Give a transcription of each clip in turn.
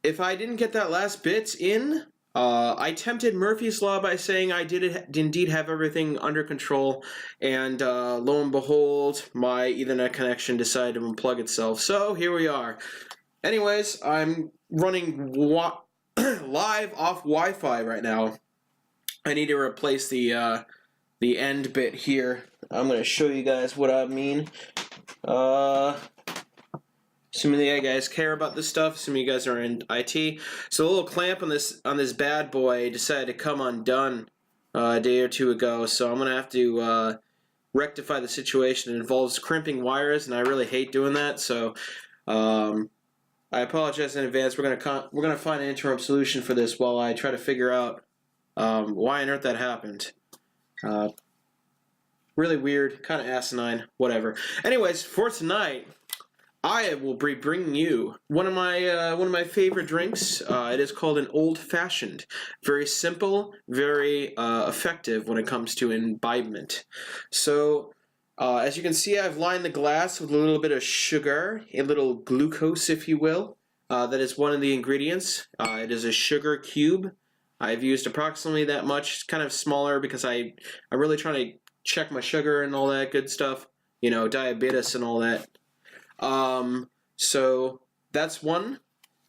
if I didn't get that last bit in, I tempted Murphy's Law by saying I did indeed have everything under control, and lo and behold, my Ethernet connection decided to unplug itself. So here we are. Anyways, I'm running live off Wi-Fi right now. I need to replace the end bit here. I'm going to show you guys what I mean. Assuming that you guys care about this stuff, assuming you guys are in IT. So a little clamp on this bad boy decided to come undone a day or two ago, so I'm gonna have to rectify the situation. It involves crimping wires, and I really hate doing that. So I apologize in advance. We're gonna find an interim solution for this while I try to figure out why on earth that happened. Really weird, kind of asinine, whatever. Anyways, for tonight, I will be bringing you one of my favorite drinks. It is called an old-fashioned. Very simple, very effective when it comes to imbibement. So, as you can see, I've lined the glass with a little bit of sugar, a little glucose, if you will. That is one of the ingredients. It is a sugar cube. I've used approximately that much. It's kind of smaller because I'm really trying to check my sugar and all that good stuff. You know, diabetes and all that. So that's one.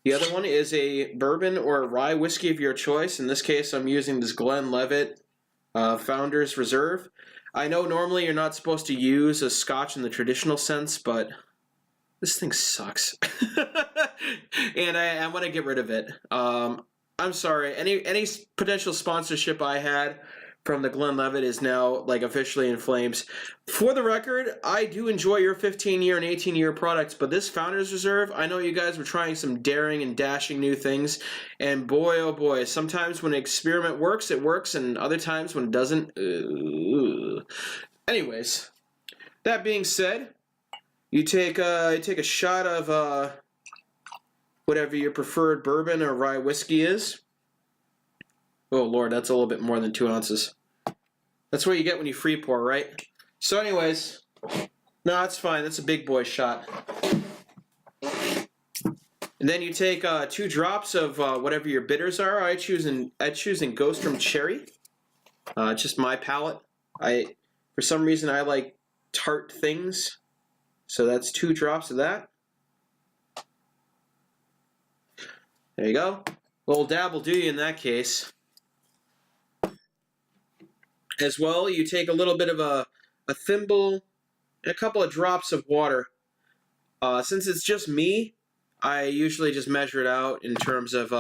The other one is a bourbon or a rye whiskey of your choice. In this case, I'm using this Glenlivet Founder's Reserve. I know normally you're not supposed to use a scotch in the traditional sense, but this thing sucks. And I want to get rid of it. I'm sorry. Any potential sponsorship I had from the Glenlivet is now like officially in flames. For the record, I do enjoy your 15-year and 18-year products, but this Founder's Reserve, I know you guys were trying some daring and dashing new things, and boy oh boy, sometimes when an experiment works, it works, and other times when it doesn't, Anyways, that being said, you take a shot of whatever your preferred bourbon or rye whiskey is. Oh lord, that's a little bit more than 2 ounces. That's what you get when you free pour, right? So anyways, no, that's fine. That's a big boy shot. And then you take 2 drops of whatever your bitters are. I choose Ghostrum Cherry. Just my palate. For some reason, I like tart things. So that's 2 drops of that. There you go. A little dab will do you in that case. As well, you take a little bit of a thimble and a couple of drops of water. Since it's just me, I usually just measure it out in terms of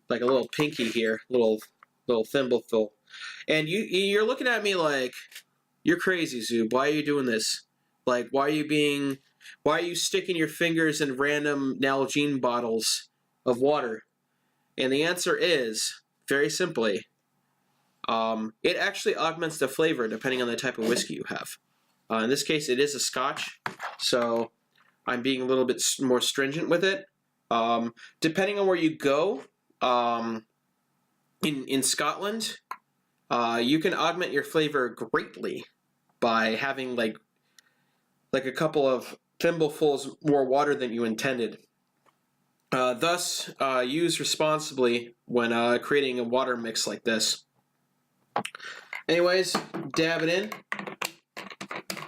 like a little pinky here, little thimbleful. And you're looking at me like, you're crazy, Zoob. Why are you doing this? Like, why are you sticking your fingers in random Nalgene bottles of water? And the answer is, very simply, it actually augments the flavor depending on the type of whiskey you have. In this case, it is a Scotch, so I'm being a little bit more stringent with it. Depending on where you go, in Scotland, you can augment your flavor greatly by having like a couple of thimblefuls more water than you intended. Thus, use responsibly when creating a water mix like this. Anyways, dab it in.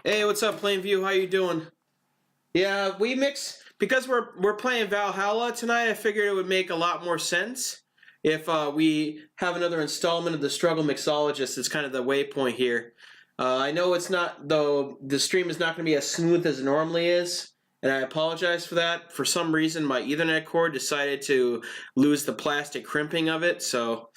Hey, what's up, Plainview? How you doing? Yeah, we mix because we're playing Valhalla tonight. I figured it would make a lot more sense if we have another installment of the Struggle Mixologist. It's kind of the waypoint here. I know it's not, though. The stream is not going to be as smooth as it normally is, and I apologize for that. For some reason, my Ethernet cord decided to lose the plastic crimping of it, so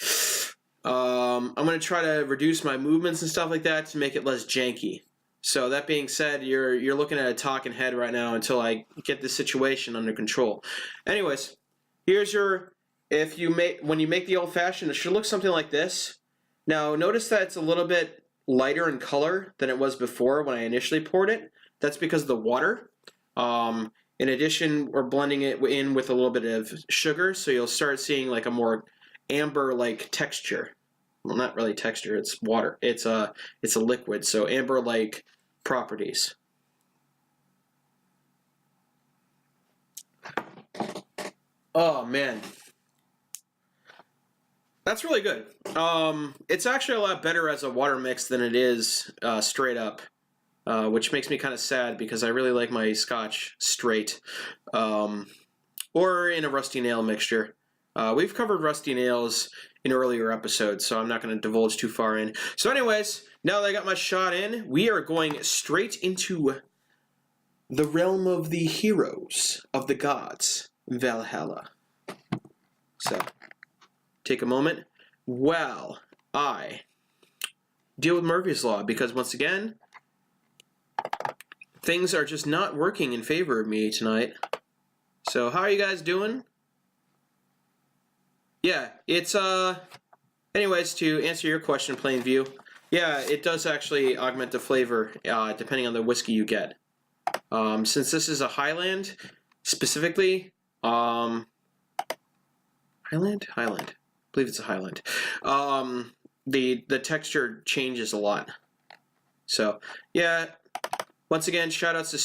I'm going to try to reduce my movements and stuff like that to make it less janky. So that being said, you're looking at a talking head right now until I get this situation under control. Anyways, here's your, when you make the old fashioned, it should look something like this. Now notice that it's a little bit lighter in color than it was before when I initially poured it. That's because of the water. In addition, we're blending it in with a little bit of sugar, so you'll start seeing like a more amber-like texture. Well, not really texture, it's water. It's a liquid, so amber-like properties. Oh man, that's really good. It's actually a lot better as a water mix than it is straight up, which makes me kind of sad because I really like my Scotch straight, or in a rusty nail mixture. We've covered rusty nails in earlier episodes, so I'm not going to divulge too far in. So, anyways, now that I got my shot in, we are going straight into the realm of the heroes of the gods, Valhalla. So, take a moment while I deal with Murphy's Law, because once again, things are just not working in favor of me tonight. So, how are you guys doing? Yeah, it's, anyways, to answer your question, Plainview, yeah, it does actually augment the flavor, depending on the whiskey you get. Since this is a Highland, specifically, Highland? Highland. I believe it's a Highland. The texture changes a lot. So, yeah, once again, shoutouts to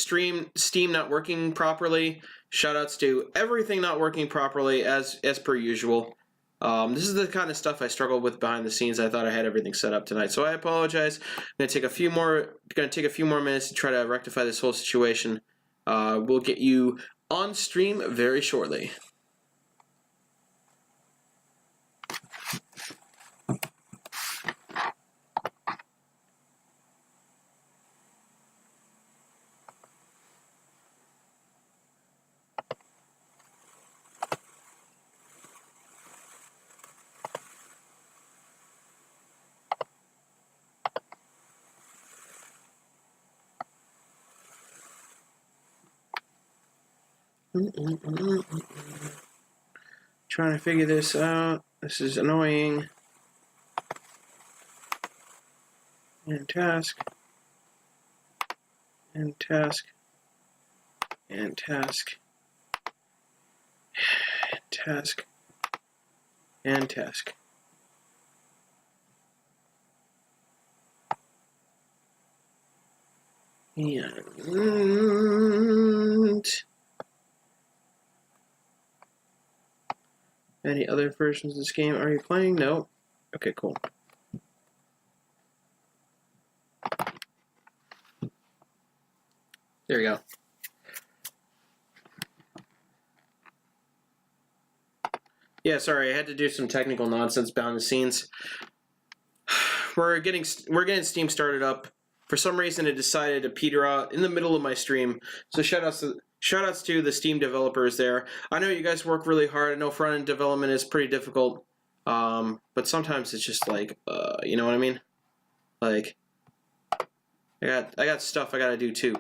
Steam not working properly. Shoutouts to everything not working properly as per usual. This is the kind of stuff I struggled with behind the scenes. I thought I had everything set up tonight, so I apologize. I'm gonna take a few more minutes to try to rectify this whole situation. We'll get you on stream very shortly. Trying to figure this out. This is annoying. And task. And task. And task. Task. And task. And any other versions of this game are you playing? No. Okay, cool. There we go. Yeah, sorry, I had to do some technical nonsense behind the scenes. We're getting Steam started up. For some reason, it decided to peter out in the middle of my stream. So shoutouts to the Steam developers there. I know you guys work really hard. I know front-end development is pretty difficult, but sometimes it's just like, you know what I mean? Like, I got stuff I gotta do too.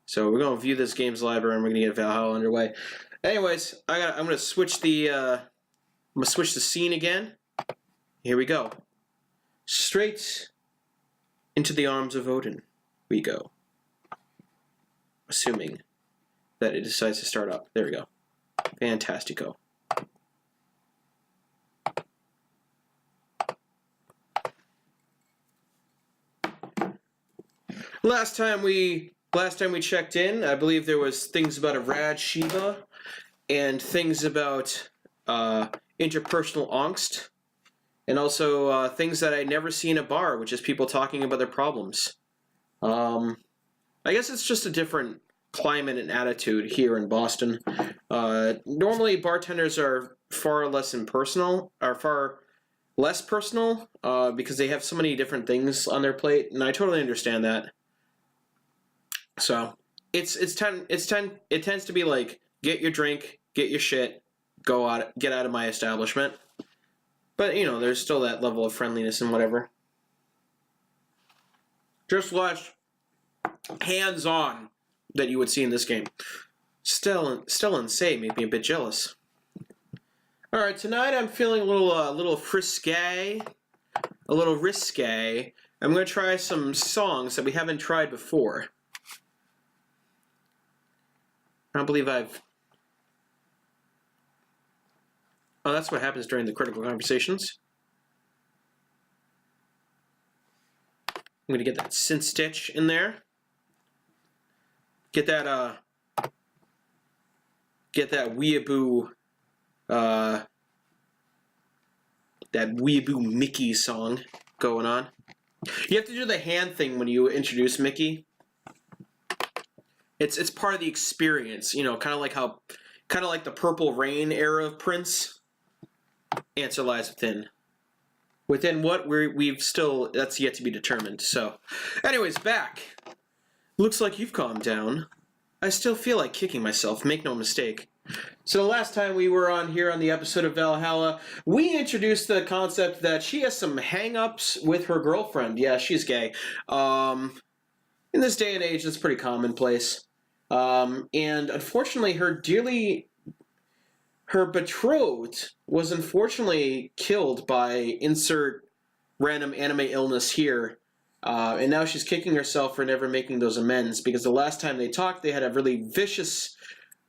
So we're gonna view this game's library and we're gonna get Valhalla underway. Anyways, I'm gonna switch the scene again. Here we go. Straight into the arms of Odin we go. Assuming that it decides to start up. There we go. Fantastico. Last time we checked in, I believe there was things about a rad Shiva and things about interpersonal angst. And also things that I never see in a bar, which is people talking about their problems. I guess it's just a different climate and attitude here in Boston. Normally, bartenders are far less personal because they have so many different things on their plate, and I totally understand that. So it tends to be like, get your drink, get your shit, get out of my establishment. But, you know, there's still that level of friendliness and whatever. Just less hands-on that you would see in this game. Still insane, made me a bit jealous. Alright, tonight I'm feeling a little risque. I'm going to try some songs that we haven't tried before. I don't believe I've... Oh, that's what happens during the critical conversations. I'm going to get that synth stitch in there. Get that get that weeaboo, that weeaboo Mickey song going on. You have to do the hand thing when you introduce Mickey. It's part of the experience, you know, kind of like the Purple Rain era of Prince. Answer lies within. Within what we've still, that's yet to be determined. So, anyways, back. Looks like you've calmed down. I still feel like kicking myself, make no mistake. So the last time we were on here on the episode of Valhalla, we introduced the concept that she has some hang-ups with her girlfriend. Yeah, she's gay. In this day and age, that's pretty commonplace. And unfortunately, her betrothed was unfortunately killed by insert random anime illness here. And now she's kicking herself for never making those amends, because the last time they talked, they had a really vicious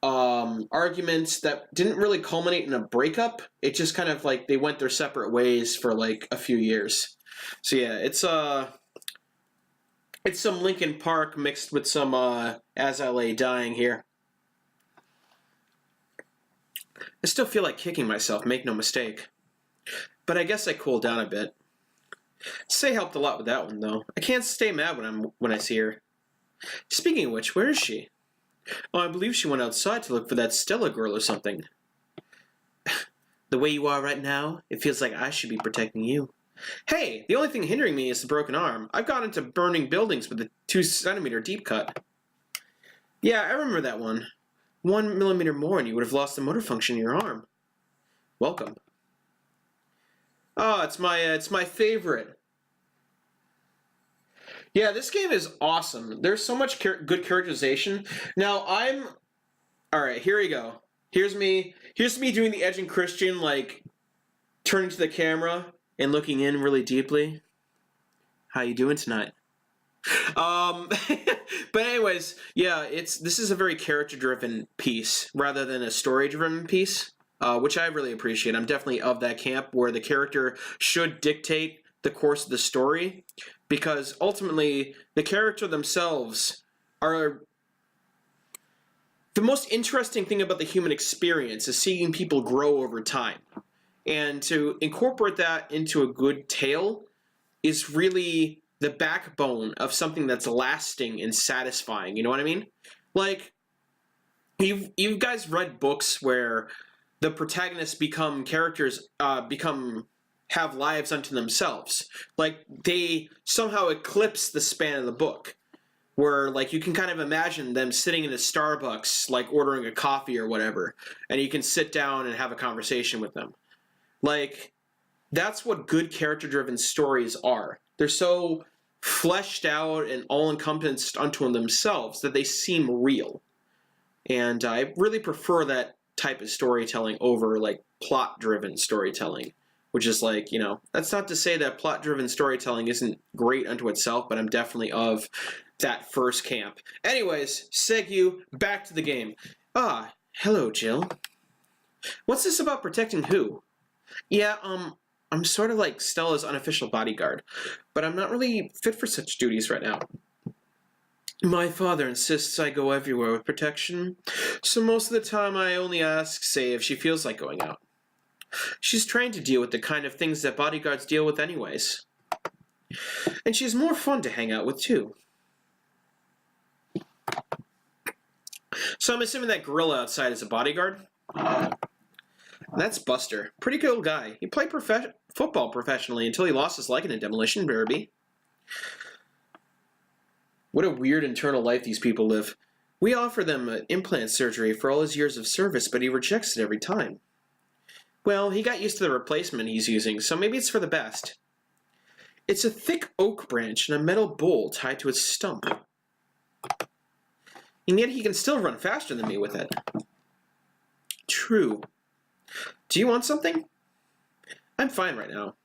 argument that didn't really culminate in a breakup. It just kind of like they went their separate ways for like a few years. So yeah, it's some Linkin Park mixed with some As I Lay Dying here. I still feel like kicking myself, make no mistake. But I guess I cooled down a bit. Say helped a lot with that one, though. I can't stay mad when I see her. Speaking of which, where is she? Oh, I believe she went outside to look for that Stella girl or something. The way you are right now, it feels like I should be protecting you. Hey, the only thing hindering me is the broken arm. I've gone into burning buildings with a 2-centimeter deep cut. Yeah, I remember that one. 1 millimeter more and you would have lost the motor function in your arm. Welcome. Oh, it's my favorite. Yeah, this game is awesome. There's so much good characterization. Now all right, here we go. Here's me doing the Edge and Christian, like turning to the camera and looking in really deeply. How you doing tonight? But anyways, yeah, this is a very character-driven piece rather than a story-driven piece, which I really appreciate. I'm definitely of that camp where the character should dictate the course of the story, because ultimately the character themselves are the most interesting thing about the human experience is seeing people grow over time. And to incorporate that into a good tale is really the backbone of something that's lasting and satisfying. You know what I mean? Like, you guys read books where the protagonists become characters, have lives unto themselves. Like, they somehow eclipse the span of the book. Where, like, you can kind of imagine them sitting in a Starbucks, like, ordering a coffee or whatever, and you can sit down and have a conversation with them. Like, that's what good character-driven stories are. They're so fleshed out and all-encompassed unto themselves that they seem real. And I really prefer that type of storytelling over, like, plot-driven storytelling. Which is like, you know, that's not to say that plot-driven storytelling isn't great unto itself, but I'm definitely of that first camp. Anyways, segue back to the game. Ah, hello, Jill. What's this about protecting who? Yeah, I'm sort of like Stella's unofficial bodyguard, but I'm not really fit for such duties right now. My father insists I go everywhere with protection, so most of the time I only ask, say, if she feels like going out. She's trained to deal with the kind of things that bodyguards deal with anyways. And she's more fun to hang out with, too. So I'm assuming that gorilla outside is a bodyguard? That's Buster. Pretty cool guy. He played football professionally until he lost his leg in a demolition derby. What a weird internal life these people live. We offer them implant surgery for all his years of service, but he rejects it every time. Well, he got used to the replacement he's using, so maybe it's for the best. It's a thick oak branch and a metal bowl tied to its stump. And yet he can still run faster than me with it. True. Do you want something? I'm fine right now.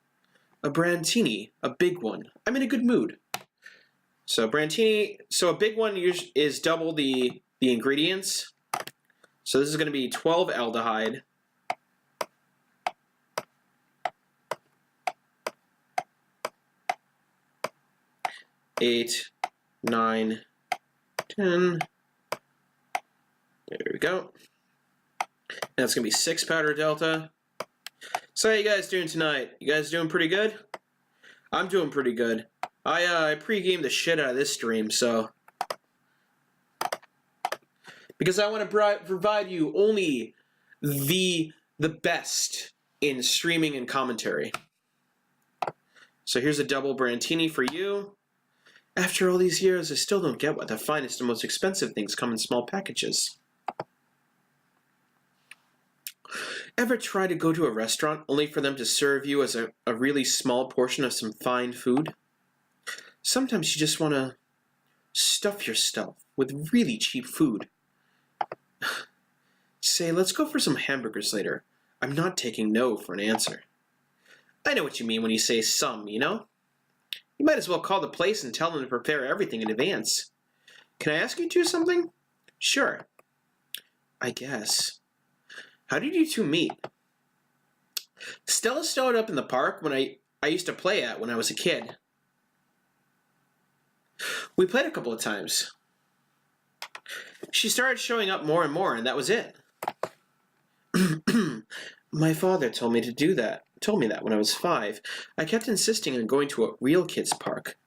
A brandini, a big one. I'm in a good mood. So a big one is double the ingredients. So this is going to be 12 aldehyde. 8, 9, 10. There we go. That's going to be 6 powder delta. So how you guys doing tonight? You guys doing pretty good? I'm doing pretty good. I pre-gamed the shit out of this stream, so... Because I want to provide you only the best in streaming and commentary. So here's a double Brantini for you. After all these years, I still don't get why the finest and most expensive things come in small packages. Ever try to go to a restaurant only for them to serve you as a really small portion of some fine food? Sometimes you just want to stuff yourself with really cheap food. Say, let's go for some hamburgers later. I'm not taking no for an answer. I know what you mean when you say some, you know? You might as well call the place and tell them to prepare everything in advance. Can I ask you two something? Sure. I guess. How did you two meet? Stella showed up in the park when I used to play at when I was a kid. We played a couple of times. She started showing up more and more, and that was it. My father told me that when I was 5. I kept insisting on going to a real kids' park.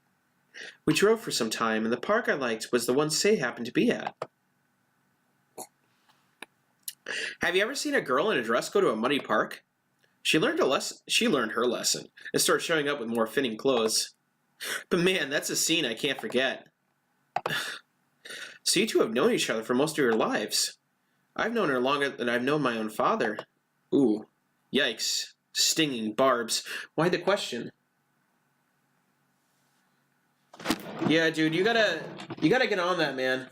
We drove for some time, and the park I liked was the one Say happened to be at. Have you ever seen a girl in a dress go to a muddy park? She learned her lesson and started showing up with more fitting clothes. But man, that's a scene I can't forget. So you two have known each other for most of your lives. I've known her longer than I've known my own father. Ooh, yikes. Stinging barbs. Why the question? Yeah, dude, you gotta get on that, man.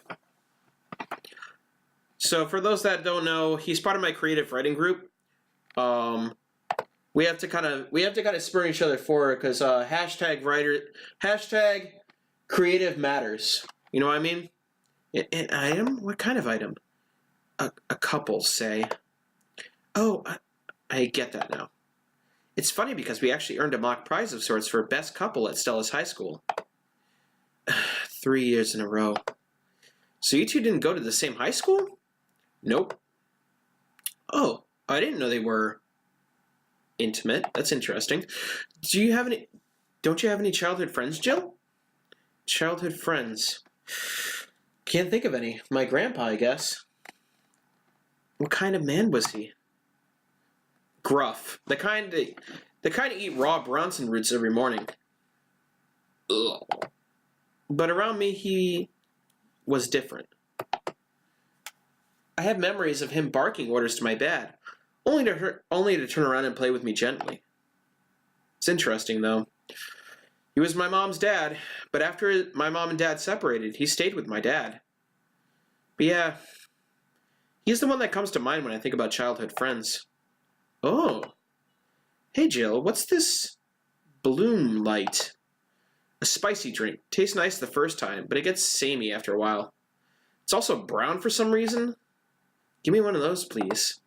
So for those that don't know, he's part of my creative writing group. We have to kind of spur each other forward because hashtag creative matters. You know what I mean? An item? What kind of item? A couple, say. Oh, I get that now. It's funny because we actually earned a mock prize of sorts for best couple at Stella's high school. 3 years in a row. So you two didn't go to the same high school? Nope. Oh, I didn't know they were intimate. That's interesting. Don't you have any childhood friends, Jill? Childhood friends. Can't think of any. My grandpa, I guess. What kind of man was he? Gruff. The kind to eat raw Bronson roots every morning. Ugh. But around me, he was different. I have memories of him barking orders to my dad, only to turn around and play with me gently. It's interesting, though. He was my mom's dad, but after my mom and dad separated, he stayed with my dad. But yeah, he's the one that comes to mind when I think about childhood friends. Oh. Hey, Jill, what's this balloon light? A spicy drink. Tastes nice the first time, but it gets samey after a while. It's also brown for some reason. Give me one of those, please.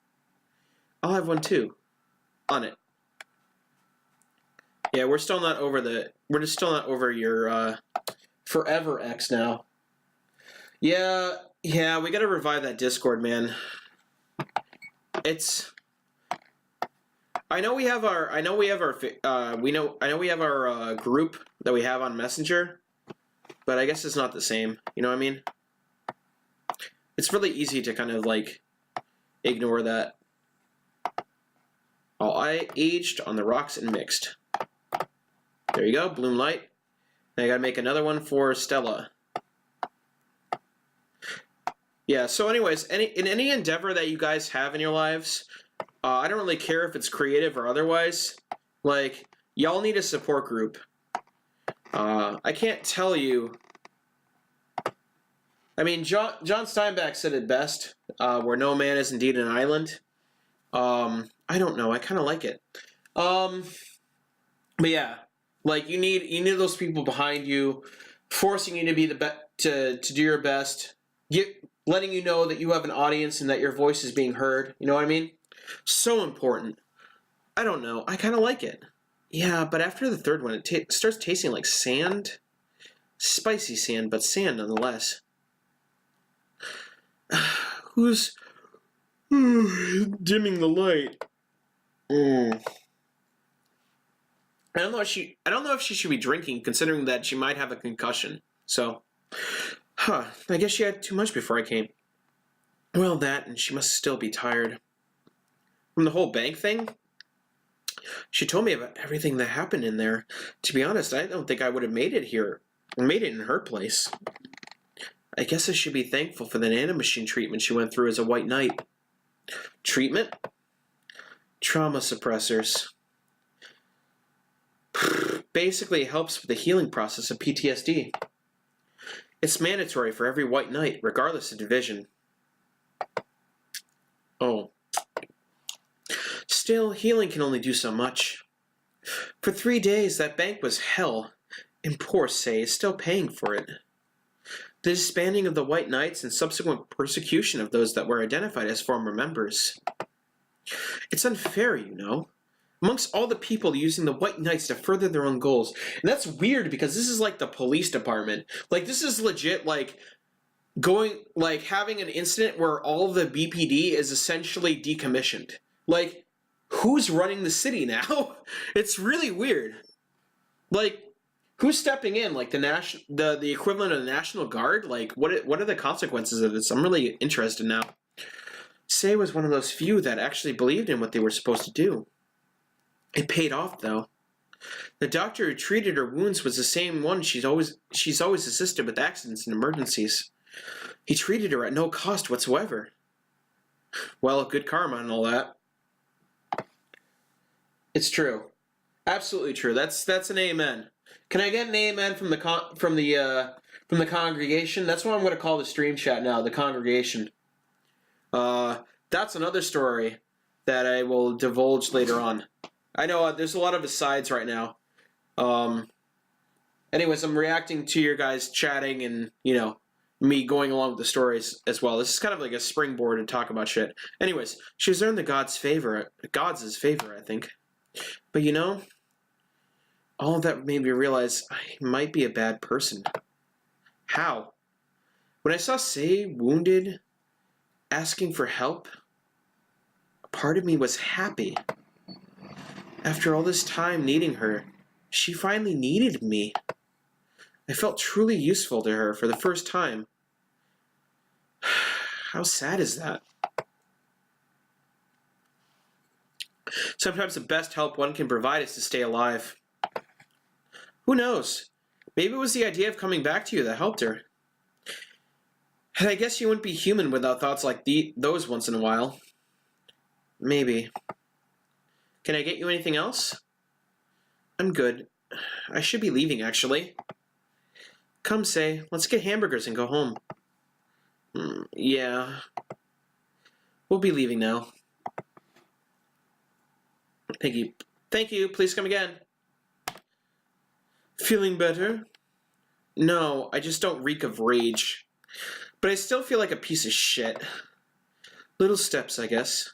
I'll have one too. On it. Yeah, we're still not over your forever ex now. Yeah, we gotta revive that Discord, man. I know we have our group that we have on Messenger, but I guess it's not the same. You know what I mean? It's really easy to kind of like ignore that. All I aged on the rocks and mixed. There you go, Bloom Light. Now I gotta make another one for Stella. Yeah, so anyways, in any endeavor that you guys have in your lives, I don't really care if it's creative or otherwise. Like, y'all need a support group. I can't tell you. I mean, John Steinbeck said it best, where no man is indeed an island. I don't know. I kind of like it. But yeah, like you need those people behind you, forcing you to be to do your best, letting you know that you have an audience and that your voice is being heard. You know what I mean? So important. I don't know. I kind of like it. Yeah, but after the third one, it starts tasting like sand. Spicy sand, but sand nonetheless. Who's Dimming the light. I don't know if she should be drinking, considering that she might have a concussion. So, I guess she had too much before I came. Well, that, and she must still be tired. From the whole bank thing? She told me about everything that happened in there. To be honest, I don't think I would have made it here, or made it in her place. I guess I should be thankful for the nanomachine treatment she went through as a white knight. Treatment? Trauma suppressors. Basically, it helps with the healing process of PTSD. It's mandatory for every white knight, regardless of division. Oh. Still, healing can only do so much. For 3 days, that bank was hell, and poor Say is still paying for it. The disbanding of the White Knights and subsequent persecution of those that were identified as former members. It's unfair, you know. Amongst all the people using the White Knights to further their own goals. And that's weird because this is like the police department. Like, this is legit, like, having an incident where all of the BPD is essentially decommissioned. Like, who's running the city now? It's really weird. Like, who's stepping in? Like, the equivalent of the National Guard? Like, what are the consequences of this? I'm really interested now. Say was one of those few that actually believed in what they were supposed to do. It paid off, though. The doctor who treated her wounds was the same one she's always assisted with accidents and emergencies. He treated her at no cost whatsoever. Well, good karma and all that. It's true. Absolutely true. That's an amen. Can I get an amen from the congregation? That's what I'm going to call the stream chat now, the congregation. That's another story that I will divulge later on. I know there's a lot of asides right now. Anyways, I'm reacting to your guys chatting and, you know, me going along with the stories as well. This is kind of like a springboard to talk about shit. Anyways, she's earned the God's favor, I think. But you know, all of that made me realize I might be a bad person. How? When I saw Say wounded, asking for help, a part of me was happy. After all this time needing her, she finally needed me. I felt truly useful to her for the first time. How sad is that? Sometimes the best help one can provide is to stay alive. Who knows? Maybe it was the idea of coming back to you that helped her. And I guess you wouldn't be human without thoughts like those once in a while. Maybe. Can I get you anything else? I'm good. I should be leaving, actually. Come, Say. Let's get hamburgers and go home. Yeah. We'll be leaving now. Thank you. Thank you. Please come again. Feeling better? No, I just don't reek of rage. But I still feel like a piece of shit. Little steps, I guess.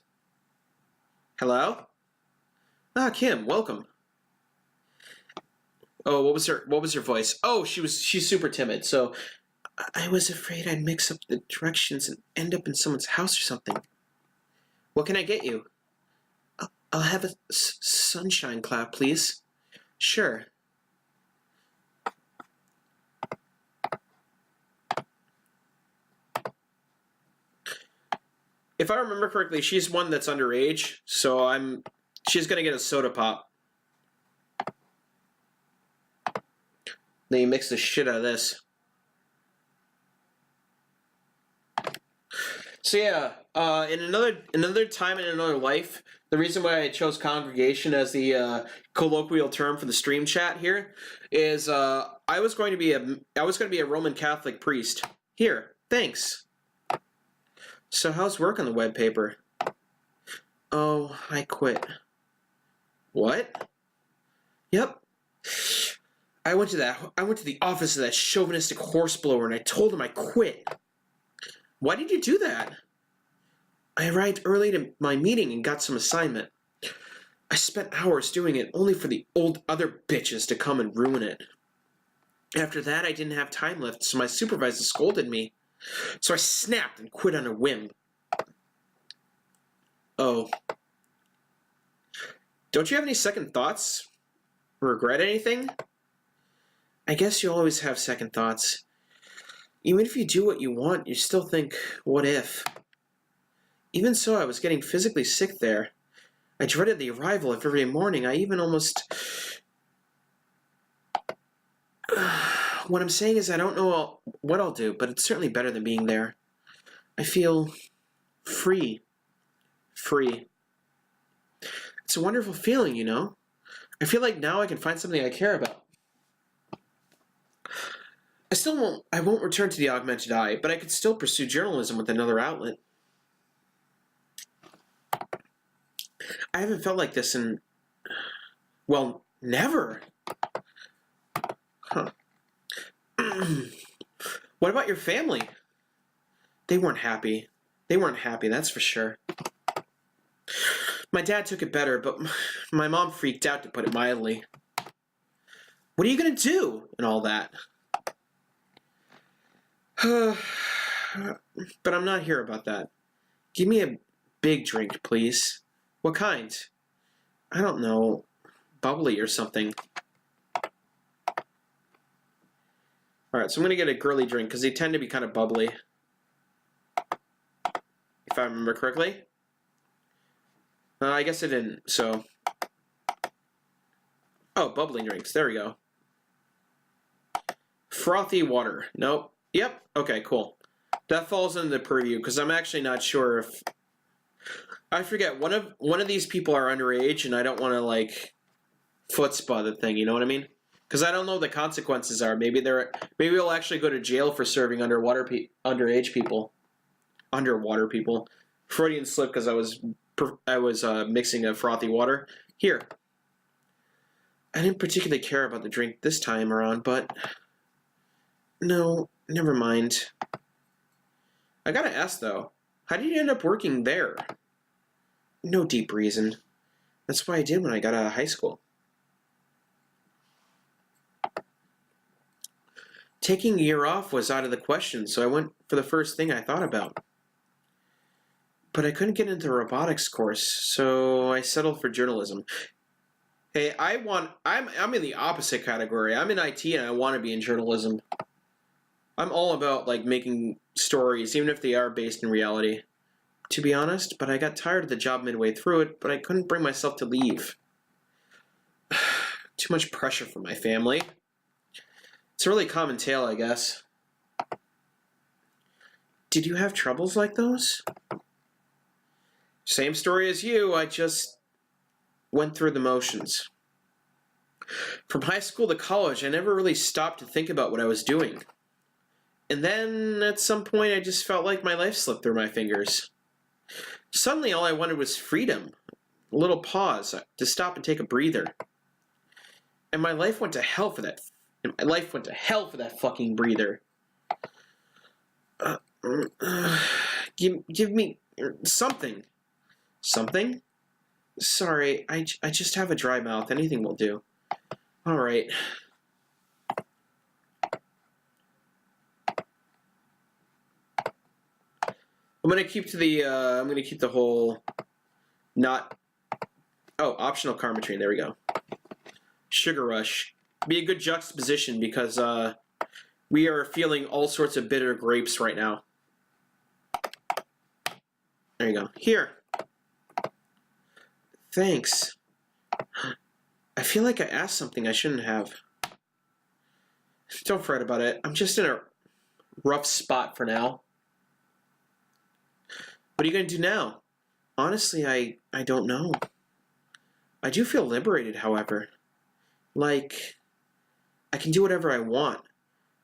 Hello? Ah, Kim, welcome. Oh, what was her voice? Oh, she's super timid. So I was afraid I'd mix up the directions and end up in someone's house or something. What can I get you? I'll have a sunshine cloud, please. Sure. If I remember correctly, she's one that's underage, so she's gonna get a soda pop. Then you mix the shit out of this. So yeah, in another time in another life, the reason why I chose congregation as the colloquial term for the stream chat here is I was going to be a Roman Catholic priest. Here, thanks. So how's work on the web paper? Oh, I quit. What? Yep. I went to the office of that chauvinistic horseblower and I told him I quit. Why did you do that? I arrived early to my meeting and got some assignment. I spent hours doing it only for the other bitches to come and ruin it. After that, I didn't have time left, so my supervisor scolded me. So I snapped and quit on a whim. Oh. Don't you have any second thoughts? Regret anything? I guess you always have second thoughts. Even if you do what you want, you still think, what if? Even so, I was getting physically sick there. I dreaded the arrival of every morning. I even almost... What I'm saying is I don't know what I'll do, but it's certainly better than being there. I feel free. Free. It's a wonderful feeling, you know? I feel like now I can find something I care about. I won't return to the augmented eye, but I could still pursue journalism with another outlet. I haven't felt like this in... well, never. Huh. What about your family? They weren't happy. They weren't happy, that's for sure. My dad took it better, but my mom freaked out, to put it mildly. What are you going to do? And all that. But I'm not here about that. Give me a big drink, please. What kind? I don't know. Bubbly or something. Alright, so I'm going to get a girly drink, because they tend to be kind of bubbly. If I remember correctly. I guess I didn't, so... Oh, bubbly drinks. There we go. Frothy water. Nope. Yep. Okay, cool. That falls into the purview, because I'm actually not sure if... I forget, one of these people are underage, and I don't want to, like, footspot the thing, you know what I mean? Because I don't know what the consequences are. Maybe they'll actually go to jail for serving underage people. Underwater people. Freudian slip, because I was mixing a frothy water. Here. I didn't particularly care about the drink this time around, but... No, never mind. I gotta ask, though. How did you end up working there? No deep reason. That's what I did when I got out of high school. Taking a year off was out of the question, so I went for the first thing I thought about. But I couldn't get into the robotics course, so I settled for journalism. Hey, I'm in the opposite category. I'm in IT and I want to be in journalism. I'm all about, like, making stories, even if they are based in reality. To be honest, but I got tired of the job midway through it, but I couldn't bring myself to leave. Too much pressure from my family. It's a really common tale, I guess. Did you have troubles like those? Same story as you, I just went through the motions. From high school to college, I never really stopped to think about what I was doing. And then, at some point, I just felt like my life slipped through my fingers. Suddenly, all I wanted was freedom. A little pause, to stop and take a breather. And my life went to hell for that. Fucking breather. Give me something. Something? Sorry, I just have a dry mouth. Anything will do. Alright. I'm gonna keep the whole optional karma-trine. There we go. Sugar Rush. Be a good juxtaposition because we are feeling all sorts of bitter grapes right now. There you go. Here. Thanks. I feel like I asked something I shouldn't have. Don't fret about it. I'm just in a rough spot for now. What are you going to do now? Honestly, I don't know. I do feel liberated, however. Like, I can do whatever I want.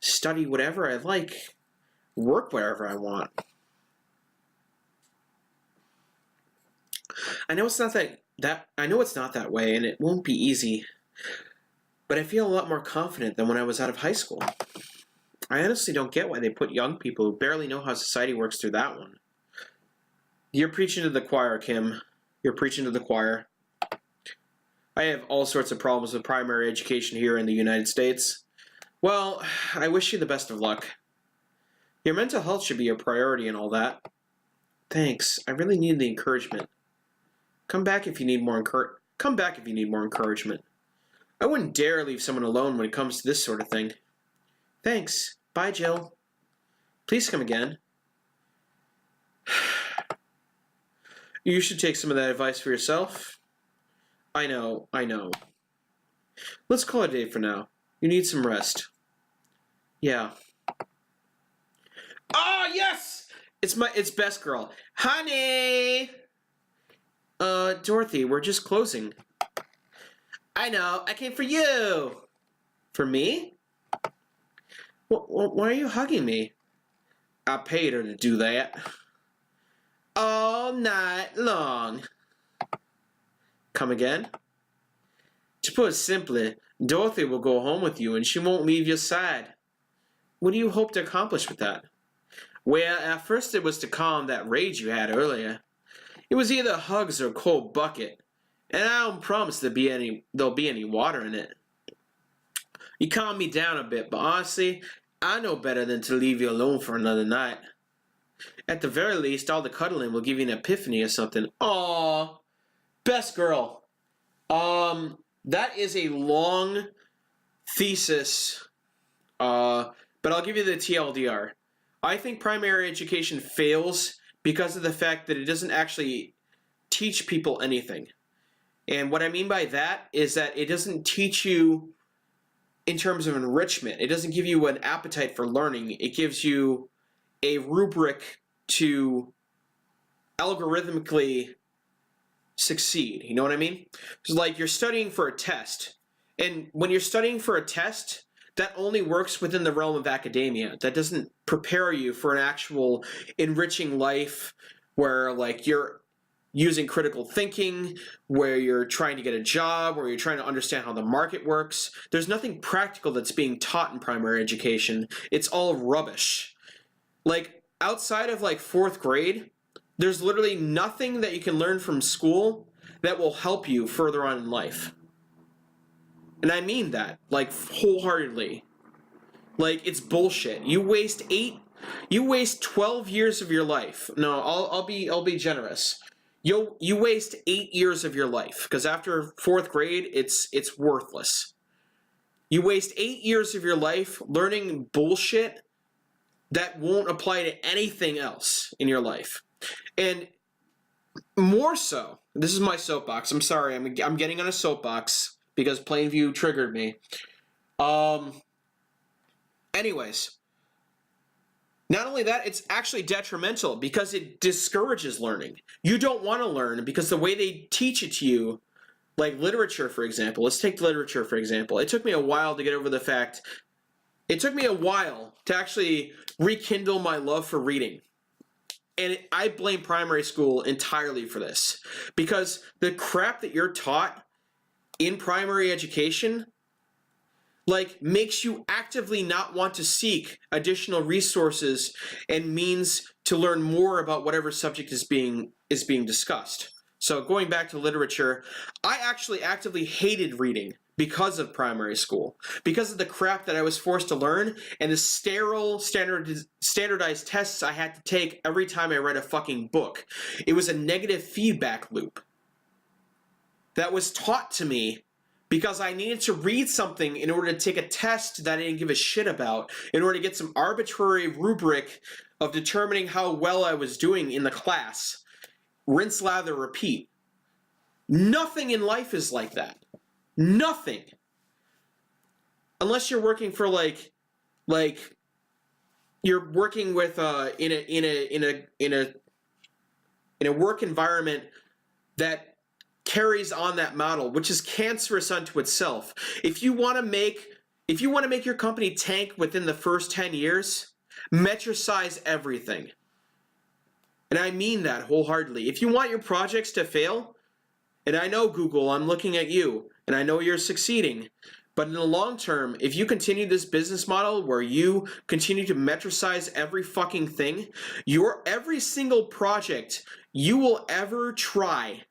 Study whatever I like. Work wherever I want. I know it's not that way, and it won't be easy. But I feel a lot more confident than when I was out of high school. I honestly don't get why they put young people who barely know how society works through that one. You're preaching to the choir, Kim. You're preaching to the choir. I have all sorts of problems with primary education here in the United States. Well, I wish you the best of luck. Your mental health should be a priority and all that. Thanks. I really need the encouragement. Come back if you need more encouragement. I wouldn't dare leave someone alone when it comes to this sort of thing. Thanks. Bye, Jill. Please come again. You should take some of that advice for yourself. I know. Let's call it a day for now. You need some rest. Yeah. Oh, yes! It's Best Girl. Honey! Dorothy, we're just closing. I know. I came for you. For me? Why are you hugging me? I paid her to do that. All night long. Come again? To put it simply, Dorothy will go home with you and she won't leave your side. What do you hope to accomplish with that? Well, at first it was to calm that rage you had earlier. It was either hugs or a cold bucket, and I don't promise there'll be any water in it. You calmed me down a bit, but honestly, I know better than to leave you alone for another night. At the very least, all the cuddling will give you an epiphany or something. Aww, Best Girl. That is a long thesis, but I'll give you the TLDR. I think primary education fails because of the fact that it doesn't actually teach people anything. And what I mean by that is that it doesn't teach you in terms of enrichment. It doesn't give you an appetite for learning. It gives you a rubric to algorithmically succeed. You know what I mean? It's like you're studying for a test. And when you're studying for a test, that only works within the realm of academia. That doesn't prepare you for an actual enriching life where like you're using critical thinking, where you're trying to get a job, where you're trying to understand how the market works. There's nothing practical that's being taught in primary education. It's all rubbish. Like outside of like 4th grade, there's literally nothing that you can learn from school that will help you further on in life. And I mean that, like, wholeheartedly. Like, it's bullshit. You waste 12 years of your life. No, I'll be generous. You waste 8 years of your life, because after 4th grade, it's worthless. You waste 8 years of your life learning bullshit that won't apply to anything else in your life. And more so, this is my soapbox. I'm sorry, I'm getting on a soapbox because Plainview triggered me. Anyways, not only that, it's actually detrimental because it discourages learning. You don't want to learn because the way they teach it to you, like literature, for example. Let's take literature, for example. It took me a while to get over the fact. It took me a while to actually rekindle my love for reading. And I blame primary school entirely for this. Because the crap that you're taught in primary education, like, makes you actively not want to seek additional resources and means to learn more about whatever subject is being discussed. So going back to literature, I actually actively hated reading because of primary school, because of the crap that I was forced to learn and the sterile standardized tests I had to take every time I read a fucking book. It was a negative feedback loop that was taught to me because I needed to read something in order to take a test that I didn't give a shit about, in order to get some arbitrary rubric of determining how well I was doing in the class. Rinse, lather, repeat. Nothing in life is like that. Nothing. Unless you're working for like you're working with in a work environment that carries on that model, which is cancerous unto itself. If you want to make your company tank within the first 10 years, metricize everything. And I mean that wholeheartedly. If you want your projects to fail, and I know, Google, I'm looking at you, and I know you're succeeding, but in the long term, if you continue this business model where you continue to metricize every fucking thing, every single project you will ever try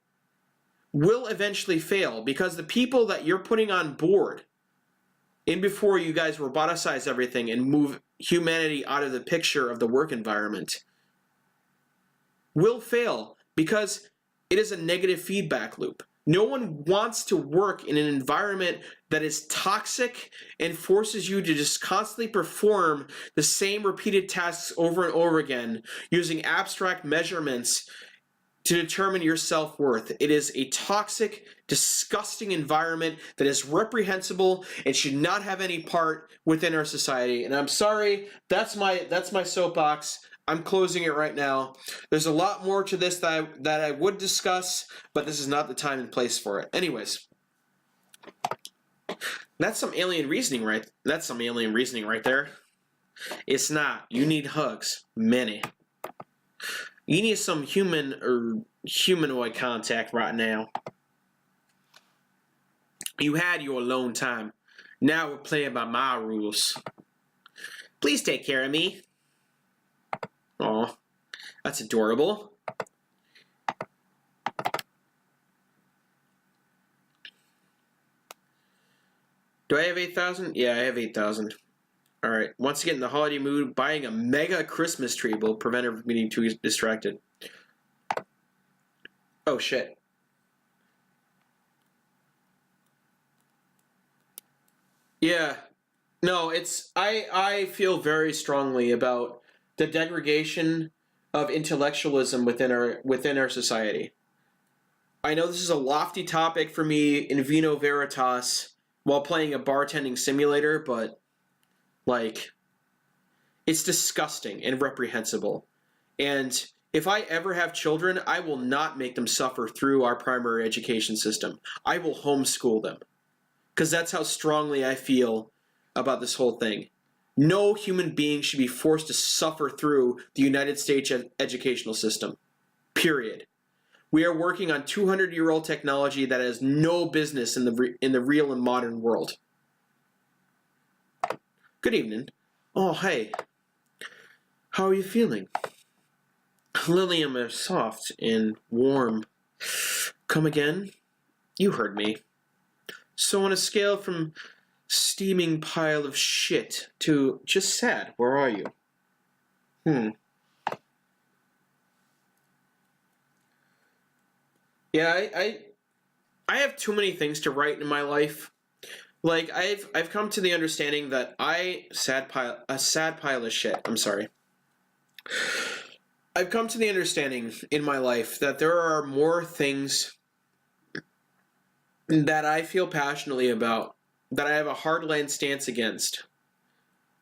will eventually fail, because the people that you're putting on board in before you guys roboticize everything and move humanity out of the picture of the work environment will fail, because It is a negative feedback loop. No one wants to work in an environment that is toxic and forces you to just constantly perform the same repeated tasks over and over again using abstract measurements to determine your self-worth. It is a toxic, disgusting environment that is reprehensible and should not have any part within our society. And I'm sorry, that's my soapbox. I'm closing it right now. There's a lot more to this that I would discuss, but this is not the time and place for it. Anyways, that's some alien reasoning right. That's some alien reasoning right there. It's not. You need hugs, many. You need some human or humanoid contact right now. You had your alone time. Now we're playing by my rules. Please take care of me. Aw, that's adorable. Do I have 8,000? Yeah, I have 8,000. Alright, once again, in the holiday mood, buying a mega Christmas tree will prevent her from getting too distracted. Oh, shit. Yeah. No, it's... I feel very strongly about the degradation of intellectualism within our society. I know this is a lofty topic for me in vino veritas while playing a bartending simulator, but like it's disgusting and reprehensible. And if I ever have children, I will not make them suffer through our primary education system. I will homeschool them because that's how strongly I feel about this whole thing. No human being should be forced to suffer through the United States educational system. Period. We are working on 200-year-old technology that has no business in the real and modern world. Good evening. Oh, hey. How are you feeling? Lilium is soft and warm. Come again? You heard me. So on a scale from steaming pile of shit to just sad, where are you? Yeah, I have too many things to write in my life. Like I've come to the understanding that a sad pile of shit. I'm sorry. I've come to the understanding in my life that there are more things that I feel passionately about, that I have a hardline stance against,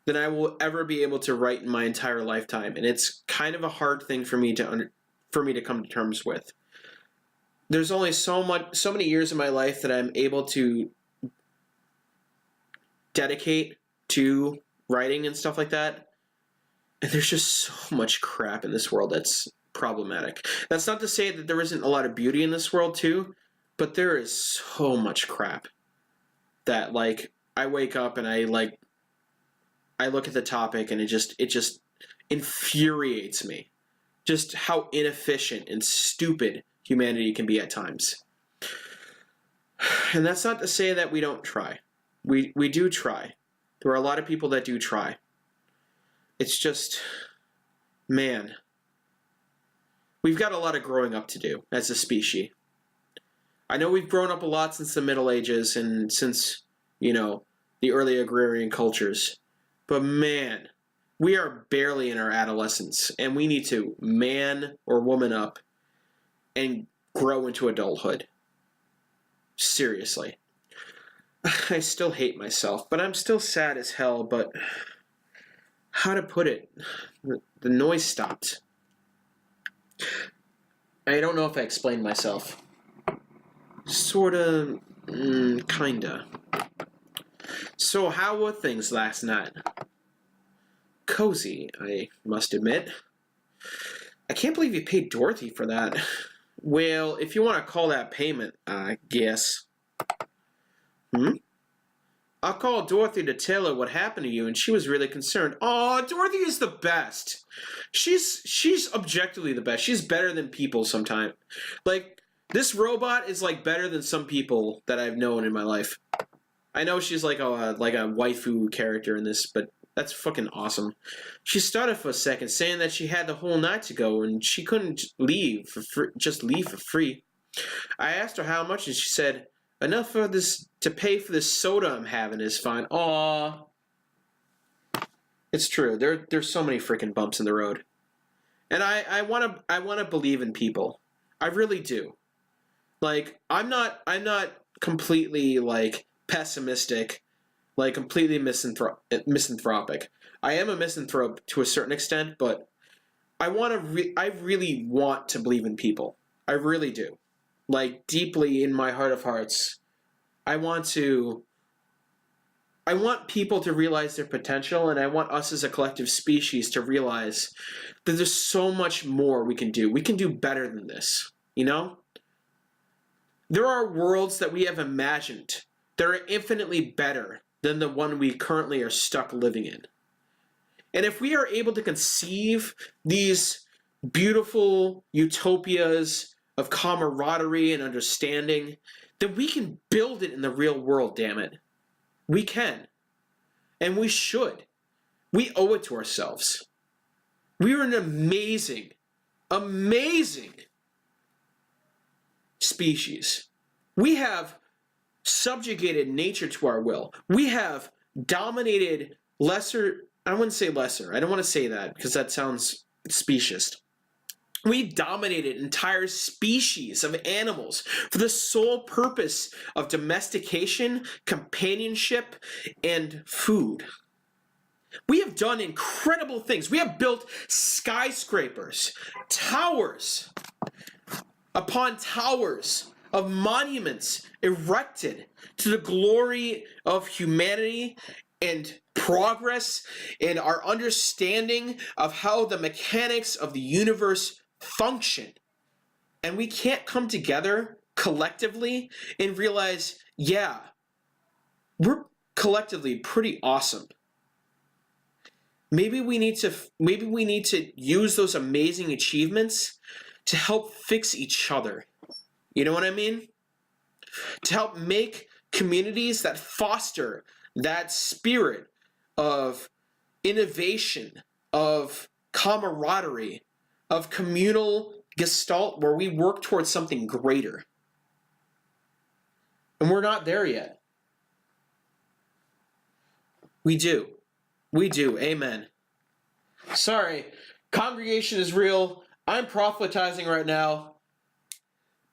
than I will ever be able to write in my entire lifetime, and it's kind of a hard thing for me to come to terms with. There's only so many years of my life that I'm able to dedicate to writing and stuff like that, and there's just so much crap in this world that's problematic. That's not to say that there isn't a lot of beauty in this world too, but there is so much crap that, like, I wake up and I look at the topic and it just infuriates me. Just how inefficient and stupid humanity can be at times. And that's not to say that we don't try. We do try. There are a lot of people that do try. It's just, man, we've got a lot of growing up to do as a species. I know we've grown up a lot since the Middle Ages and since, the early agrarian cultures. But man, we are barely in our adolescence, and we need to man or woman up and grow into adulthood. Seriously. I still hate myself, but I'm still sad as hell, but how to put it? The noise stopped. I don't know if I explained myself. Sorta, kinda. So how were things last night? Cozy, I must admit. I can't believe you paid Dorothy for that. Well, if you want to call that payment, I guess. I called Dorothy to tell her what happened to you, and she was really concerned. Oh, Dorothy is the best. She's objectively the best. She's better than people sometimes. Like, this robot is, like, better than some people that I've known in my life. I know she's like a waifu character in this, but That's fucking awesome. She started for a second, saying that she had the whole night to go and she couldn't leave for free, just leave for free. I asked her how much, and she said, "Enough for this to pay for this soda I'm having is fine." Aww. It's true. There's so many freaking bumps in the road, and I wanna believe in people. I really do. Like I'm not completely like pessimistic, like completely misanthropic. I am a misanthrope to a certain extent, but I really want to believe in people. I really do. Like deeply in my heart of hearts, I want people to realize their potential, and I want us as a collective species to realize that there's so much more we can do. We can do better than this, you know? There are worlds that we have imagined that are infinitely better than the one we currently are stuck living in. And if we are able to conceive these beautiful utopias of camaraderie and understanding, then we can build it in the real world, damn it. We can. And we should. We owe it to ourselves. We are an amazing, amazing species. We have subjugated nature to our will. We have dominated lesser, I wouldn't say lesser, I don't want to say that because that sounds specious. We dominated entire species of animals for the sole purpose of domestication, companionship, and food. We have done incredible things. We have built skyscrapers, towers upon towers of monuments erected to the glory of humanity and progress in our understanding of how the mechanics of the universe function. And we can't come together collectively and realize, yeah, we're collectively pretty awesome. Maybe we need to use those amazing achievements to help fix each other. You know what I mean? To help make communities that foster that spirit of innovation, of camaraderie, of communal gestalt where we work towards something greater. And we're not there yet. We do. We do. Amen. Sorry. Congregation is real. I'm proselytizing right now.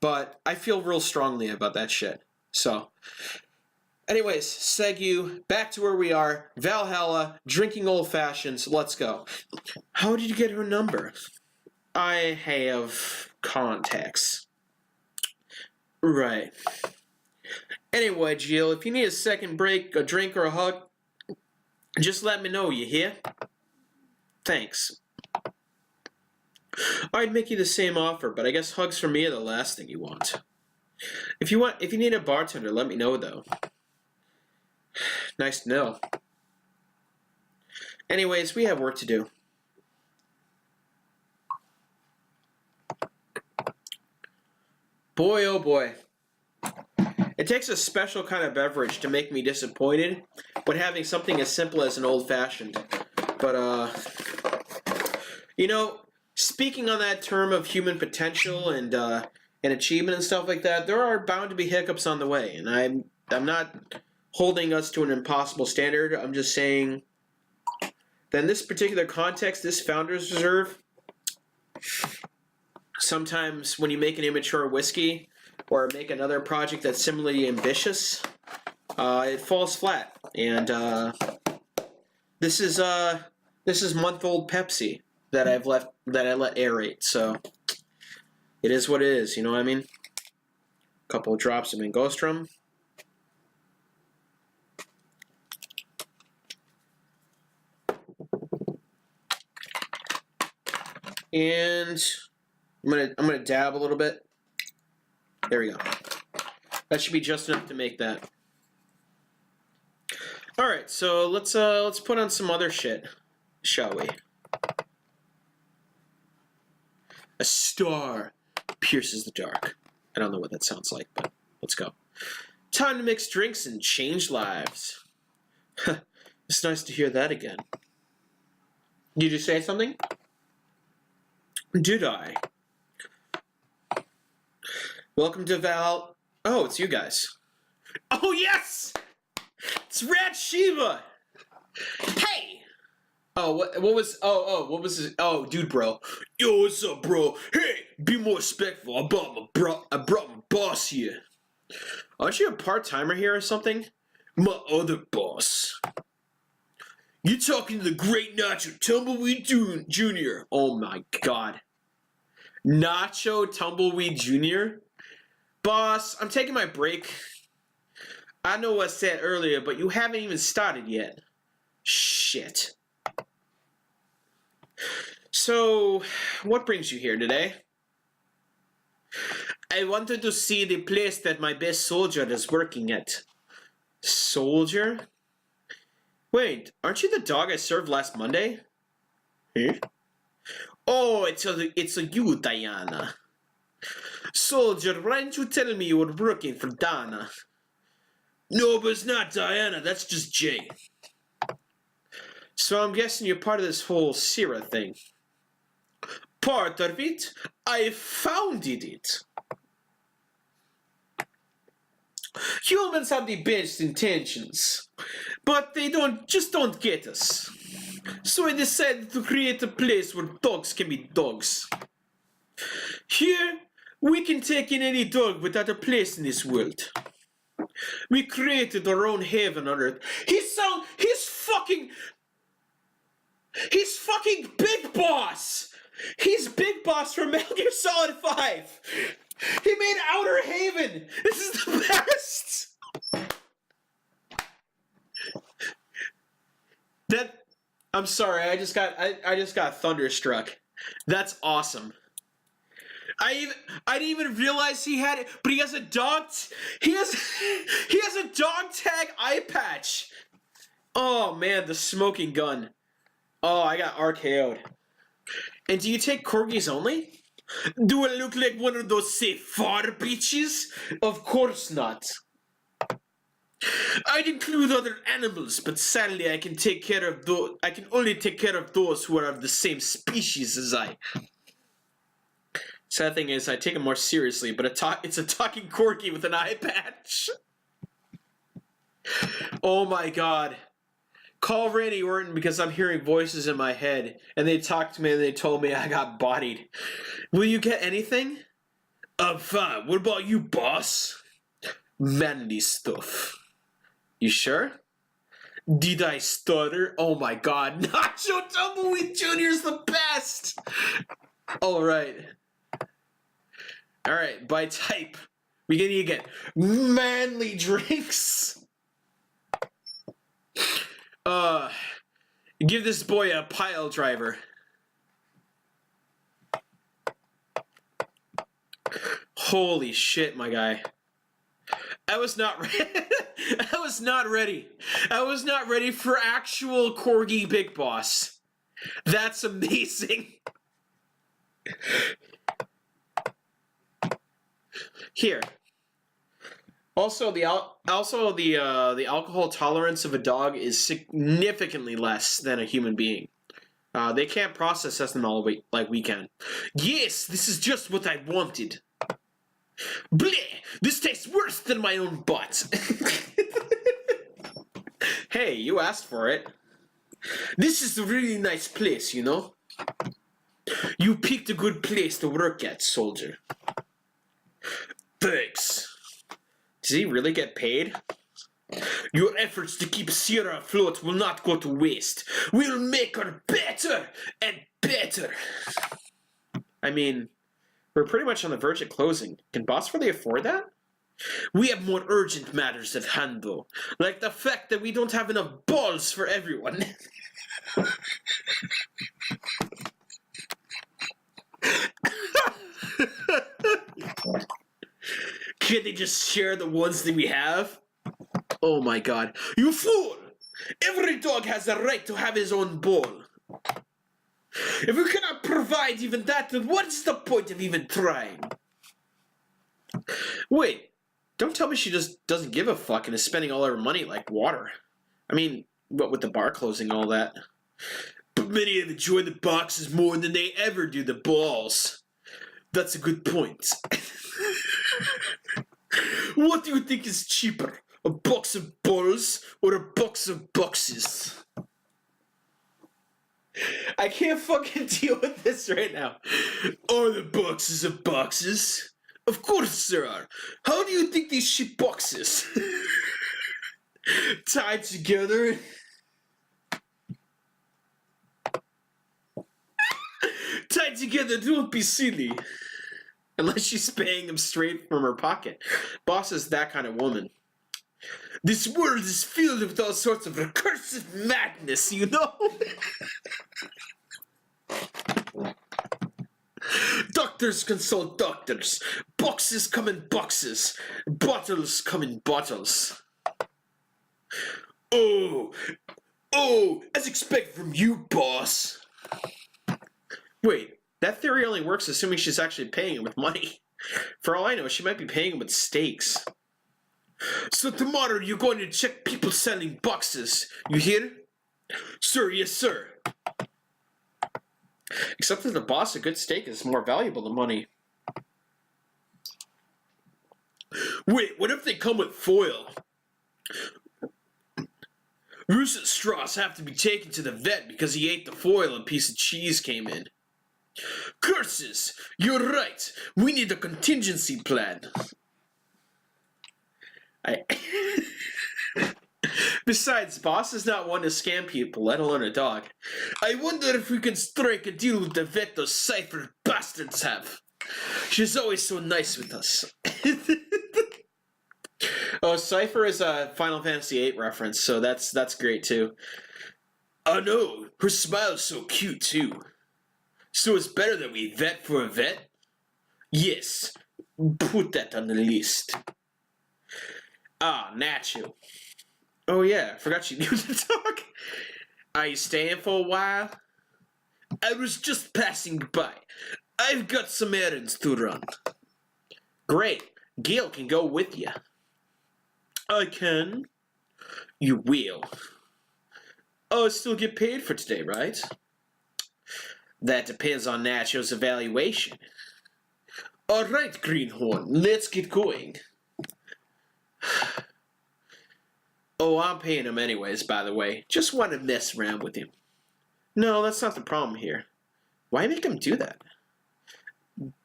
But I feel real strongly about that shit. So, anyways, Segu, back to where we are. Valhalla, drinking old fashions. Let's go. How did you get her number? I have contacts. Right. Anyway, Jill, if you need a second break, a drink, or a hug, just let me know, you hear? Thanks. I'd make you the same offer, but I guess hugs from me are the last thing you want. If you need a bartender, let me know, though. Nice to know. Anyways, we have work to do. Boy, oh boy. It takes a special kind of beverage to make me disappointed when having something as simple as an old-fashioned. But, you know, speaking on that term of human potential and achievement and stuff like that, there are bound to be hiccups on the way. And I'm not holding us to an impossible standard. I'm just saying that in this particular context, this Founders Reserve, sometimes when you make an immature whiskey or make another project that's similarly ambitious, it falls flat. And this is month-old Pepsi that I let aerate. So it is what it is. You know what I mean? A couple of drops of Mangostrum. And I'm gonna dab a little bit. There we go. That should be just enough to make that. All right, so let's put on some other shit, shall we? A star pierces the dark. I don't know what that sounds like, but let's go. Time to mix drinks and change lives. It's nice to hear that again. Did you say something? Did I? Welcome to Val... Oh, it's you guys. Oh, yes! It's Rat Shiva! Hey! Oh, what was... what was his... Oh, dude, bro. Yo, what's up, bro? Hey, be more respectful. I brought my boss here. Aren't you a part-timer here or something? My other boss. You talking to the great Nacho Tumbleweed Jr. Oh my god. Nacho Tumbleweed Jr.? Boss, I'm taking my break. I know what I said earlier, but you haven't even started yet. Shit. So, what brings you here today? I wanted to see the place that my best soldier is working at. Soldier? Wait, aren't you the dog I served last Monday? Huh? Oh, it's a you, Diana. Soldier, why didn't you tell me you were working for Dana? No, but it's not Diana, that's just Jay. So I'm guessing you're part of this whole Sierra thing. Part of it? I founded it. Humans have the best intentions, but they don't get us. So I decided to create a place where dogs can be dogs. Here, we can take in any dog without a place in this world. We created our own heaven on earth. He's fucking Big Boss! He's Big Boss from Metal Gear Solid 5! He made Outer Haven! This is the best! I'm sorry, I just got thunderstruck. That's awesome. I didn't even realize he had it, but he has a dog. He has a dog tag eye patch. Oh man, the smoking gun. Oh, I got RKO'd. And do you take corgis only? Do I look like one of those safe far bitches? Of course not. I'd include other animals, but sadly I can only take care of those who are of the same species as I. Sad thing is, I take it more seriously, but it's a talking corgi with an eye patch. Oh my god. Call Randy Orton because I'm hearing voices in my head, and they talked to me and they told me I got bodied. Will you get anything? I'm fine. What about you, boss? Manly stuff. You sure? Did I stutter? Oh my god. Nacho Tumbleweed Jr.'s the best! Alright. Alright, by type, we need to get manly drinks. Give this boy a pile driver. Holy shit, my guy. I was not ready. I was not ready. I was not ready for actual corgi Big Boss. That's amazing. Here. Also, the alcohol tolerance of a dog is significantly less than a human being. They can't process ethanol like we can. Yes, this is just what I wanted. Bleh! This tastes worse than my own butt. Hey, you asked for it. This is a really nice place, you know? You picked a good place to work at, soldier. Thanks. Does he really get paid? Your efforts to keep Sierra afloat will not go to waste. We'll make her better and better. I mean, we're pretty much on the verge of closing. Can Boss really afford that? We have more urgent matters at hand, though. Like the fact that we don't have enough balls for everyone. Can't they just share the ones that we have? Oh my god. You fool! Every dog has the right to have his own ball. If we cannot provide even that, then what is the point of even trying? Wait, don't tell me she just doesn't give a fuck and is spending all her money like water. I mean, What with the bar closing and all that. But many have enjoyed the boxes more than they ever do the balls. That's a good point. What do you think is cheaper? A box of balls or a box of boxes? I can't fucking deal with this right now. Are the boxes of boxes? Of course there are. How do you think these shit boxes? Tied together? Tied together, don't be silly. Unless she's paying him straight from her pocket. Boss is that kind of woman. This world is filled with all sorts of recursive madness, you know? Doctors consult doctors. Boxes come in boxes. Bottles come in bottles. Oh, as expected from you, boss. Wait, that theory only works assuming she's actually paying him with money. For all I know, she might be paying him with steaks. So tomorrow you're going to check people selling boxes. You hear? Sir, yes, sir. Except for the boss, a good steak is more valuable than money. Wait, what if they come with foil? Roosevelt Strauss have to be taken to the vet because he ate the foil and a piece of cheese came in. Curses! You're right. We need a contingency plan. Besides, boss is not one to scam people, let alone a dog. I wonder if we can strike a deal with the vet those Cypher bastards have. She's always so nice with us. Oh, Cypher is a Final Fantasy VIII reference, so that's great too. Oh no, her smile's so cute too. So it's better that we vet for a vet? Yes, put that on the list. Ah, Nacho. Oh yeah, forgot she knew to talk. Are you staying for a while? I was just passing by. I've got some errands to run. Great, Gil can go with you. I can. You will. Oh, I still get paid for today, right? That depends on Nacho's evaluation. Alright, Greenhorn, let's get going. Oh, I'm paying him anyways, by the way. Just want to mess around with him. No, that's not the problem here. Why make him do that?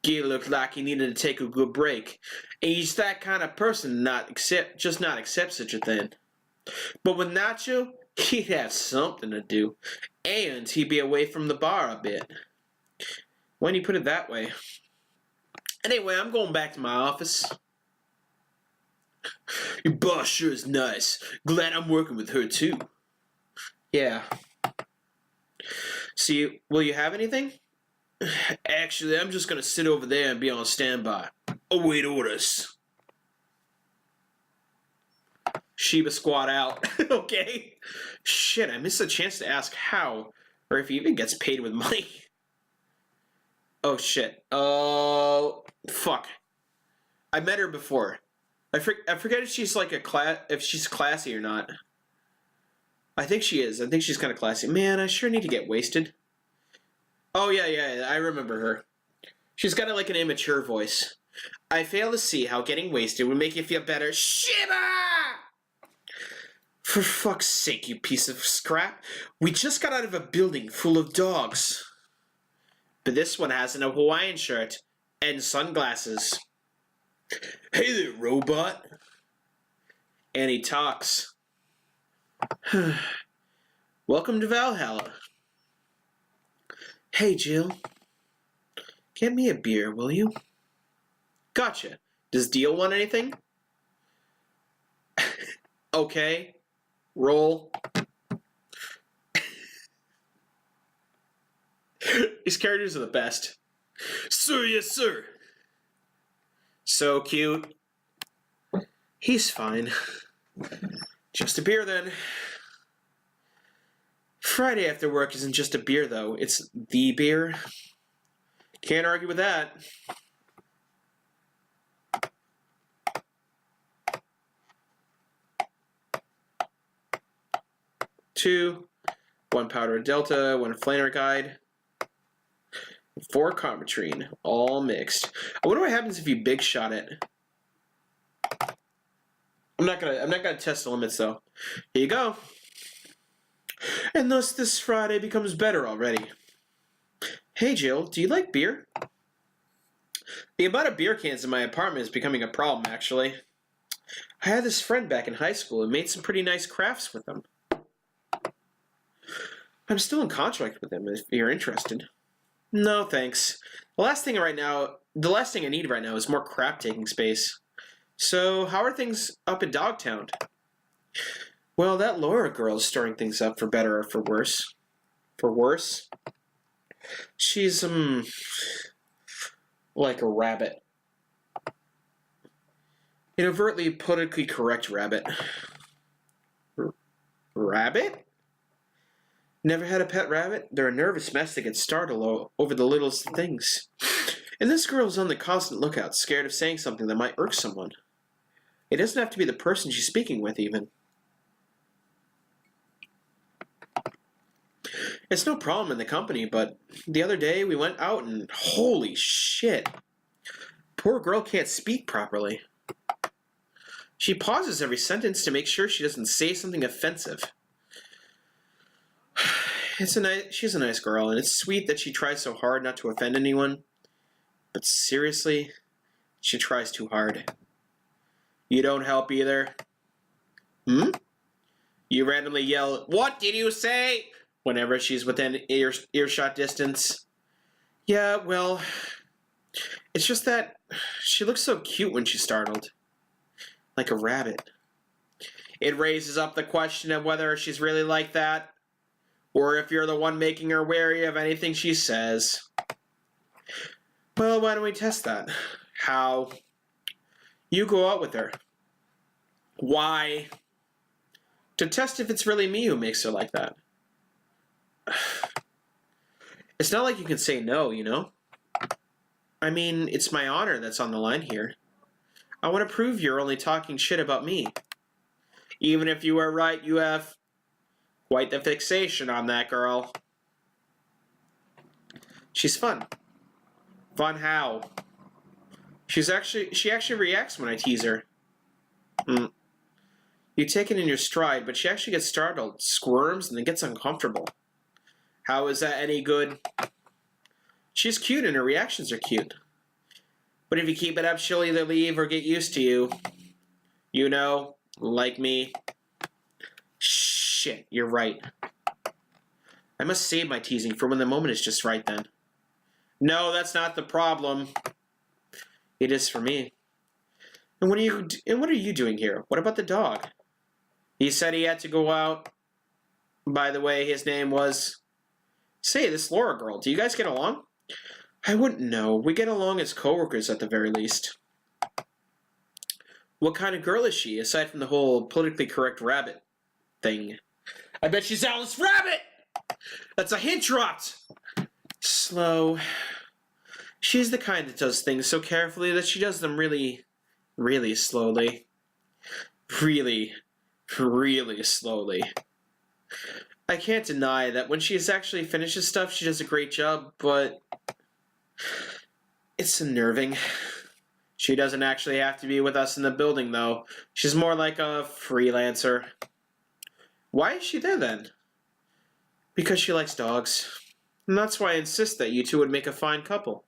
Gil looked like he needed to take a good break. And he's that kind of person just not accept such a thing. But with Nacho, he'd have something to do. And he'd be away from the bar a bit. When you put it that way. Anyway, I'm going back to my office. Your boss sure is nice. Glad I'm working with her too. Yeah. See, will you have anything? Actually, I'm just gonna sit over there and be on standby. Await orders. Sheba squat out. Okay. Shit, I missed a chance to ask how, or if he even gets paid with money. Oh shit. Fuck. I met her before. I forget if she's like if she's classy or not. I think she is. I think she's kind of classy. Man, I sure need to get wasted. Oh yeah, I remember her. She's got like an immature voice. I fail to see how getting wasted would make you feel better. Shiba! For fuck's sake, you piece of scrap. We just got out of a building full of dogs. But this one has an Hawaiian shirt and sunglasses. Hey there, robot. And he talks. Welcome to Valhalla. Hey, Jill. Get me a beer, will you? Gotcha. Does Deal want anything? Okay. Roll. These characters are the best. Sir, yes, sir. So cute. He's fine. Just a beer, then. Friday after work isn't just a beer, though. It's the beer. Can't argue with that. 2, 1 powder delta, 1 flaner guide, 4 carbotrine, all mixed. I wonder what happens if you big shot it. I'm not gonna test the limits though. Here you go. And thus this Friday becomes better already. Hey Jill, do you like beer? The amount of beer cans in my apartment is becoming a problem, actually. I had this friend back in high school and made some pretty nice crafts with them. I'm still in contract with him if you're interested. No, thanks. The last thing I need right now is more crap taking space. So, how are things up in Dogtown? Well, that Laura girl is stirring things up for better or for worse. For worse? She's, like a rabbit. An overtly politically correct rabbit. Rabbit? Never had a pet rabbit? They're a nervous mess that gets startled over the littlest things. And this girl's on the constant lookout, scared of saying something that might irk someone. It doesn't have to be the person she's speaking with, even. It's no problem in the company, but the other day we went out and holy shit. Poor girl can't speak properly. She pauses every sentence to make sure she doesn't say something offensive. She's a nice girl, and it's sweet that she tries so hard not to offend anyone. But seriously, she tries too hard. You don't help either. Hmm? You randomly yell, "What did you say?" whenever she's within earshot distance. Yeah, well, it's just that she looks so cute when she's startled. Like a rabbit. It raises up the question of whether she's really like that, or if you're the one making her wary of anything she says. Well, why don't we test that? How? You go out with her. Why? To test if it's really me who makes her like that. It's not like you can say no, you know? I mean, it's my honor that's on the line here. I want to prove you're only talking shit about me. Even if you are right, you have quite the fixation on that girl. She's fun. Fun how? She actually reacts when I tease her. You take it in your stride, but she actually gets startled, squirms, and then gets uncomfortable. How is that any good? She's cute and her reactions are cute. But if you keep it up, she'll either leave or get used to you. You know, like me. Shit, you're right. I must save my teasing for when the moment is just right then. No, that's not the problem. It is for me. And what are you doing here? What about the dog? He said he had to go out. By the way, his name was... Say, this Laura girl, do you guys get along? I wouldn't know. We get along as coworkers at the very least. What kind of girl is she, aside from the whole politically correct rabbit thing? I bet she's Alice Rabbit! That's a hint dropped! Slow. She's the kind that does things so carefully that she does them really, really slowly. Really, really slowly. I can't deny that when she actually finishes stuff, she does a great job, but it's unnerving. She doesn't actually have to be with us in the building, though. She's more like a freelancer. Why is she there, then? Because she likes dogs. And that's why I insist that you two would make a fine couple.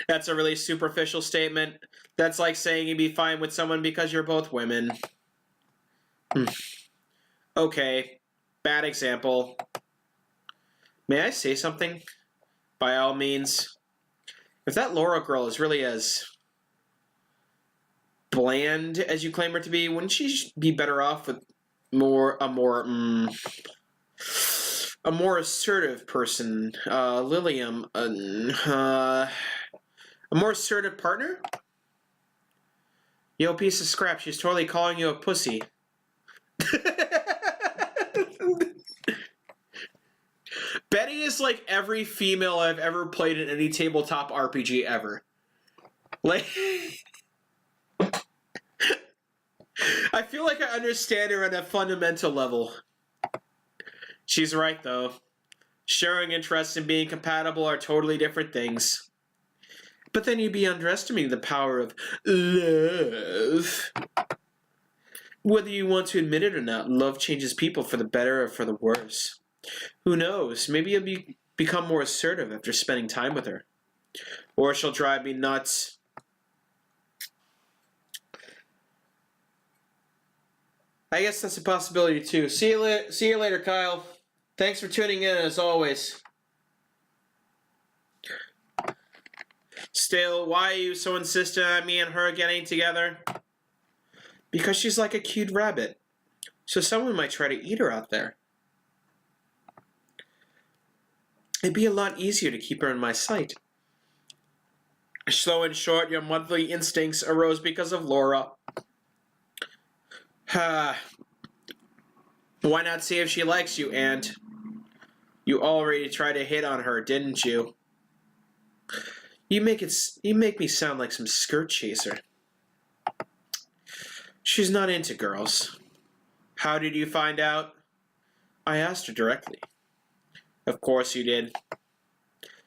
That's a really superficial statement. That's like saying you'd be fine with someone because you're both women. Okay, bad example. May I say something? By all means. If that Laura girl is really as bland as you claim her to be, wouldn't she be better off with a more assertive person? Lilium, a more assertive partner? Yo, piece of scrap, she's totally calling you a pussy. Betty is like every female I've ever played in any tabletop RPG ever. Like, I feel like I understand her at a fundamental level. She's right, though. Sharing interests and being compatible are totally different things. But then you'd be underestimating the power of love. Whether you want to admit it or not, love changes people for the better or for the worse. Who knows? Maybe you'll become more assertive after spending time with her. Or she'll drive me nuts. I guess that's a possibility too. See you later, Kyle. Thanks for tuning in as always. Still, why are you so insistent on me and her getting together? Because she's like a cute rabbit. So someone might try to eat her out there. It'd be a lot easier to keep her in my sight. So in short, your monthly instincts arose because of Laura. Why not see if she likes you, Aunt? You already tried to hit on her, didn't you? You make me sound like some skirt chaser. She's not into girls. How did you find out? I asked her directly. Of course you did.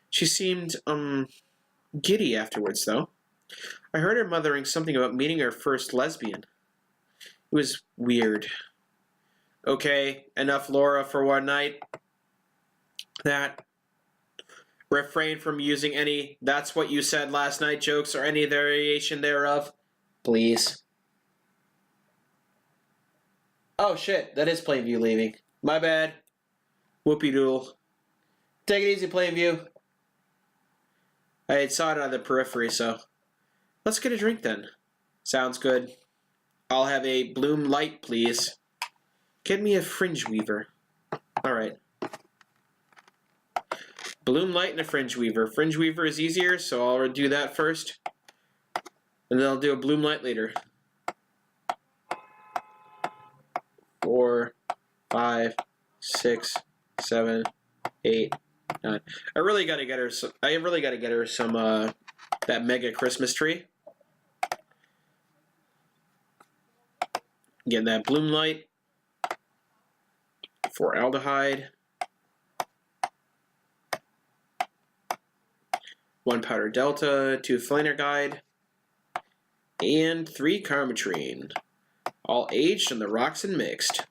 She seemed, giddy afterwards, though. I heard her muttering something about meeting her first lesbian. It was weird. Okay, enough Laura for one night. That. Refrain from using any "that's what you said last night" jokes or any variation thereof. Please. Oh shit, that is Plainview leaving. My bad. Whoopie doodle. Take it easy, Plainview. I saw it on the periphery, so. Let's get a drink then. Sounds good. I'll have a Bloom Light, please. Get me a Fringe Weaver. Alright. Bloom Light and a Fringe Weaver. Fringe Weaver is easier, so I'll do that first. And then I'll do a Bloom Light later. 4, 5, 6, 7, 8, 9. I really gotta get her some that mega Christmas tree. Getting that Bloom Light. 4 aldehyde. 1 powder delta, 2 flaner guide, and 3 carmetrine. All aged in the rocks and mixed.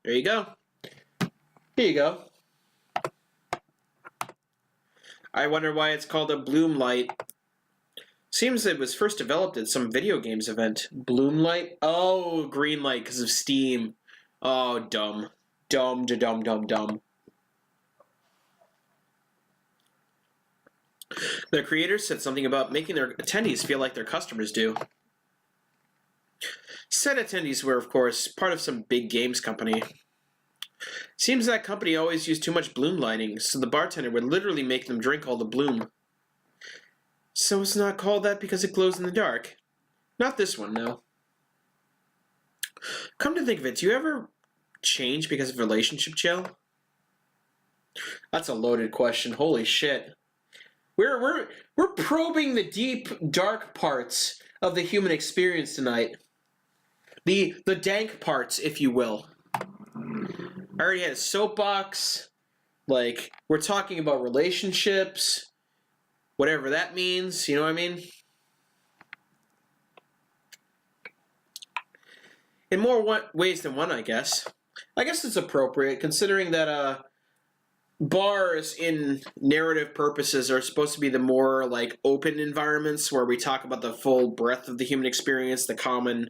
There you go. Here you go. I wonder why it's called a Bloom Light. Seems it was first developed at some video games event. Bloom Light? Oh, green light because of Steam. Oh, dumb. Dumb. The creators said something about making their attendees feel like their customers do. Said attendees were, of course, part of some big games company. Seems that company always used too much bloom lighting, so the bartender would literally make them drink all the bloom. So it's not called that because it glows in the dark. Not this one, no. Come to think of it, do you ever change because of relationship gel? That's a loaded question. Holy shit. We're probing the deep, dark parts of the human experience tonight. The dank parts, if you will. I already had a soapbox. Like, we're talking about relationships. Whatever that means, you know what I mean? In more ways than one, I guess. I guess it's appropriate, considering that, bars, in narrative purposes, are supposed to be the more, like, open environments where we talk about the full breadth of the human experience, the common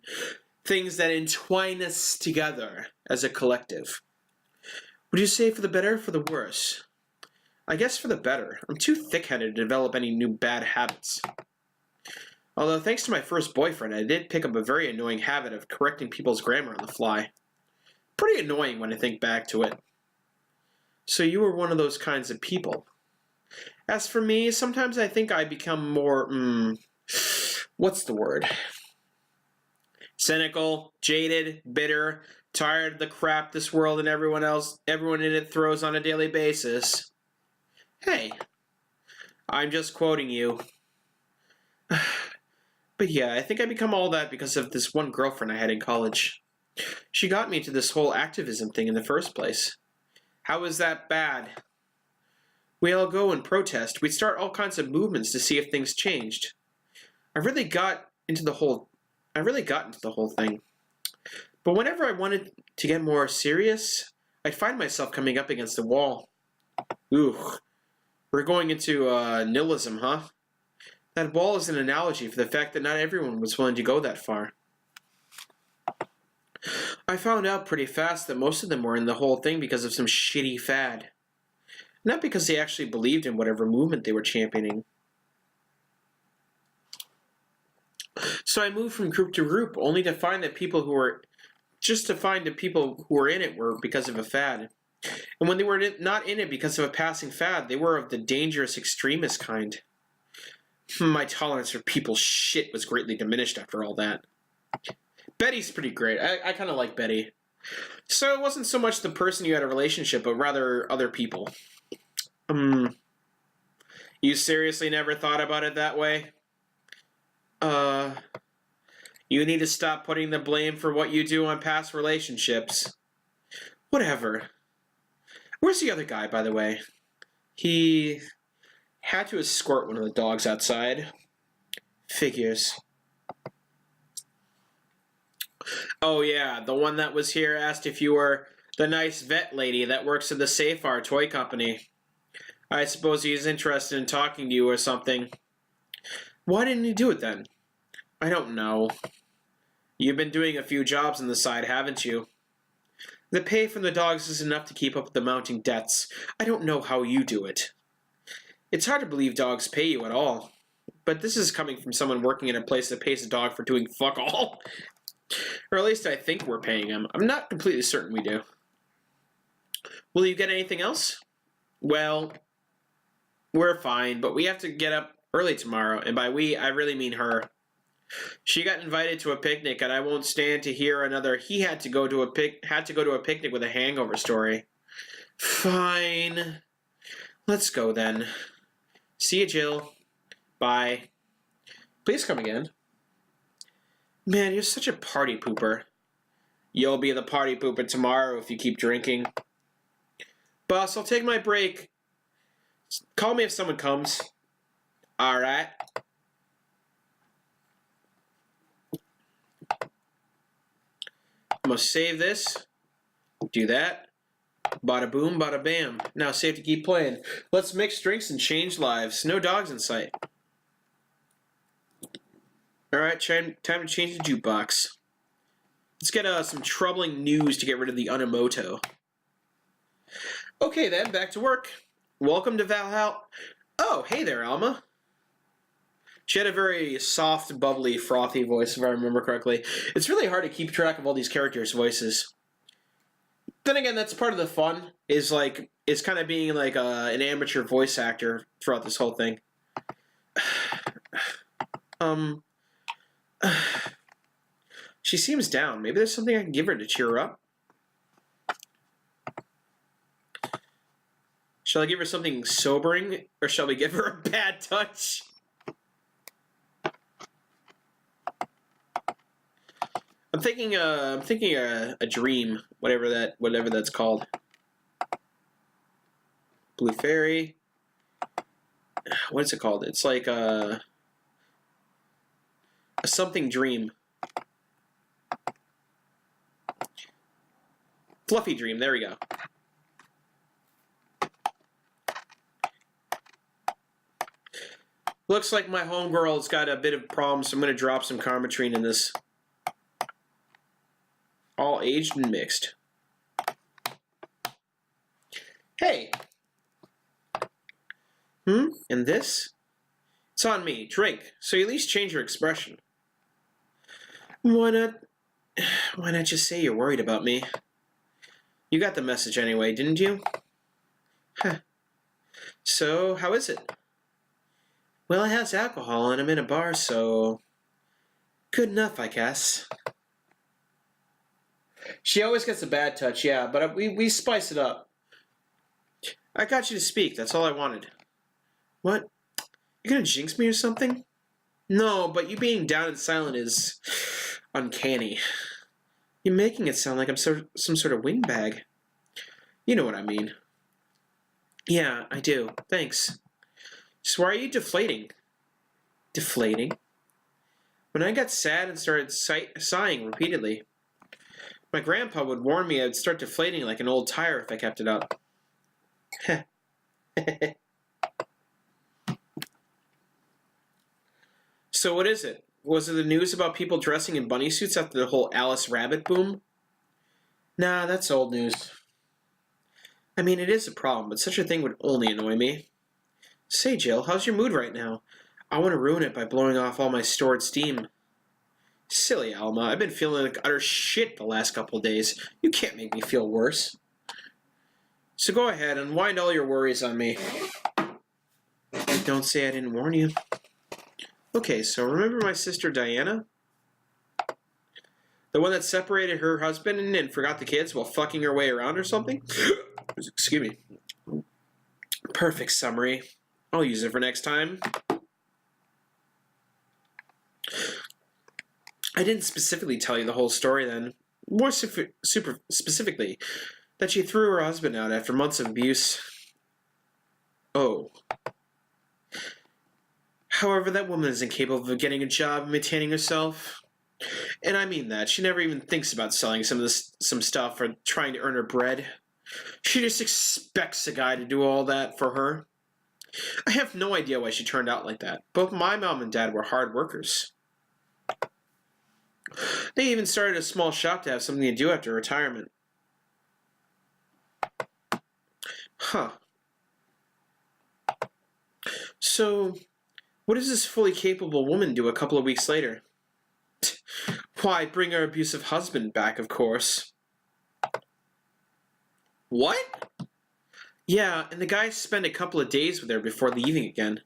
things that entwine us together as a collective. Would you say for the better or for the worse? I guess for the better. I'm too thick-headed to develop any new bad habits. Although, thanks to my first boyfriend, I did pick up a very annoying habit of correcting people's grammar on the fly. Pretty annoying when I think back to it. So you were one of those kinds of people. As for me, sometimes I think I become more, what's the word? Cynical, jaded, bitter, tired of the crap this world and everyone in it throws on a daily basis. Hey, I'm just quoting you. But yeah, I think I become all that because of this one girlfriend I had in college. She got me to this whole activism thing in the first place. How is that bad? We all go and protest. We'd start all kinds of movements to see if things changed. I really got into the whole thing. But whenever I wanted to get more serious, I'd find myself coming up against a wall. Ooh, we're going into nihilism, huh? That wall is an analogy for the fact that not everyone was willing to go that far. I found out pretty fast that most of them were in the whole thing because of some shitty fad. Not because they actually believed in whatever movement they were championing. So I moved from group to group, only to find that people who were in it were because of a fad. And when they were not in it because of a passing fad, they were of the dangerous extremist kind. My tolerance for people's shit was greatly diminished after all that. Betty's pretty great. I kind of like Betty. So it wasn't so much the person you had a relationship, but rather other people. You seriously never thought about it that way? You need to stop putting the blame for what you do on past relationships. Whatever. Where's the other guy, by the way? He had to escort one of the dogs outside. Figures. Oh yeah, the one that was here asked if you were the nice vet lady that works at the Safar toy company. I suppose he's interested in talking to you or something. Why didn't he do it then? I don't know. You've been doing a few jobs on the side, haven't you? The pay from the dogs is enough to keep up with the mounting debts. I don't know how you do it. It's hard to believe dogs pay you at all. But this is coming from someone working in a place that pays a dog for doing fuck all. Or at least I think we're paying him. I'm not completely certain we do. Will you get anything else? Well, we're fine, but we have to get up early tomorrow, and by we, I really mean her. She got invited to a picnic, and I won't stand to hear another he had to go to a picnic with a hangover story. Fine. Let's go then. See you, Jill. Bye. Please come again. Man, you're such a party pooper. You'll be the party pooper tomorrow if you keep drinking. Boss, I'll take my break. Call me if someone comes. Alright. I'm gonna save this. Do that. Bada boom, bada bam. Now save to keep playing. Let's mix drinks and change lives. No dogs in sight. Alright, time to change the jukebox. Let's get some troubling news to get rid of the Unamoto. Okay then, back to work. Welcome to Valhalla. Oh, hey there, Alma. She had a very soft, bubbly, frothy voice, if I remember correctly. It's really hard to keep track of all these characters' voices. Then again, that's part of the fun, is kind of being like an amateur voice actor throughout this whole thing. She seems down. Maybe there's something I can give her to cheer her up. Shall I give her something sobering, or shall we give her a bad touch? I'm thinking a dream, whatever that's called. Blue fairy. What is it called? It's like a something dream. Fluffy dream. There we go. Looks like my homegirl's got a bit of problems, so I'm going to drop some Karmatrine in this. All aged and mixed. Hey! And this? It's on me. Drink, so you at least change your expression. Why not just say you're worried about me? You got the message anyway, didn't you? Huh. So, how is it? Well, it has alcohol and I'm in a bar, so... good enough, I guess. She always gets a bad touch, yeah, but we spice it up. I got you to speak, that's all I wanted. What? You're gonna jinx me or something? No, but you being down and silent is uncanny. You're making it sound like I'm some sort of windbag. You know what I mean. Yeah, I do. Thanks. Just why are you deflating? Deflating? When I got sad and started sighing repeatedly, my grandpa would warn me I'd start deflating like an old tire if I kept it up. So what is it? Was it the news about people dressing in bunny suits after the whole Alice Rabbit boom? Nah, that's old news. I mean, it is a problem, but such a thing would only annoy me. Say, Jill, how's your mood right now? I want to ruin it by blowing off all my stored steam. Silly Alma, I've been feeling like utter shit the last couple of days. You can't make me feel worse. So go ahead and wind all your worries on me. Don't say I didn't warn you. Okay, so remember my sister Diana? The one that separated her husband and forgot the kids while fucking her way around or something? Excuse me. Perfect summary. I'll use it for next time. I didn't specifically tell you the whole story then. More super specifically, that she threw her husband out after months of abuse. Oh. However, that woman is incapable of getting a job and maintaining herself. And I mean that. She never even thinks about selling some stuff or trying to earn her bread. She just expects a guy to do all that for her. I have no idea why she turned out like that. Both my mom and dad were hard workers. They even started a small shop to have something to do after retirement. Huh. So, what does this fully capable woman do a couple of weeks later? Why, bring her abusive husband back, of course. What? Yeah, and the guy spent a couple of days with her before leaving again.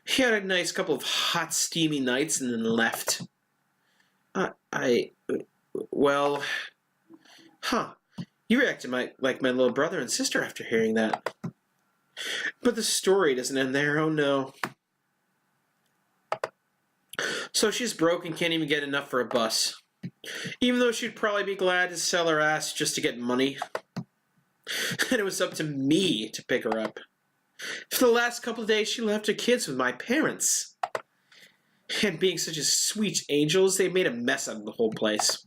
He had a nice couple of hot, steamy nights and then left. Well... Huh. You reacted like my little brother and sister after hearing that. But the story doesn't end there, oh no. So she's broke and can't even get enough for a bus. Even though she'd probably be glad to sell her ass just to get money. And it was up to me to pick her up. For the last couple of days, she left her kids with my parents. And being such as sweet angels, they made a mess out of the whole place.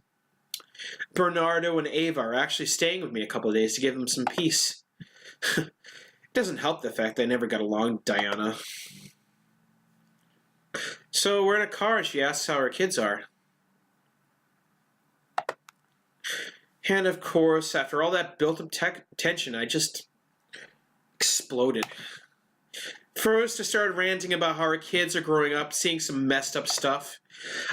Bernardo and Ava are actually staying with me a couple of days to give them some peace. It doesn't help the fact that I never got along with Diana. So we're in a car and she asks how her kids are. And of course, after all that built-up tension, I just exploded. First, I started ranting about how her kids are growing up, seeing some messed up stuff.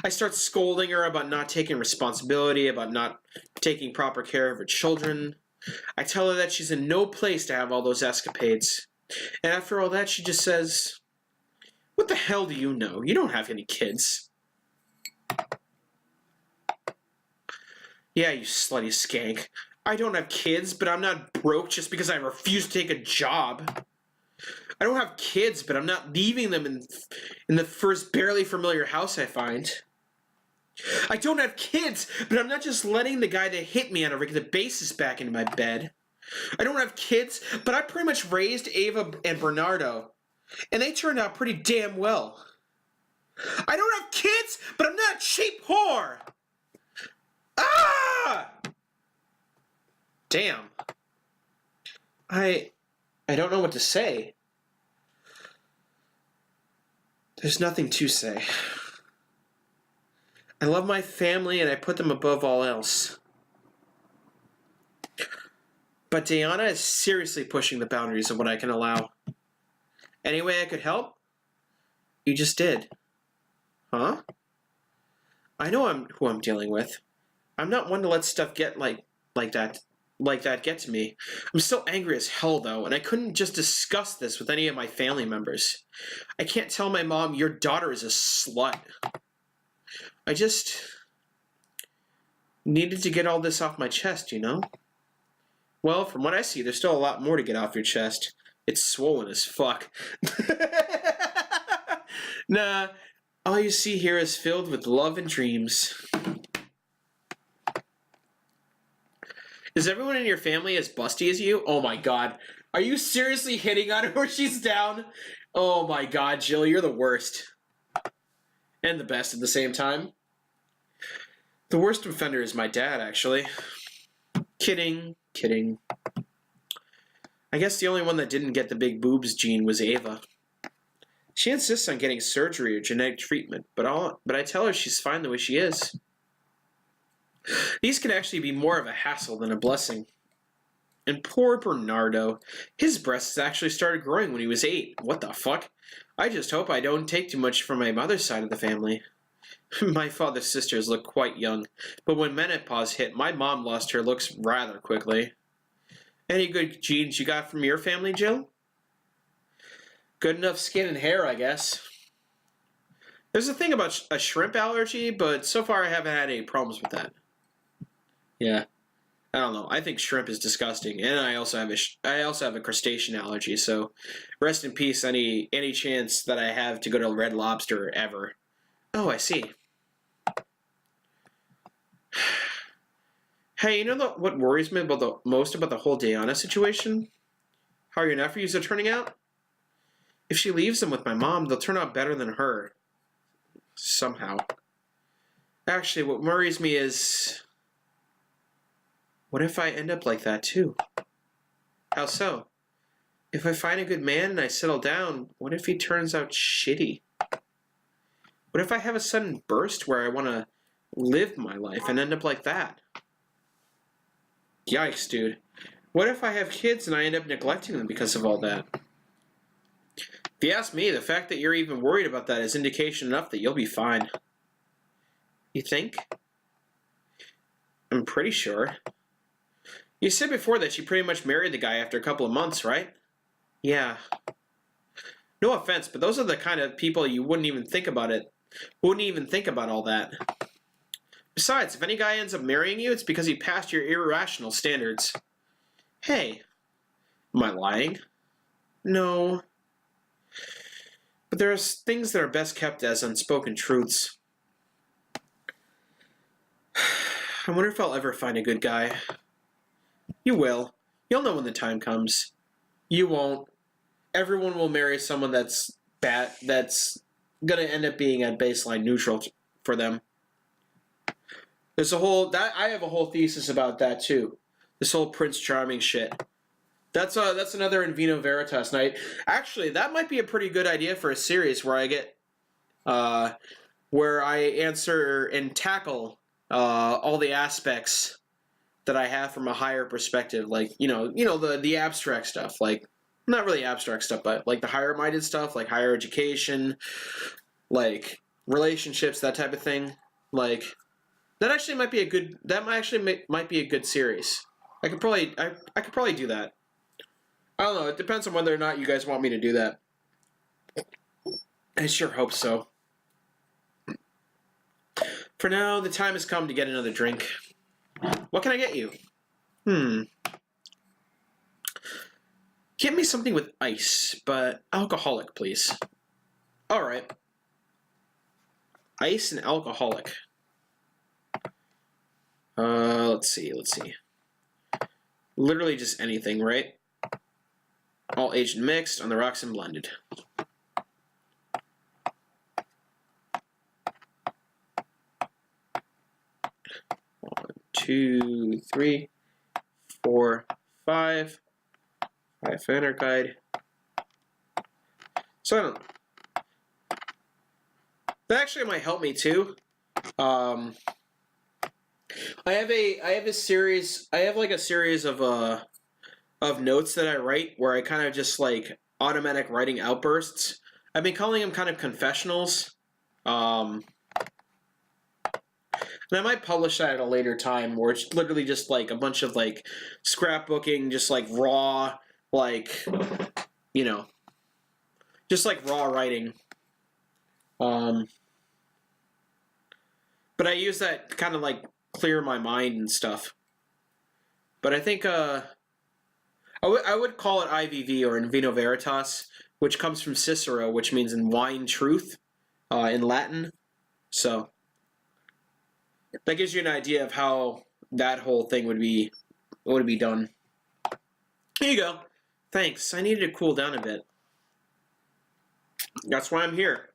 I start scolding her about not taking responsibility, about not taking proper care of her children. I tell her that she's in no place to have all those escapades. And after all that, she just says, "What the hell do you know? You don't have any kids." Yeah, you slutty skank. I don't have kids, but I'm not broke just because I refuse to take a job. I don't have kids, but I'm not leaving them in the first barely familiar house I find. I don't have kids, but I'm not just letting the guy that hit me on a regular basis back into my bed. I don't have kids, but I pretty much raised Ava and Bernardo, and they turned out pretty damn well. I don't have kids, but I'm not a cheap whore. Ah! Damn. I don't know what to say. There's nothing to say. I love my family and I put them above all else. But Diana is seriously pushing the boundaries of what I can allow. Any way I could help? You just did. Huh? I know who I'm dealing with. I'm not one to let stuff get like that get to me. I'm still angry as hell, though, and I couldn't just discuss this with any of my family members. I can't tell my mom, your daughter is a slut. I just needed to get all this off my chest, you know? Well, from what I see, there's still a lot more to get off your chest. It's swollen as fuck. Nah, All you see here is filled with love and dreams. Is everyone in your family as busty as you? Oh my god. Are you seriously hitting on her where she's down? Oh my god, Jill, you're the worst. And the best at the same time. The worst offender is my dad, actually. Kidding, kidding. I guess the only one that didn't get the big boobs gene was Ava. She insists on getting surgery or genetic treatment, but I tell her she's fine the way she is. These can actually be more of a hassle than a blessing. And poor Bernardo, his breasts actually started growing when he was 8. What the fuck? I just hope I don't take too much from my mother's side of the family. My father's sisters look quite young, but when menopause hit, my mom lost her looks rather quickly. Any good genes you got from your family, Jill? Good enough skin and hair, I guess. There's a thing about a shrimp allergy, but so far I haven't had any problems with that. Yeah. I don't know. I think shrimp is disgusting, and I also have a crustacean allergy. So, rest in peace. Any chance that I have to go to Red Lobster ever? Oh, I see. Hey, you know what worries me most about the whole Diana situation? How your nephews are turning out? If she leaves them with my mom, they'll turn out better than her. Somehow. Actually, what worries me is, what if I end up like that too? How so? If I find a good man and I settle down, what if he turns out shitty? What if I have a sudden burst where I want to live my life and end up like that? Yikes, dude. What if I have kids and I end up neglecting them because of all that? If you ask me, the fact that you're even worried about that is indication enough that you'll be fine. You think? I'm pretty sure. You said before that you pretty much married the guy after a couple of months, right? Yeah. No offense, but those are the kind of people you wouldn't even think about it. Wouldn't even think about all that. Besides, if any guy ends up marrying you, it's because he passed your irrational standards. Hey. Am I lying? No. But there are things that are best kept as unspoken truths. I wonder if I'll ever find a good guy. You will. You'll know when the time comes. You won't. Everyone will marry someone that's bad, that's gonna end up being at baseline neutral for them. There's I have a whole thesis about that too. This whole Prince Charming shit. That's another In Vino Veritas night. Actually, that might be a pretty good idea for a series where I answer and tackle all the aspects that I have from a higher perspective, like the abstract stuff, like not really abstract stuff, but like the higher minded stuff, like higher education, like relationships, that type of thing. Like that actually might be a good. That might be a good series. I could probably do that. I don't know. It depends on whether or not you guys want me to do that. I sure hope so. For now, the time has come to get another drink. What can I get you? Get me something with ice, but alcoholic, please. All right. Ice and alcoholic. Let's see. Literally just anything, right? All aged and mixed, on the rocks and blended. 1, 2, 3, 4, 5. 5 Fanner Guide. So I don't know. That actually might help me too. I have a series. I have like a series of notes that I write where I kind of just like automatic writing outbursts. I've been calling them kind of confessionals. And I might publish that at a later time where it's literally just like a bunch of like scrapbooking, just like raw, like, just like raw writing. But I use that to kind of like clear my mind and stuff. But I think I would call it IVV or In Vino Veritas, which comes from Cicero, which means in wine truth. in Latin. So that gives you an idea of how that whole thing would be done. Here you go. Thanks. I needed to cool down a bit. That's why I'm here.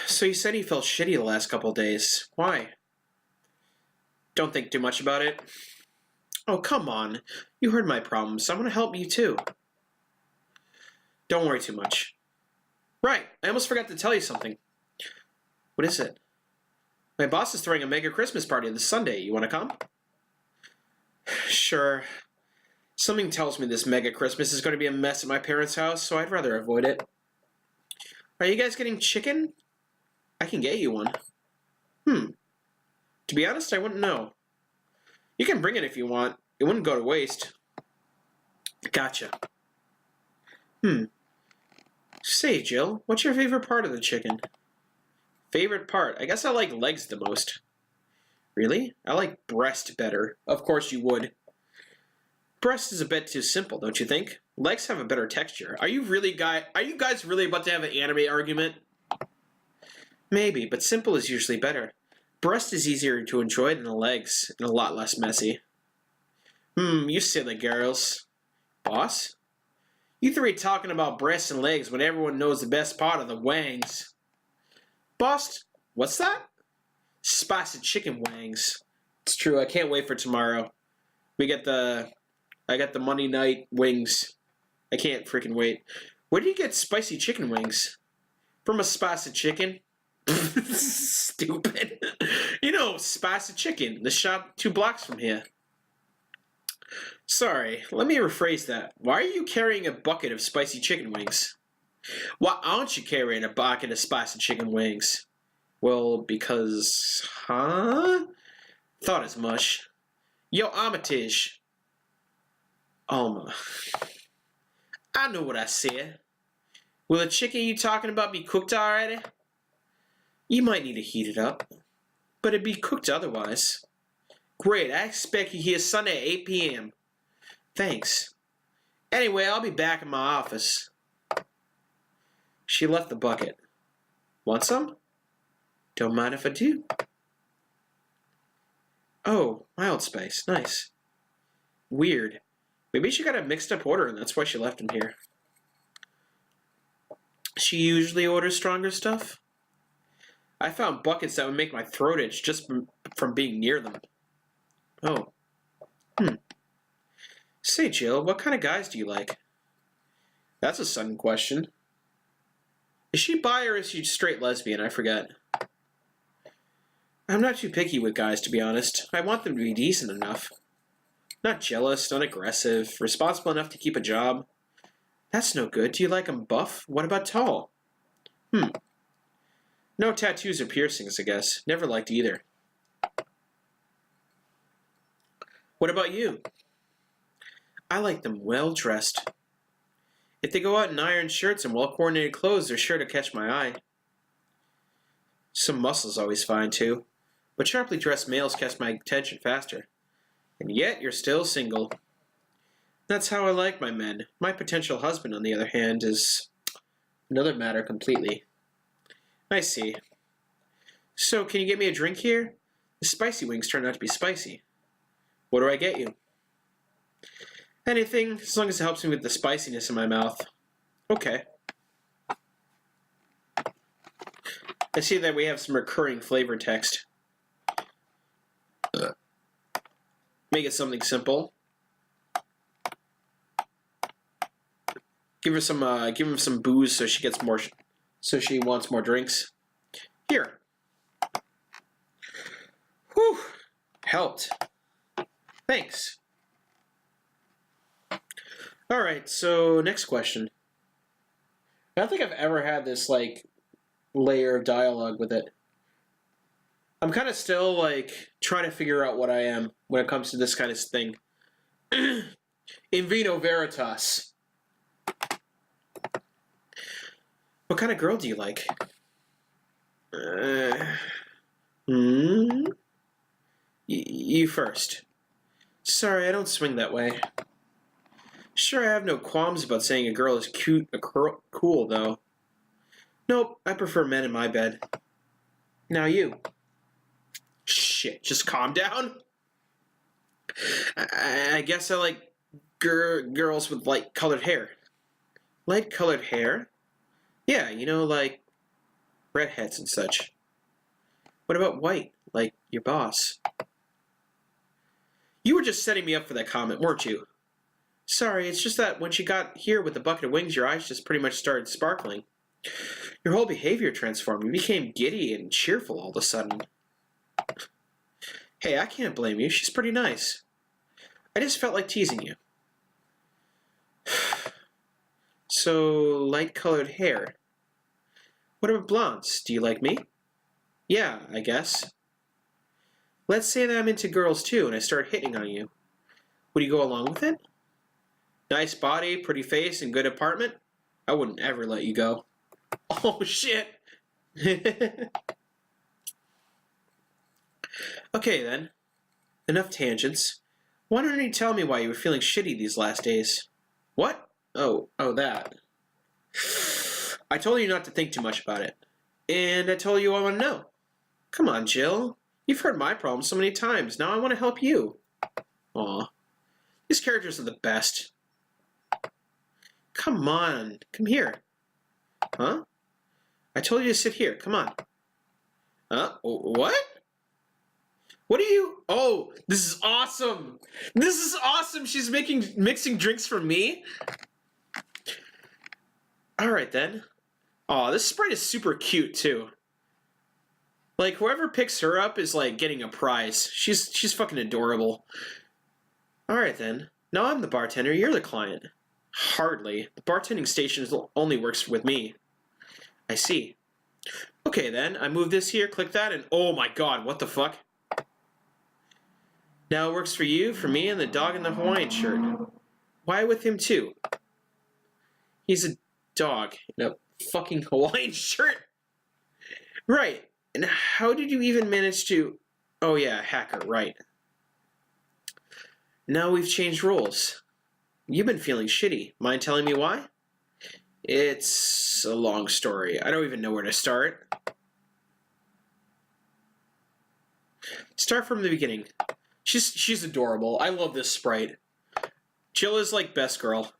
So you said you felt shitty the last couple of days. Why? Don't think too much about it. Oh, come on. You heard my problems. I want to help you too. Don't worry too much. Right. I almost forgot to tell you something. What is it? My boss is throwing a mega Christmas party this Sunday. You want to come? Sure. Something tells me this mega Christmas is going to be a mess at my parents' house, so I'd rather avoid it. Are you guys getting chicken? I can get you one. To be honest, I wouldn't know. You can bring it if you want. It wouldn't go to waste. Gotcha. Say, Jill, what's your favorite part of the chicken? Favorite part? I guess I like legs the most. Really? I like breast better. Of course you would. Breast is a bit too simple, don't you think? Legs have a better texture. Are you guys really about to have an anime argument? Maybe, but simple is usually better. Breast is easier to enjoy than the legs, and a lot less messy. You silly girls. Boss? You three talking about breasts and legs when everyone knows the best part of the wangs. Boss, what's that? Spicy chicken wangs. It's true, I can't wait for tomorrow. I got the Monday night wings. I can't freaking wait. Where do you get spicy chicken wings? From a spicy chicken? Stupid. You know, spicy chicken. The shop 2 blocks from here. Sorry, let me rephrase that. Why are you carrying a bucket of spicy chicken wings? Why aren't you carrying a bucket of spicy chicken wings? Well, because... Huh? Thought as much. Yo, Armitage. Alma. I know what I said. Will the chicken you talking about be cooked already? You might need to heat it up. But it'd be cooked otherwise. Great, I expect you here Sunday at 8 p.m. Thanks. Anyway, I'll be back in my office. She left the bucket. Want some? Don't mind if I do. Oh, mild spice. Nice. Weird. Maybe she got a mixed up order and that's why she left him here. She usually orders stronger stuff. I found buckets that would make my throat itch just from being near them. Oh. Say, Jill, what kind of guys do you like? That's a sudden question. Is she bi or is she straight lesbian? I forget. I'm not too picky with guys, to be honest. I want them to be decent enough. Not jealous, not aggressive, responsible enough to keep a job. That's no good. Do you like them buff? What about tall? No tattoos or piercings, I guess. Never liked either. What about you? I like them well-dressed. If they go out in iron shirts and well-coordinated clothes, they're sure to catch my eye. Some muscle's always fine, too. But sharply dressed males catch my attention faster. And yet, you're still single. That's how I like my men. My potential husband, on the other hand, is another matter completely. I see. So, can you get me a drink here? The spicy wings turn out to be spicy. What do I get you? Anything, as long as it helps me with the spiciness in my mouth. Okay. I see that we have some recurring flavor text. Make it something simple. Give her some booze so she gets more, so she wants more drinks. Here. Whew. Helped. Thanks. Alright, so next question. I don't think I've ever had this, like, layer of dialogue with it. I'm kind of still, like, trying to figure out what I am when it comes to this kind of thing. In vino veritas. What kind of girl do you like? You first. Sorry, I don't swing that way. Sure, I have no qualms about saying a girl is cute, cool, though. Nope, I prefer men in my bed. Now you. Shit, just calm down. I guess I like girls with light colored hair. Light colored hair? Yeah, you know, like redheads and such. What about white, like your boss? You were just setting me up for that comment, weren't you? Sorry, it's just that when she got here with the bucket of wings, your eyes just pretty much started sparkling. Your whole behavior transformed. You became giddy and cheerful all of a sudden. Hey, I can't blame you. She's pretty nice. I just felt like teasing you. So, light-colored hair. What about blondes? Do you like me? Yeah, I guess. Let's say that I'm into girls too, and I start hitting on you. Would you go along with it? Nice body, pretty face, and good apartment? I wouldn't ever let you go. Oh, shit! Okay, then. Enough tangents. Why don't you tell me why you were feeling shitty these last days? What? Oh, that. I told you not to think too much about it. And I told you I want to know. Come on, Jill. You've heard my problems so many times. Now I want to help you. Aw. These characters are the best. Come on. Come here. Huh? I told you to sit here. Come on. What? What are you... Oh, this is awesome. This is awesome. She's mixing drinks for me. All right, then. Aw, this sprite is super cute, too. Like, whoever picks her up is, like, getting a prize. She's fucking adorable. All right, then. Now I'm the bartender. You're the client. Hardly. The bartending station only works with me. I see. Okay, then. I move this here, click that, and oh my god, what the fuck? Now it works for you, for me, and the dog in the Hawaiian shirt. Why with him, too? He's a dog in a fucking Hawaiian shirt. Right. And how did you even manage to... Oh yeah, hacker, right. Now we've changed roles. You've been feeling shitty. Mind telling me why? It's a long story. I don't even know where to start. Start from the beginning. She's adorable. I love this sprite. Jill is like best girl.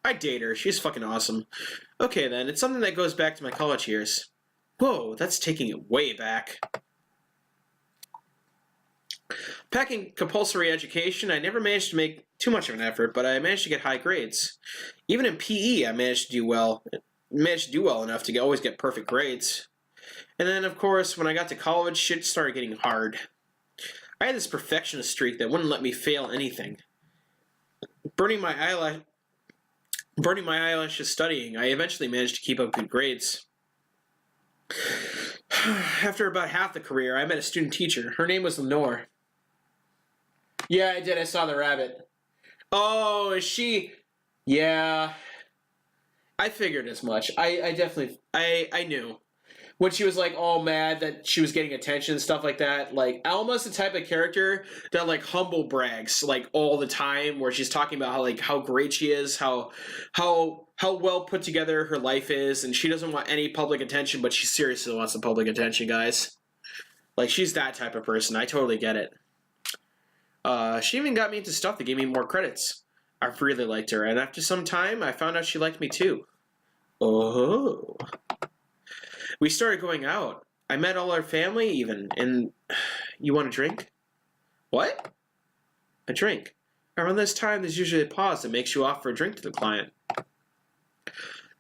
I date her. She's fucking awesome. Okay then, it's something that goes back to my college years. Whoa, that's taking it way back. Packing compulsory education, I never managed to make too much of an effort, but I managed to get high grades. Even in PE, I managed to do well. Enough to always get perfect grades. And then, of course, when I got to college, shit started getting hard. I had this perfectionist streak that wouldn't let me fail anything. Burning my eyelashes studying, I eventually managed to keep up good grades. After about half the career, I met a student teacher. Her name was Lenore. Yeah, I did. I saw the rabbit. Oh, is she... Yeah. I figured as much. I definitely... I knew. When she was, like, all mad that she was getting attention and stuff like that. Like, Alma's the type of character that, like, humble brags, like, all the time, where she's talking about how great she is, how well put together her life is, and she doesn't want any public attention, but she seriously wants the public attention, guys. Like, she's that type of person. I totally get it. She even got me into stuff that gave me more credits. I really liked her, and after some time, I found out she liked me too. Oh. We started going out. I met all our family even, and you want a drink? What? A drink. Around this time, there's usually a pause that makes you offer a drink to the client.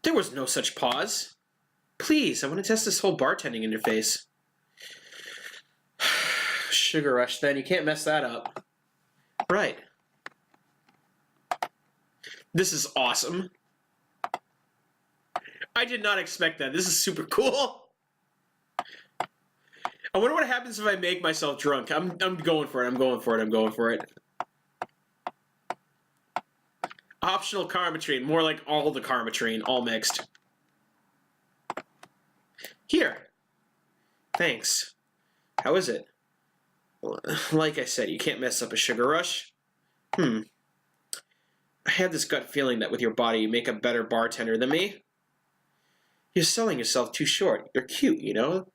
There was no such pause. Please, I want to test this whole bartending interface. Sugar rush, then. You can't mess that up. Right. This is awesome. I did not expect that. This is super cool. I wonder what happens if I make myself drunk. I'm going for it. I'm going for it. I'm going for it. Optional karmatrine. More like all the karmatrine. All mixed. Here. Thanks. How is it? Like I said, you can't mess up a sugar rush. I had this gut feeling that with your body, you make a better bartender than me. You're selling yourself too short. You're cute, you know?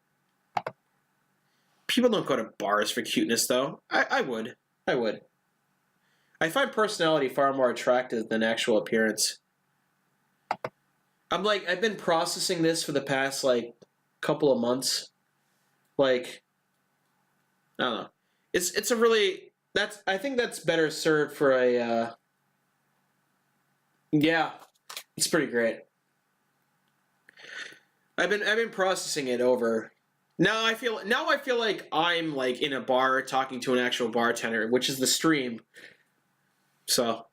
People don't go to bars for cuteness, though. I would. I would. I find personality far more attractive than actual appearance. I've been processing this for the past, couple of months. I don't know. It's a really, I think that's better served for yeah, it's pretty great. I've been processing it over. Now I feel like I'm in a bar talking to an actual bartender, which is the stream. So,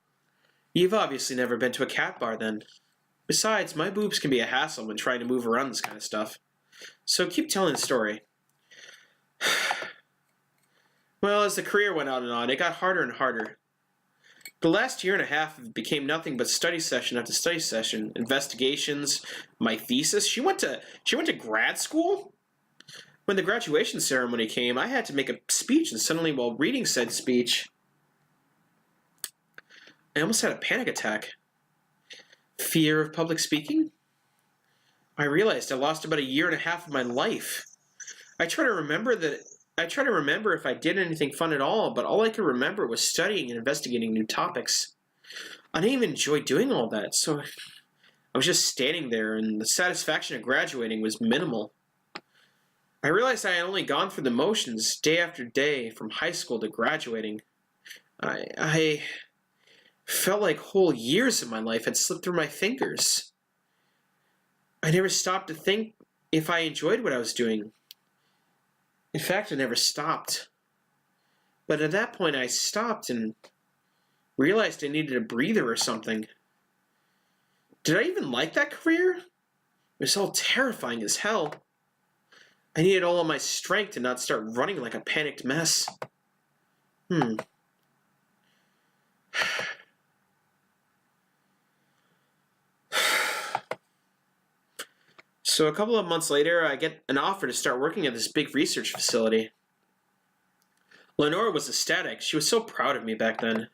you've obviously never been to a cat bar then. Besides, my boobs can be a hassle when trying to move around this kind of stuff. So keep telling the story. Well, as the career went on and on, it got harder and harder. The last year and a half became nothing but study session after study session, investigations, my thesis. She went to grad school? When the graduation ceremony came, I had to make a speech, and suddenly while reading said speech, I almost had a panic attack. Fear of public speaking? I realized I lost about a year and a half of my life. I try to remember if I did anything fun at all, but all I could remember was studying and investigating new topics. I didn't even enjoy doing all that, so I was just standing there, and the satisfaction of graduating was minimal. I realized I had only gone through the motions day after day from high school to graduating. I felt like whole years of my life had slipped through my fingers. I never stopped to think if I enjoyed what I was doing. In fact, I never stopped. But at that point, I stopped and realized I needed a breather or something. Did I even like that career? It was all terrifying as hell. I needed all of my strength to not start running like a panicked mess. So a couple of months later, I get an offer to start working at this big research facility. Lenore was ecstatic. She was so proud of me back then.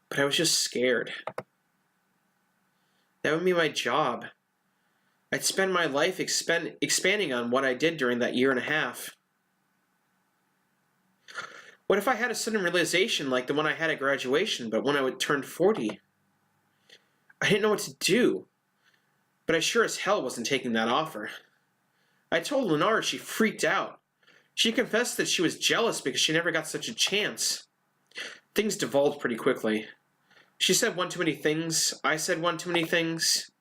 But I was just scared. That would be my job. I'd spend my life expanding on what I did during that year and a half. What if I had a sudden realization like the one I had at graduation, but when I turned 40? I didn't know what to do. But I sure as hell wasn't taking that offer. I told Lenore. She freaked out. She confessed that she was jealous because she never got such a chance. Things devolved pretty quickly. She said one too many things. I said one too many things.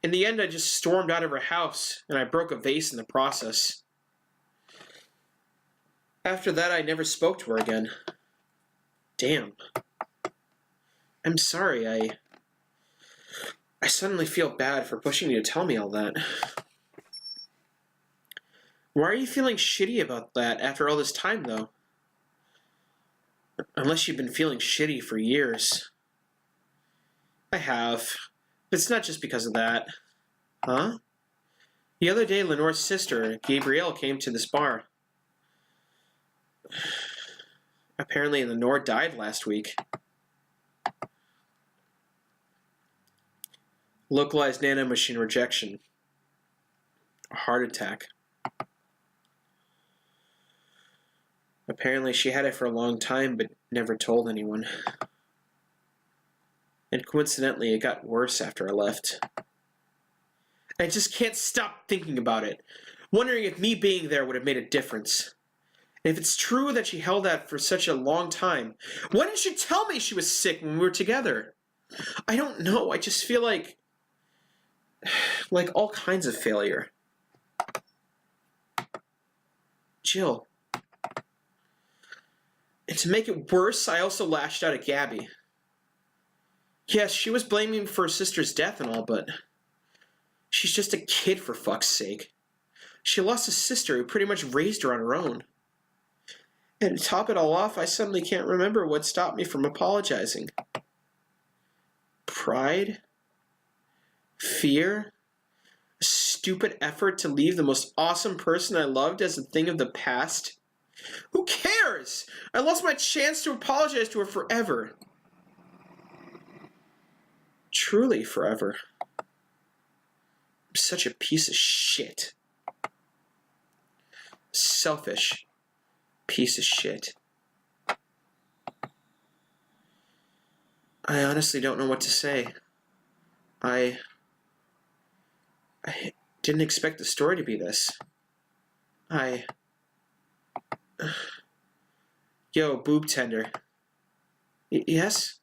In the end, I just stormed out of her house, and I broke a vase in the process. After that, I never spoke to her again. Damn. I'm sorry, I suddenly feel bad for pushing you to tell me all that. Why are you feeling shitty about that after all this time, though? Unless you've been feeling shitty for years. I have. But it's not just because of that. Huh? The other day, Lenore's sister, Gabrielle, came to this bar. Apparently, Lenore died last week. Localized nanomachine rejection. A heart attack. Apparently she had it for a long time but never told anyone. And coincidentally, it got worse after I left. I just can't stop thinking about it, wondering if me being there would have made a difference. And if it's true that she held that for such a long time, why didn't she tell me she was sick when we were together? I don't know, I just feel like all kinds of failure. Jill. And to make it worse, I also lashed out at Gabby. Yes, she was blaming me for her sister's death and all, but she's just a kid, for fuck's sake. She lost a sister who pretty much raised her on her own. And to top it all off, I suddenly can't remember what stopped me from apologizing. Pride? Fear? A stupid effort to leave the most awesome person I loved as a thing of the past? Who cares? I lost my chance to apologize to her forever. Truly forever. such a piece of shit. Selfish piece of shit. I honestly don't know what to say. I didn't expect the story to be this. Yo, boob tender. Yes?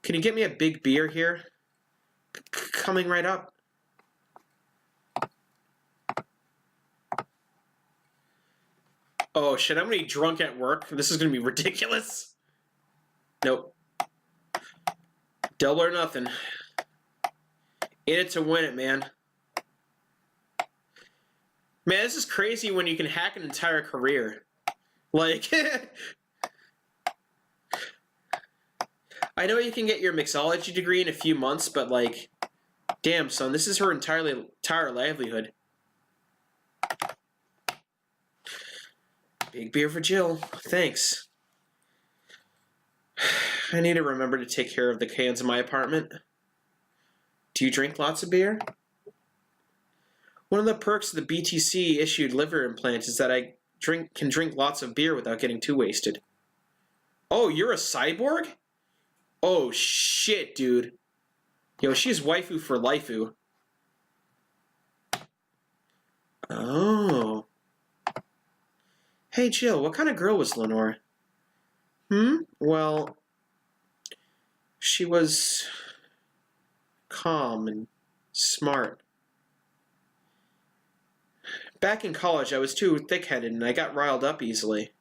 Can you get me a big beer here? Coming right up. Oh shit, I'm gonna be drunk at work. This is gonna be ridiculous. Nope. Double or nothing. In it to win it, man. Man, this is crazy when you can hack an entire career. Like, I know you can get your mixology degree in a few months, but like, damn, son, this is her entire livelihood. Big beer for Jill. Thanks. I need to remember to take care of the cans in my apartment. Do you drink lots of beer? One of the perks of the BTC-issued liver implant is that I can drink lots of beer without getting too wasted. Oh, you're a cyborg? Oh, shit, dude. Yo, she's waifu for lifeu. Oh. Hey, Jill, what kind of girl was Lenore? Well, she was calm and smart. Back in college, I was too thick-headed and I got riled up easily.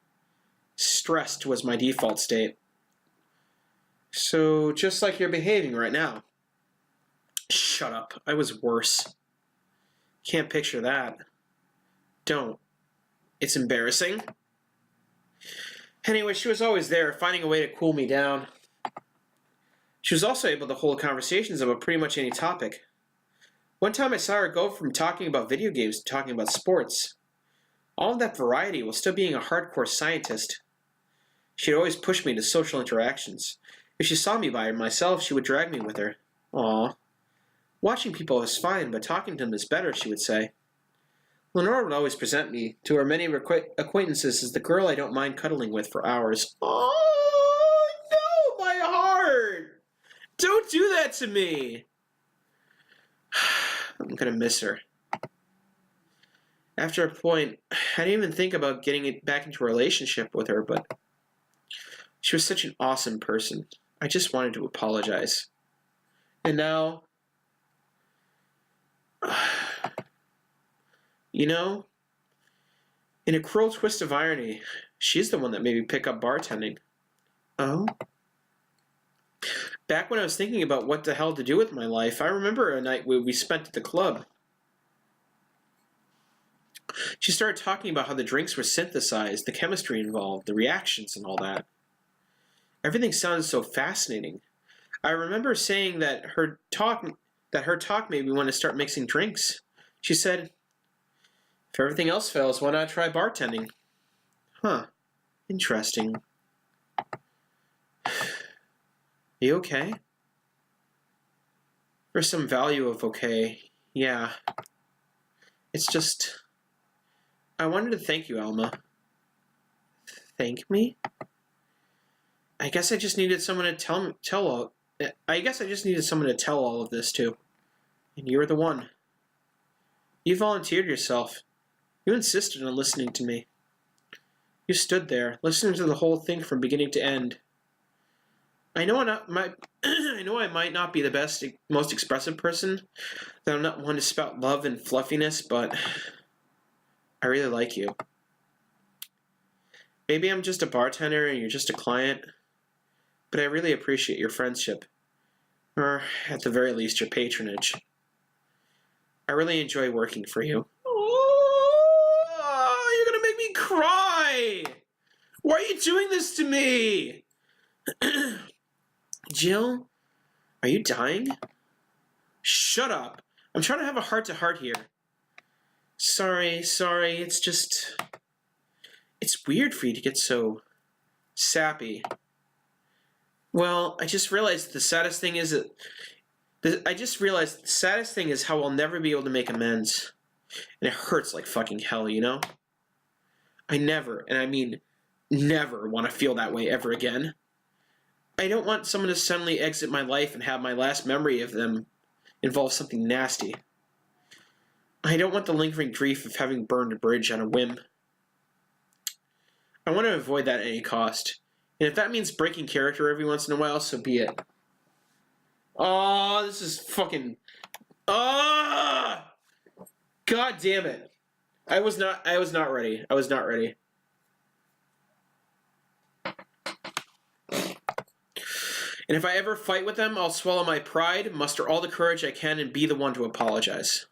Stressed was my default state. So, just like you're behaving right now. Shut up. I was worse. Can't picture that. Don't. It's embarrassing. Anyway, she was always there, finding a way to cool me down. She was also able to hold conversations about pretty much any topic. One time I saw her go from talking about video games to talking about sports. All of that variety while still being a hardcore scientist. She'd always push me to social interactions. If she saw me by myself, she would drag me with her. Aw. Watching people is fine, but talking to them is better, she would say. Lenore would always present me to her many acquaintances as the girl I don't mind cuddling with for hours. Oh, no, my heart! Don't do that to me! I'm gonna miss her. After a point, I didn't even think about getting back into a relationship with her, but she was such an awesome person. I just wanted to apologize. And now, you know, in a cruel twist of irony, she's the one that made me pick up bartending. Oh? Back when I was thinking about what the hell to do with my life, I remember a night we spent at the club. She started talking about how the drinks were synthesized, the chemistry involved, the reactions and all that. Everything sounded so fascinating. I remember saying that her talk made me want to start mixing drinks. She said, if everything else fails, why not try bartending? Huh. Interesting. You okay? There's some value of okay. Yeah. It's just, I wanted to thank you, Alma. Thank me? I guess I just needed someone to tell all of this to. And you were the one. You volunteered yourself. You insisted on listening to me. You stood there, listening to the whole thing from beginning to end. I know I might not be the best, most expressive person, that I'm not one to spout love and fluffiness, but I really like you. Maybe I'm just a bartender and you're just a client, but I really appreciate your friendship, or at the very least, your patronage. I really enjoy working for you. Oh, you're gonna make me cry! Why are you doing this to me? Jill, are you dying? Shut up. I'm trying to have a heart-to-heart here. Sorry, it's weird for you to get so sappy. Well, I just realized the saddest thing is that I just realized the saddest thing is how I'll never be able to make amends. And it hurts like fucking hell, you know? I never, and I mean never, want to feel that way ever again. I don't want someone to suddenly exit my life and have my last memory of them involve something nasty. I don't want the lingering grief of having burned a bridge on a whim. I want to avoid that at any cost. And if that means breaking character every once in a while, so be it. Oh, this is fucking... Ah! God damn it. I was not ready. I was not ready. And if I ever fight with them, I'll swallow my pride, muster all the courage I can, and be the one to apologize.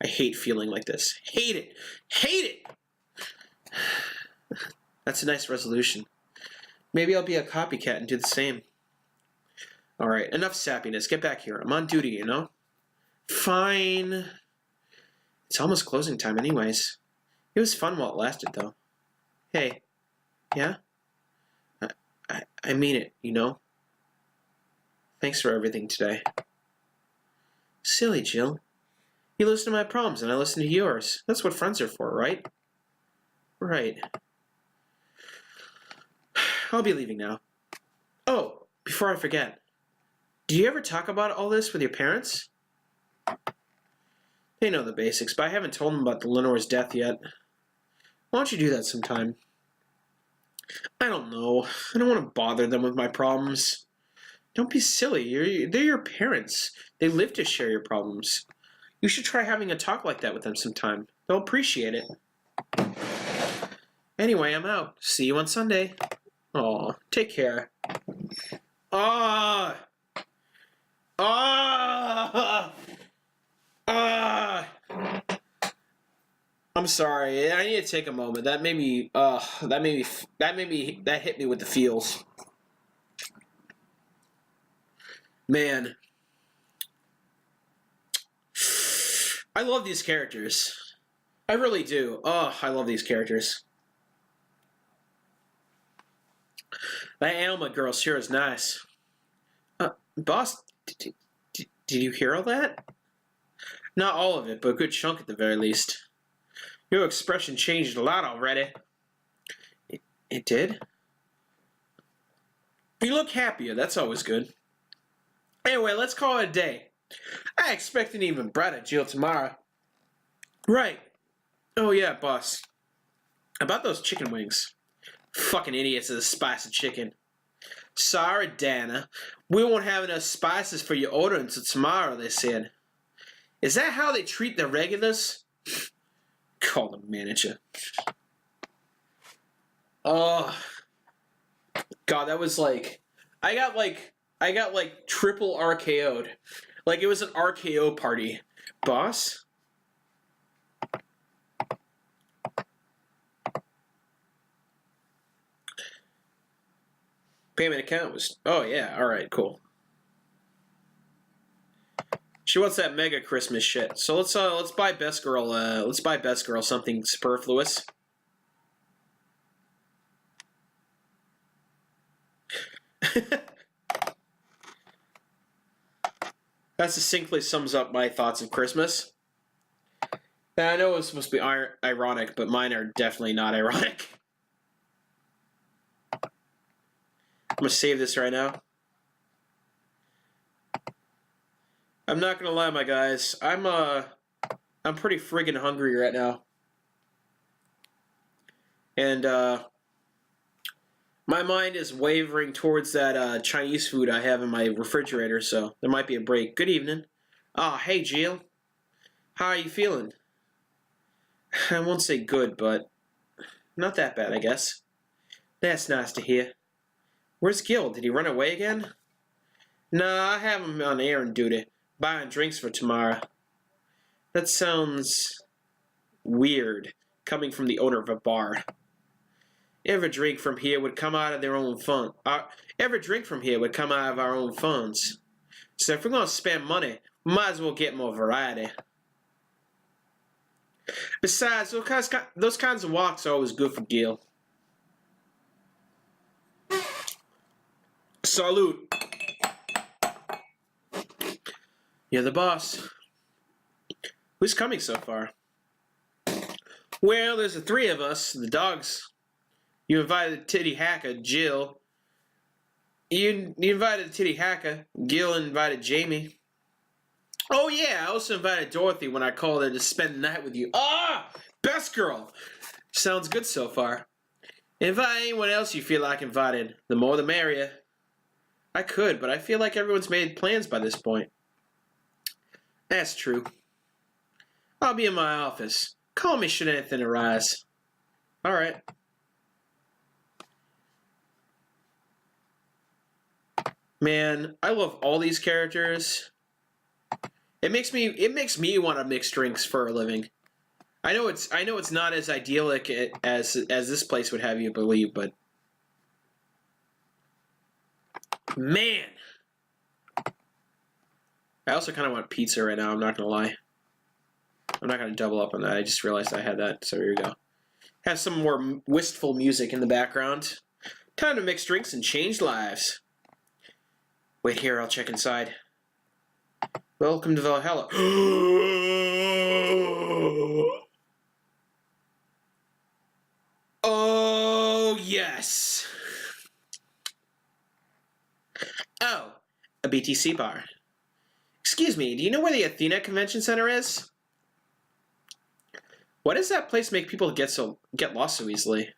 I hate feeling like this. Hate it. Hate it! That's a nice resolution. Maybe I'll be a copycat and do the same. Alright, enough sappiness. Get back here. I'm on duty, you know? Fine. It's almost closing time anyways. It was fun while it lasted, though. Hey. Yeah? I mean it, you know? Thanks for everything today. Silly, Jill. You listen to my problems and I listen to yours. That's what friends are for, right? Right. I'll be leaving now. Oh, before I forget. Did you ever talk about all this with your parents? They know the basics, but I haven't told them about the Lenore's death yet. Why don't you do that sometime? I don't know. I don't want to bother them with my problems. Don't be silly. They're your parents. They live to share your problems. You should try having a talk like that with them sometime. They'll appreciate it. Anyway, I'm out. See you on Sunday. Aw, take care. Ah! Ah! Ah! I'm sorry. I need to take a moment. That hit me with the feels. Man. I love these characters. I really do. Oh, I love these characters. That Alma girl sure is nice. Boss, did you hear all that? Not all of it, but a good chunk at the very least. Your expression changed a lot already. It did? You look happier, that's always good. Anyway, let's call it a day. I expect an even brighter Jill tomorrow. Right. Oh yeah, boss. About those chicken wings. Fucking idiots of the spicy chicken. Sorry, Dana. We won't have enough spices for your order until tomorrow, they said. Is that how they treat their regulars? Call the manager. Oh. God, that was like... I got triple RKO'd. Like it was an RKO party. Boss? Payment account was... Oh, yeah. All right, cool. She wants that mega Christmas shit. So let's buy Best Girl. Let's buy Best Girl something superfluous. That succinctly sums up my thoughts of Christmas. And I know it was supposed to be ironic, but mine are definitely not ironic. I'm gonna save this right now. I'm not gonna lie, my guys. I'm pretty friggin' hungry right now. And my mind is wavering towards that Chinese food I have in my refrigerator, so there might be a break. Good evening. Ah, hey, Jill. How are you feeling? I won't say good, but not that bad, I guess. That's nice to hear. Where's Gil? Did he run away again? Nah, I have him on errand duty, buying drinks for tomorrow. That sounds weird, coming from the owner of a bar. Every drink from here would come out of their own fund. Every drink from here would come out of our own funds. So if we're going to spend money, we might as well get more variety. Besides, those kinds of walks are always good for Gil. Salute. You're the boss. Who's coming so far? Well, there's the three of us, the dogs. You invited Titty Hacker, Jill. You invited Titty Hacker. Gil invited Jamie. Oh yeah, I also invited Dorothy when I called her to spend the night with you. Ah! Best girl! Sounds good so far. Invite anyone else you feel like inviting. The more the merrier. I could, but I feel like everyone's made plans by this point. That's true. I'll be in my office. Call me should anything arise. Alright. Man, I love all these characters. It makes me want to mix drinks for a living. I know it's not as idyllic as this place would have you believe, but man, I also kind of want pizza right now. I'm not gonna lie. I'm not gonna double up on that. I just realized I had that, so here we go. Have some more wistful music in the background. Time to mix drinks and change lives. Wait here, I'll check inside. Welcome to Valhalla. Oh, yes. Oh, a BTC bar. Excuse me, do you know where the Athena Convention Center is? Why does that place make people get lost so easily?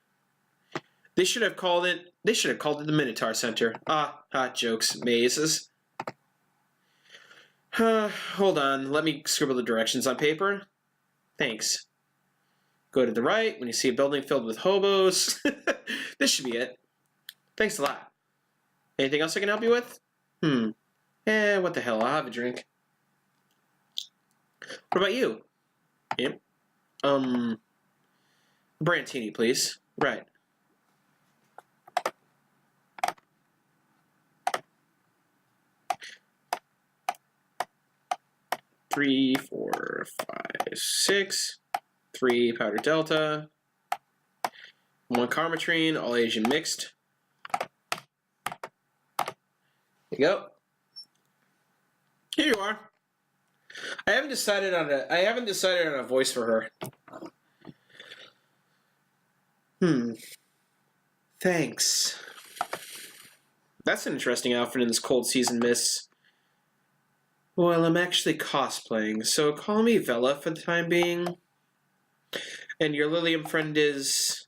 They should have called it the Minotaur Center. Jokes, mazes. Hold on, let me scribble the directions on paper. Thanks. Go to the right when you see a building filled with hobos. This should be it. Thanks a lot. Anything else I can help you with? What the hell, I'll have a drink. What about you? Yep. Brantini, please. Right. Three, 4, 5, 6. 3 powder delta. 1 carmatrine, all Asian mixed. There you go. Here you are. I haven't decided on a voice for her. Thanks. That's an interesting outfit in this cold season, miss. Well, I'm actually cosplaying, so call me Vella for the time being. And your Lilium friend is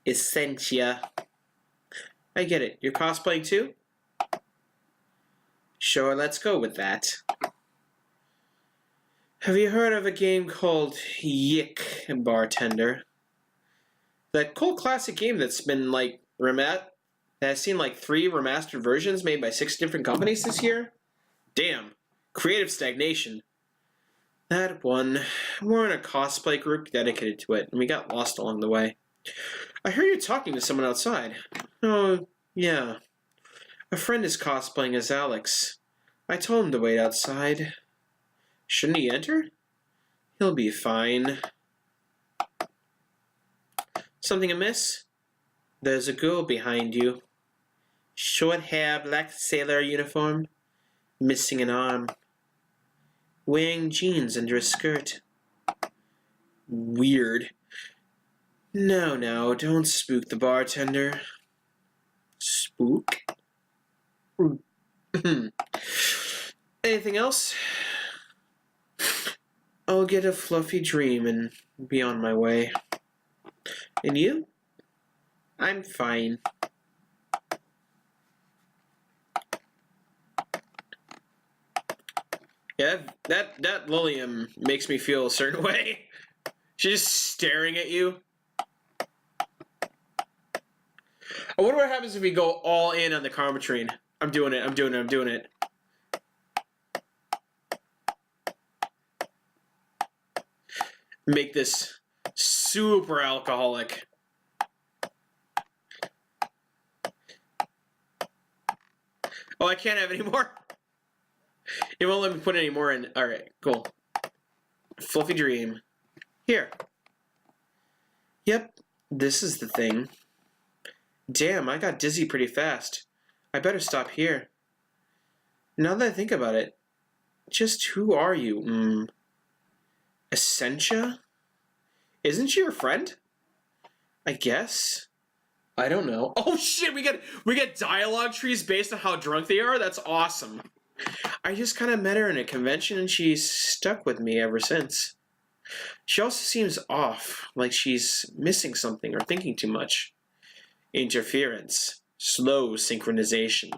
Essentia. I get it. You're cosplaying too? Sure, let's go with that. Have you heard of a game called Yick Bartender? That cool classic game that's been that has seen 3 remastered versions made by 6 different companies this year? Damn. Creative stagnation. That one. We're in a cosplay group dedicated to it, and we got lost along the way. I heard you talking to someone outside. Oh, yeah. A friend is cosplaying as Alex. I told him to wait outside. Shouldn't he enter? He'll be fine. Something amiss? There's a girl behind you. Short hair, black sailor uniform. Missing an arm. Wearing jeans under a skirt. Weird. No, don't spook the bartender. Spook? Anything else? I'll get a fluffy dream and be on my way. And you? I'm fine. Yeah, that Lilium makes me feel a certain way. She's just staring at you. I wonder what happens if we go all in on the Karmatrine. I'm doing it. Make this super alcoholic. Oh, I can't have any more? It won't let me put any more in. Alright, cool. Fluffy dream. Here. Yep, this is the thing. Damn, I got dizzy pretty fast. I better stop here. Now that I think about it, Just who are you? Essentia? Isn't she your friend? I guess. I don't know. Oh shit, we get dialogue trees based on how drunk they are? That's awesome. I just kind of met her in a convention and she's stuck with me ever since. She also seems off, like she's missing something or thinking too much. Interference. Slow synchronization.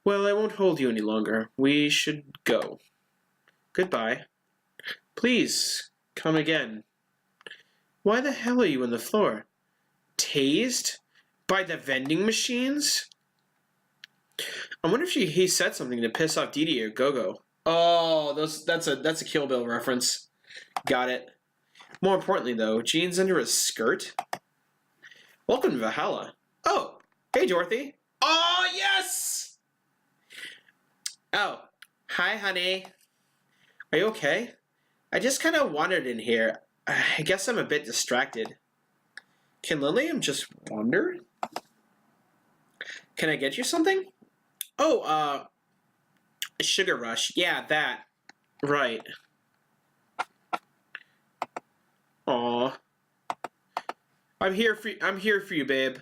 Well, I won't hold you any longer. We should go. Goodbye. Please, come again. Why the hell are you on the floor? Tased? By the vending machines? I wonder if he said something to piss off Dee Dee or Go-Go. Oh, that's a Kill Bill reference. Got it. More importantly, though, jeans under a skirt? Welcome to Valhalla. Oh, hey, Dorothy. Oh, yes! Oh, hi, honey. Are you okay? I just kind of wandered in here. I guess I'm a bit distracted. Can Lilium just wander? Can I get you something? Oh, a sugar rush. Yeah, that. Right. Aw. I'm here for you, babe.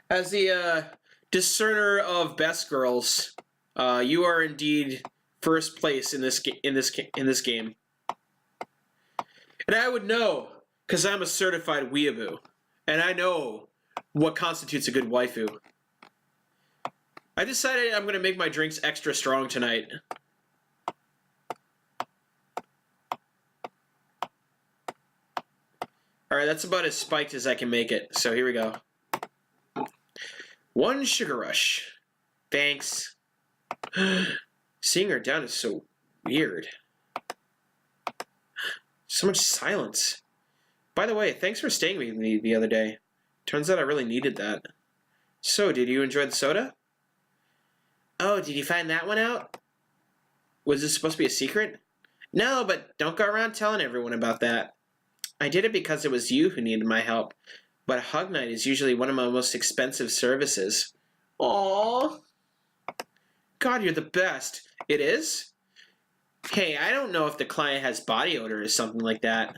As the discerner of best girls, you are indeed first place in this game. And I would know, because I'm a certified weeaboo, and I know what constitutes a good waifu. I decided I'm going to make my drinks extra strong tonight. Alright, that's about as spiked as I can make it, so here we go. 1 sugar rush. Thanks. Seeing her down is so weird. So much silence. By the way, thanks for staying with me the other day. Turns out I really needed that. So, did you enjoy the soda? Oh, did you find that one out? Was this supposed to be a secret? No, but don't go around telling everyone about that. I did it because it was you who needed my help. But Hug Night is usually one of my most expensive services. Aww. God, you're the best. It is? Hey, I don't know if the client has body odor or something like that.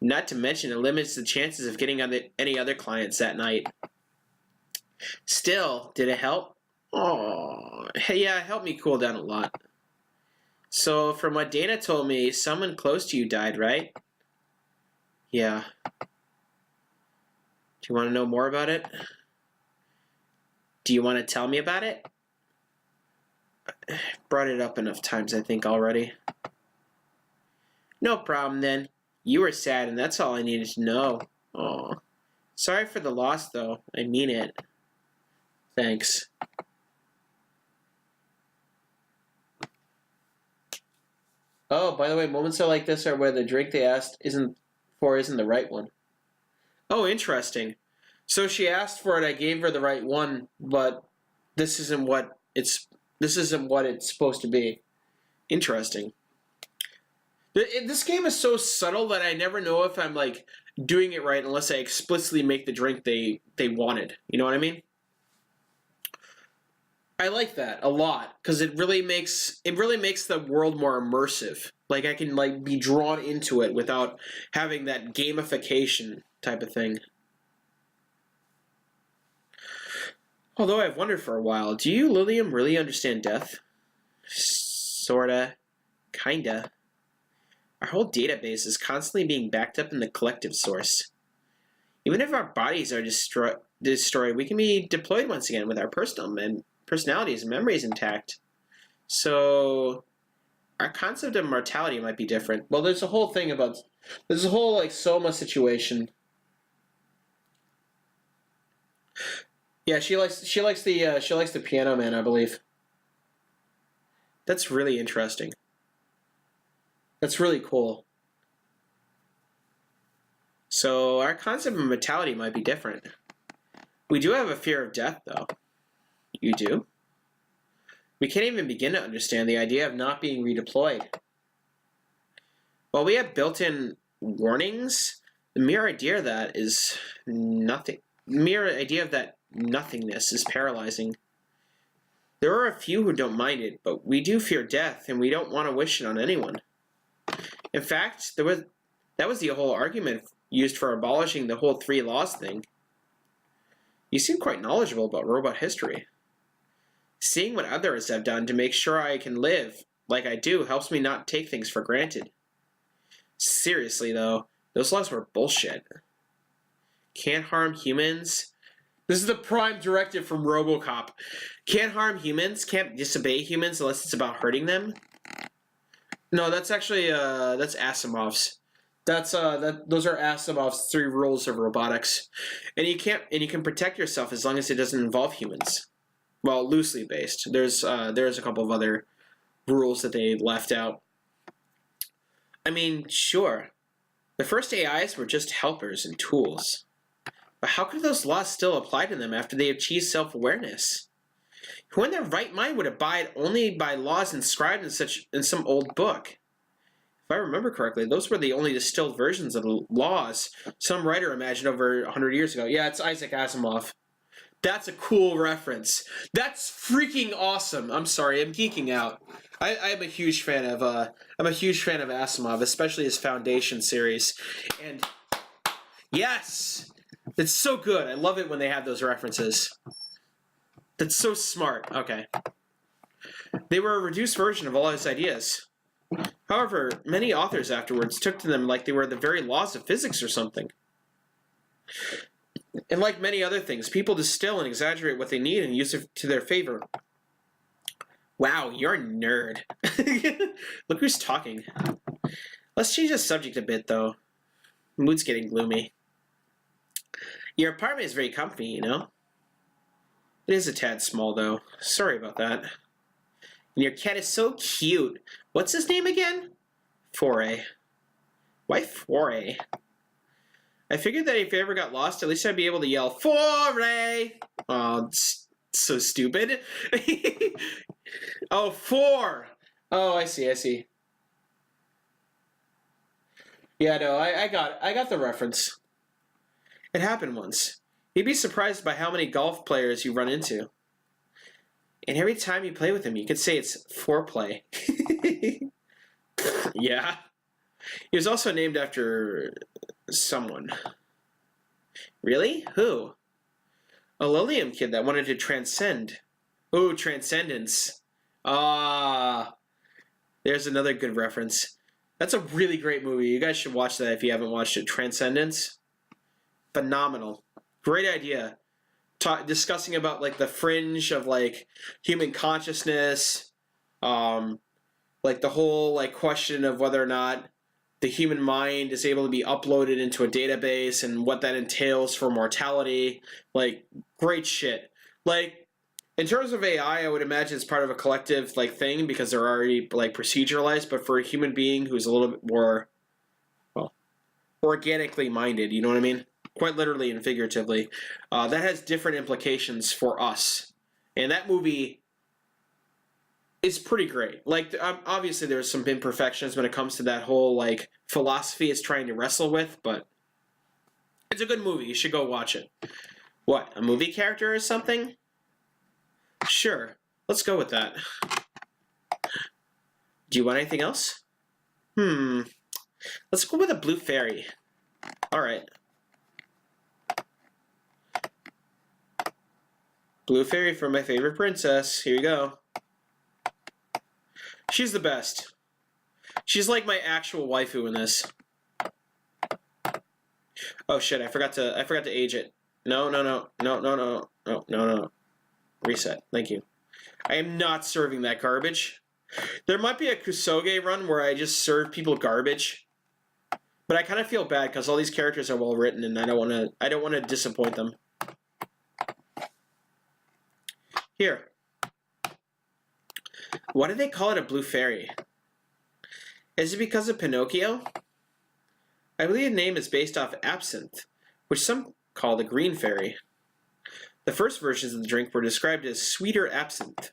Not to mention, it limits the chances of getting any other clients that night. Still, did it help? Oh, yeah, it helped me cool down a lot. So, from what Dana told me, someone close to you died, right? Yeah. Do you want to know more about it? Do you want to tell me about it? Brought it up enough times, I think, already. No problem, then. You were sad, and that's all I needed to know. Aw. Sorry for the loss, though. I mean it. Thanks. Oh, by the way, moments like this are where the drink they asked isn't the right one. Oh, interesting. So she asked for it, I gave her the right one, but this isn't what it's supposed to be. Interesting. This game is so subtle that I never know if I'm like doing it right unless I explicitly make the drink they wanted. You know what I mean? I like that a lot because it really makes the world more immersive. Like I can like be drawn into it without having that gamification type of thing. Although I've wondered for a while, do you, Lilium, really understand death? Sorta. Kinda. Our whole database is constantly being backed up in the collective source. Even if our bodies are destroyed, we can be deployed once again with our personalities and memories intact. So, our concept of mortality might be different. Well, there's a whole like Soma situation. Yeah, she likes the Piano Man, I believe. That's really interesting. That's really cool. So our concept of mortality might be different. We do have a fear of death, though. You do? We can't even begin to understand the idea of not being redeployed. While we have built-in warnings, the mere idea of that nothingness is paralyzing. There are a few who don't mind it, but we do fear death, and we don't want to wish it on anyone. In fact, that was the whole argument used for abolishing the whole 3 laws thing. You seem quite knowledgeable about robot history. Seeing what others have done to make sure I can live like I do helps me not take things for granted. Seriously, though, those laws were bullshit. Can't harm humans. This is the prime directive from RoboCop. Can't harm humans, can't disobey humans unless it's about hurting them. No, that's actually that's Asimov's. Those are Asimov's 3 rules of robotics. And you can protect yourself as long as it doesn't involve humans. Well, loosely based. There's a couple of other rules that they left out. I mean, sure. The first AIs were just helpers and tools. But how could those laws still apply to them after they achieved self-awareness? Who in their right mind would abide only by laws inscribed in some old book? If I remember correctly, those were the only distilled versions of the laws some writer imagined over 100 years ago. Yeah, it's Isaac Asimov. That's a cool reference. That's freaking awesome. I'm sorry, I'm geeking out. I'm a huge fan of Asimov, especially his Foundation series. And yes, it's so good. I love it when they have those references. That's so smart. Okay. They were a reduced version of all his ideas. However, many authors afterwards took to them like they were the very laws of physics or something. And like many other things, people distill and exaggerate what they need and use it to their favor. Wow, you're a nerd. Look who's talking. Let's change the subject a bit, though. Mood's getting gloomy. Your apartment is very comfy, you know? It is a tad small, though. Sorry about that. And your cat is so cute. What's his name again? Foray. Why Foray? I figured that if I ever got lost, at least I'd be able to yell, Foray! Oh, it's so stupid. Oh, 4! Oh, I see. Yeah, no, I got the reference. It happened once. You'd be surprised by how many golf players you run into. And every time you play with him, you could say it's foreplay. Yeah. He was also named after someone. Really? Who? A Lilium kid that wanted to transcend. Ooh, Transcendence. Ah. There's another good reference. That's a really great movie. You guys should watch that if you haven't watched it. Transcendence. Phenomenal. Great idea. Discussing about like the fringe of like human consciousness, like the whole like question of whether or not the human mind is able to be uploaded into a database and what that entails for mortality. Like, great shit. Like, in terms of AI, I would imagine it's part of a collective like thing because they're already like proceduralized. But for a human being who's a little bit more, well, organically minded, you know what I mean? Quite literally and figuratively, that has different implications for us. And that movie is pretty great. Like, obviously there's some imperfections when it comes to that whole, like, philosophy it's trying to wrestle with, but it's a good movie. You should go watch it. What, a movie character or something? Sure. Let's go with that. Do you want anything else? Let's go with a blue fairy. Alright. Blue fairy for my favorite princess. Here you go. She's the best. She's like my actual waifu in this. Oh shit, I forgot to age it. No. Reset. Thank you. I am not serving that garbage. There might be a Kusoge run where I just serve people garbage. But I kind of feel bad because all these characters are well written and I don't want to disappoint them. Here. Why do they call it a blue fairy? Is it because of Pinocchio? I believe the name is based off absinthe, which some call the green fairy. The first versions of the drink were described as sweeter absinthe.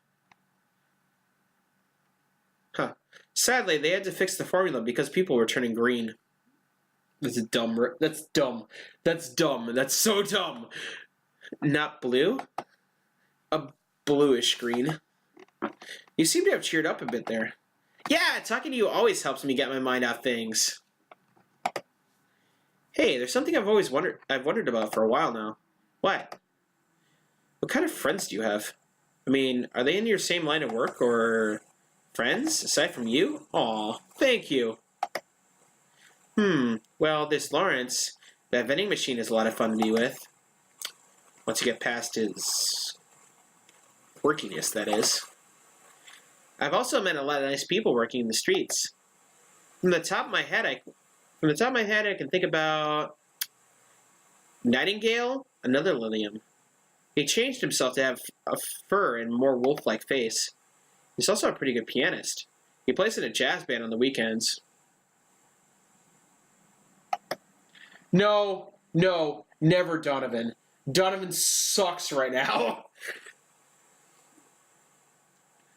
Huh. Sadly, they had to fix the formula because people were turning green. That's dumb. That's dumb. That's dumb. That's so dumb. Not blue? A bluish green. You seem to have cheered up a bit there. Yeah, talking to you always helps me get my mind off things. Hey, there's something I've wondered about for a while now. What? What kind of friends do you have? I mean, are they in your same line of work or friends aside from you? Aw, thank you. Well, this Lawrence, that vending machine is a lot of fun to be with. Once you get past his quirkiness, that is. I've also met a lot of nice people working in the streets. From the top of my head, I can think about Nightingale, another Lilium. He changed himself to have a fur and more wolf-like face. He's also a pretty good pianist. He plays in a jazz band on the weekends. No, never Donovan. Donovan sucks right now.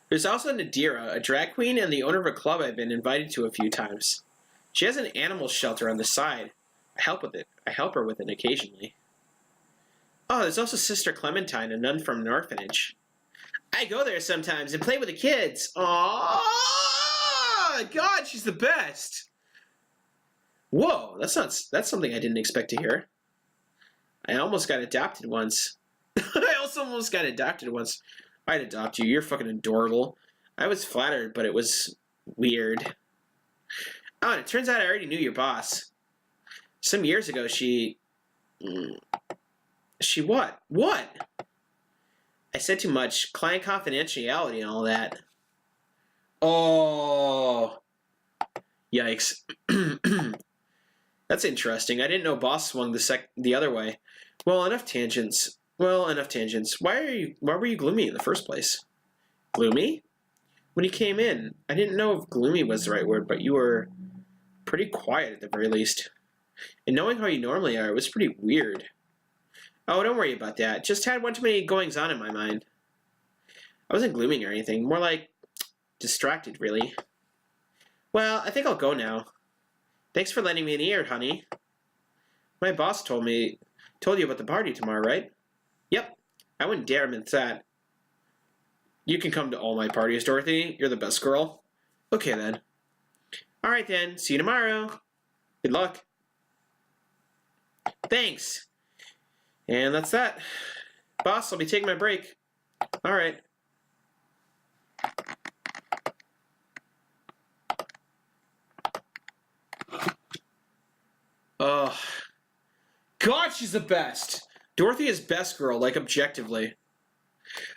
There's also Nadira, a drag queen and the owner of a club I've been invited to a few times. She has an animal shelter on the side. I help her with it occasionally. Oh, there's also Sister Clementine, a nun from an orphanage. I go there sometimes and play with the kids. Aww! God, she's the best! Whoa, that's something I didn't expect to hear. I almost got adopted once. I also almost got adopted once. I'd adopt you. You're fucking adorable. I was flattered, but it was weird. Oh, and it turns out I already knew your boss. Some years ago, she what? What? I said too much. Client confidentiality and all that. Oh. Yikes. That's interesting. I didn't know boss swung the other way. Well, enough tangents. Why were you gloomy in the first place? Gloomy? When you came in, I didn't know if gloomy was the right word, but you were pretty quiet at the very least. And knowing how you normally are, it was pretty weird. Oh, don't worry about that. Just had one too many goings-on in my mind. I wasn't glooming or anything. More like distracted, really. Well, I think I'll go now. Thanks for lending me an ear, honey. My boss told you about the party tomorrow, right? Yep. I wouldn't dare miss that. You can come to all my parties, Dorothy. You're the best girl. Okay, then. All right, then. See you tomorrow. Good luck. Thanks. And that's that. Boss, I'll be taking my break. All right. Oh. God, she's the best. Dorothy is best girl, like, objectively.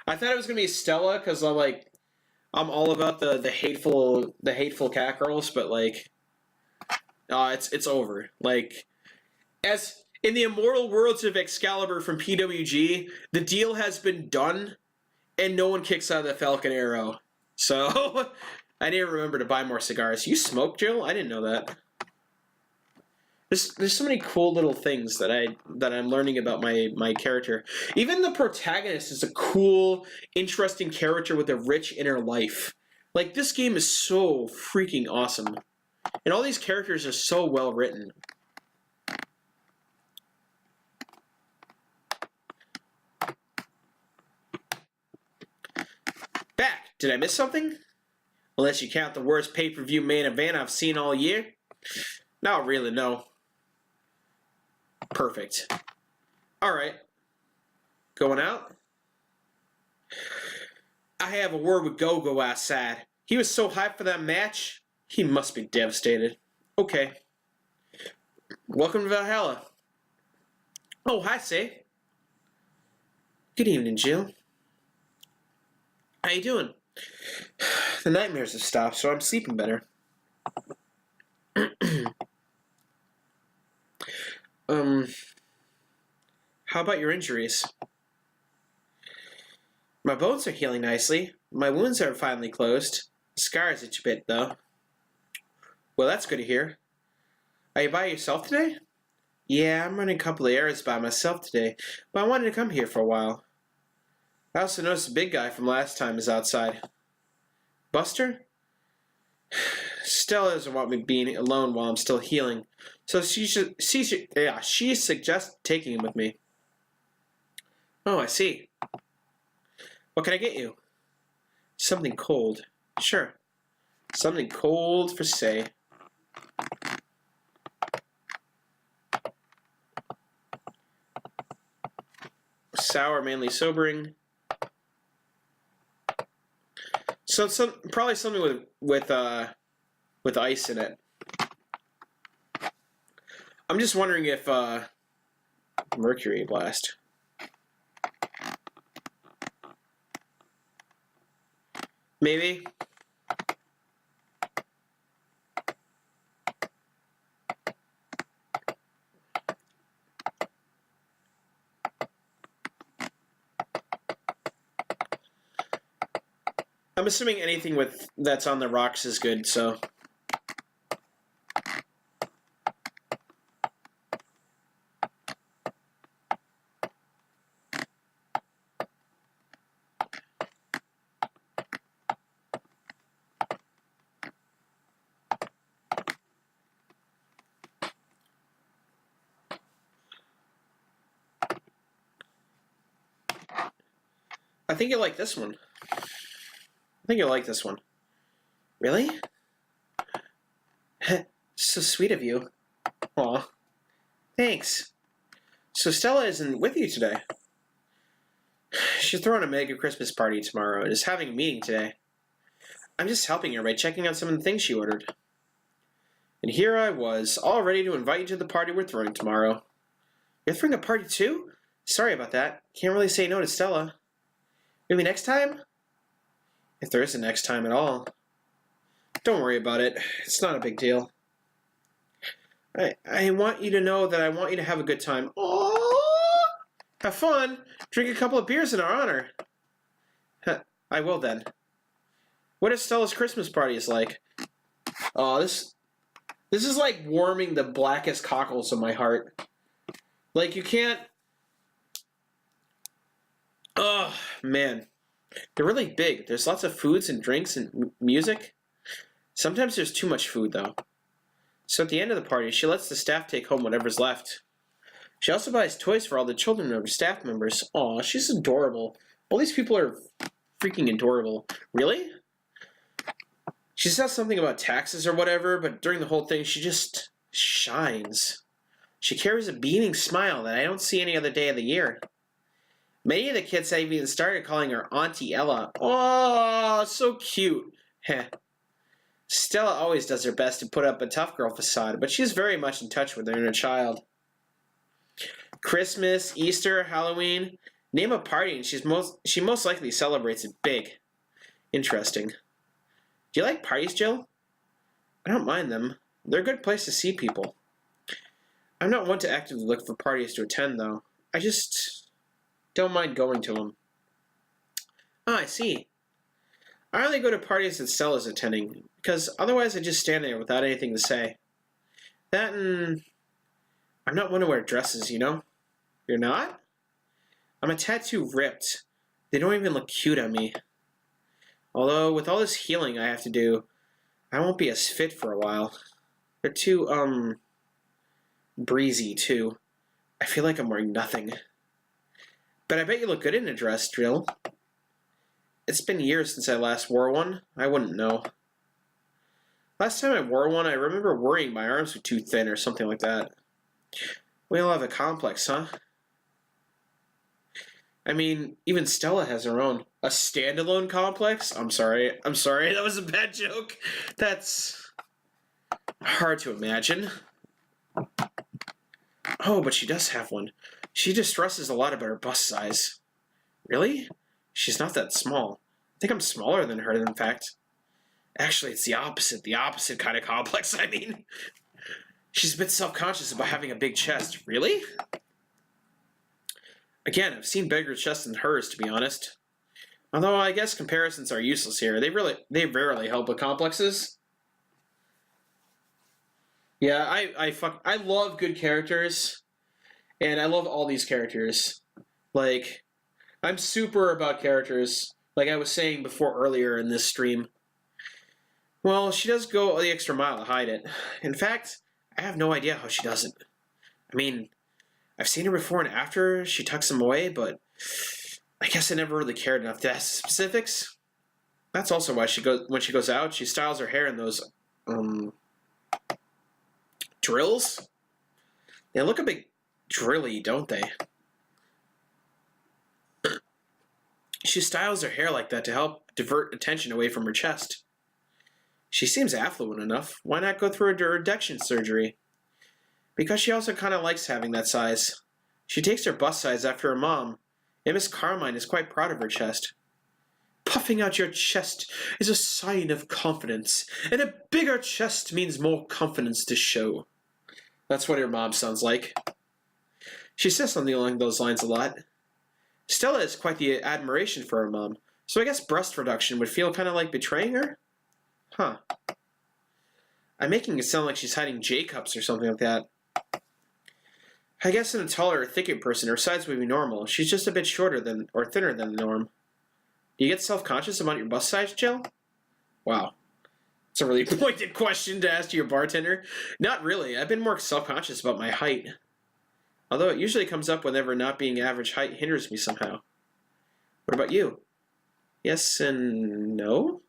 I thought it was going to be Stella, because I'm all about the hateful cat girls, but, like, it's over. Like, as in the immortal worlds of Excalibur from PWG, the deal has been done, and no one kicks out of the Falcon Arrow. So, I didn't remember to buy more cigars. You smoke, Jill? I didn't know that. There's so many cool little things that I'm learning about my character. Even the protagonist is a cool, interesting character with a rich inner life. Like, this game is so freaking awesome. And all these characters are so well written. Back! Did I miss something? Unless you count the worst pay-per-view main event I've seen all year? Not really, no. Perfect. Alright. Going out? I have a word with Go-Go outside. He was so hyped for that match, he must be devastated. Okay. Welcome to Valhalla. Oh, hi, Say. Good evening, Jill. How you doing? The nightmares have stopped, so I'm sleeping better. How about your injuries? My bones are healing nicely. My wounds are finally closed. Scars itch a bit, though. Well, that's good to hear. Are you by yourself today? Yeah, I'm running a couple of errands by myself today, but I wanted to come here for a while. I also noticed the big guy from last time is outside. Buster? Stella doesn't want me being alone while I'm still healing, so she suggests taking him with me. Oh, I see. What can I get you? Something cold. Sure. Something cold for say. Sour, mainly sobering. So probably something with ice in it. I'm just wondering if mercury blast. Maybe. I'm assuming anything that's on the rocks is good, so. I think you like this one. I think you'll like this one. Really? So sweet of you. Aw. Thanks. So Stella isn't with you today. She's throwing a mega Christmas party tomorrow and is having a meeting today. I'm just helping her by checking out some of the things she ordered. And here I was, all ready to invite you to the party we're throwing tomorrow. You're throwing a party too? Sorry about that. Can't really say no to Stella. Maybe next time? If there is a next time at all. Don't worry about it. It's not a big deal. I want you to know that I want you to have a good time. Aww! Have fun. Drink a couple of beers in our honor. I will then. What if Stella's Christmas party is like? Oh, this is like warming the blackest cockles of my heart. Like you can't. Oh man, they're really big. There's lots of foods and drinks and music. Sometimes there's too much food though. So at the end of the party, she lets the staff take home whatever's left. She also buys toys for all the children of her staff members. Aw, she's adorable. All these people are freaking adorable. Really? She says something about taxes or whatever, but during the whole thing, she just shines. She carries a beaming smile that I don't see any other day of the year. Many of the kids have even started calling her Auntie Ella. Oh, so cute. Heh. Stella always does her best to put up a tough girl facade, but she's very much in touch with her inner child. Christmas, Easter, Halloween. Name a party and she most likely celebrates it big. Interesting. Do you like parties, Jill? I don't mind them. They're a good place to see people. I'm not one to actively look for parties to attend, though. I just don't mind going to them. Oh, I see. I only go to parties that Stella's attending, because otherwise I just stand there without anything to say. That and I'm not one to wear dresses, you know? You're not? I'm a tattoo ripped. They don't even look cute on me. Although, with all this healing I have to do, I won't be as fit for a while. They're too, breezy, too. I feel like I'm wearing nothing. But I bet you look good in a dress, Jill. It's been years since I last wore one. I wouldn't know. Last time I wore one, I remember worrying my arms were too thin or something like that. We all have a complex, huh? I mean, even Stella has her own. A standalone complex? I'm sorry, that was a bad joke. That's hard to imagine. Oh, but she does have one. She just stresses a lot about her bust size. Really? She's not that small. I think I'm smaller than her, in fact. Actually, it's the opposite kind of complex, I mean. She's a bit self-conscious about having a big chest. Really? Again, I've seen bigger chests than hers, to be honest. Although I guess comparisons are useless here. They rarely help with complexes. Yeah, I love good characters, and I love all these characters. Like, I'm super about characters, like I was saying before earlier in this stream. Well, she does go the extra mile to hide it. In fact, I have no idea how she does it. I mean, I've seen her before and after she tucks them away, but I guess I never really cared enough to ask specifics. That's also why when she goes out, she styles her hair in those drills. They look a bit drilly, don't they? She styles her hair like that to help divert attention away from her chest. She seems affluent enough. Why not go through a reduction surgery? Because she also kind of likes having that size. She takes her bust size after her mom, and Miss Carmine is quite proud of her chest. Puffing out your chest is a sign of confidence, and a bigger chest means more confidence to show. That's what her mom sounds like. She says something along those lines a lot. Stella has quite the admiration for her mom, so I guess breast reduction would feel kind of like betraying her? Huh. I'm making it sound like she's hiding J-cups or something like that. I guess in a taller or thicker person, her size would be normal. She's just a bit shorter than or thinner than the norm. Do you get self-conscious about your bust size, Jill? Wow. It's a really pointed question to ask your bartender. Not really. I've been more self-conscious about my height. Although it usually comes up whenever not being average height hinders me somehow. What about you? Yes and no?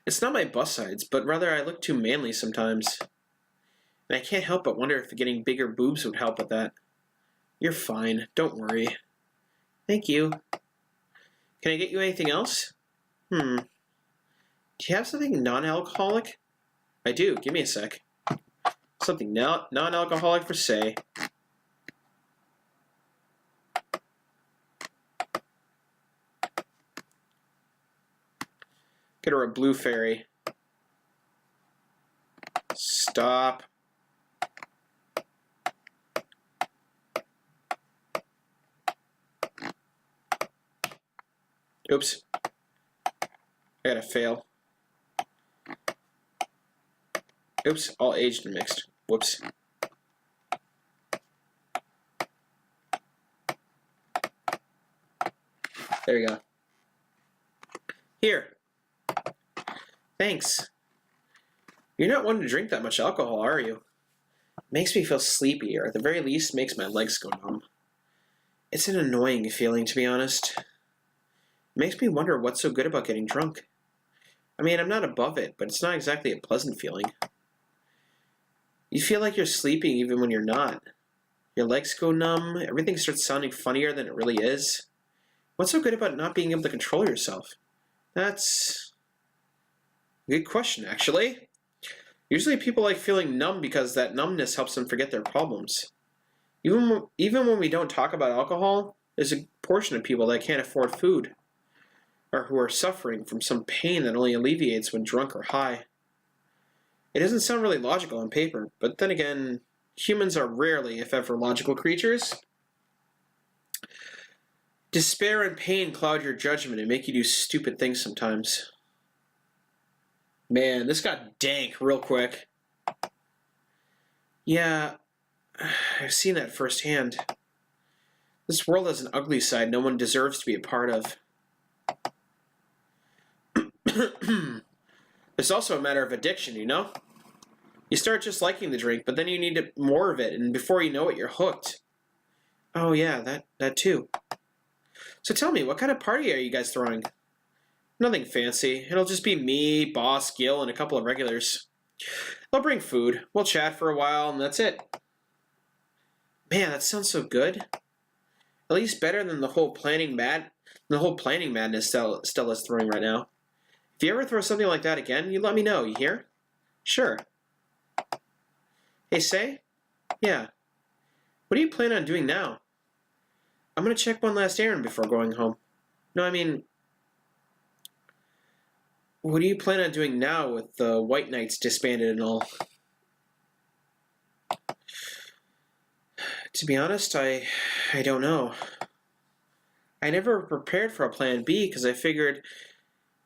It's not my bust size, but rather I look too manly sometimes. And I can't help but wonder if getting bigger boobs would help with that. You're fine. Don't worry. Thank you. Can I get you anything else? Do you have something non-alcoholic? I do. Give me a sec. Something non-alcoholic for say. Get her a blue fairy. Stop. Oops. I gotta fail. Oops, all aged and mixed. Whoops. There you go. Here. Thanks. You're not one to drink that much alcohol, are you? Makes me feel sleepy, or at the very least makes my legs go numb. It's an annoying feeling, to be honest. It makes me wonder what's so good about getting drunk. I mean, I'm not above it, but it's not exactly a pleasant feeling. You feel like you're sleeping even when you're not. Your legs go numb, everything starts sounding funnier than it really is. What's so good about not being able to control yourself? That's a good question, actually. Usually people like feeling numb because that numbness helps them forget their problems. Even when we don't talk about alcohol, there's a portion of people that can't afford food, or who are suffering from some pain that only alleviates when drunk or high. It doesn't sound really logical on paper, but then again, humans are rarely, if ever, logical creatures. Despair and pain cloud your judgment and make you do stupid things sometimes. Man, this got dank real quick. Yeah, I've seen that firsthand. This world has an ugly side no one deserves to be a part of. It's also a matter of addiction, you know? You start just liking the drink, but then you need more of it, and before you know it, you're hooked. Oh yeah, that too. So tell me, what kind of party are you guys throwing? Nothing fancy. It'll just be me, Boss, Gil, and a couple of regulars. They'll bring food. We'll chat for a while, and that's it. Man, that sounds so good. At least better than the whole planning madness Stella's throwing right now. If you ever throw something like that again, you let me know, you hear? Sure. Hey, Say? Yeah. What do you plan on doing now? I'm gonna check one last errand before going home. No, I mean, what do you plan on doing now with the White Knights disbanded and all? To be honest, I don't know. I never prepared for a plan B because I figured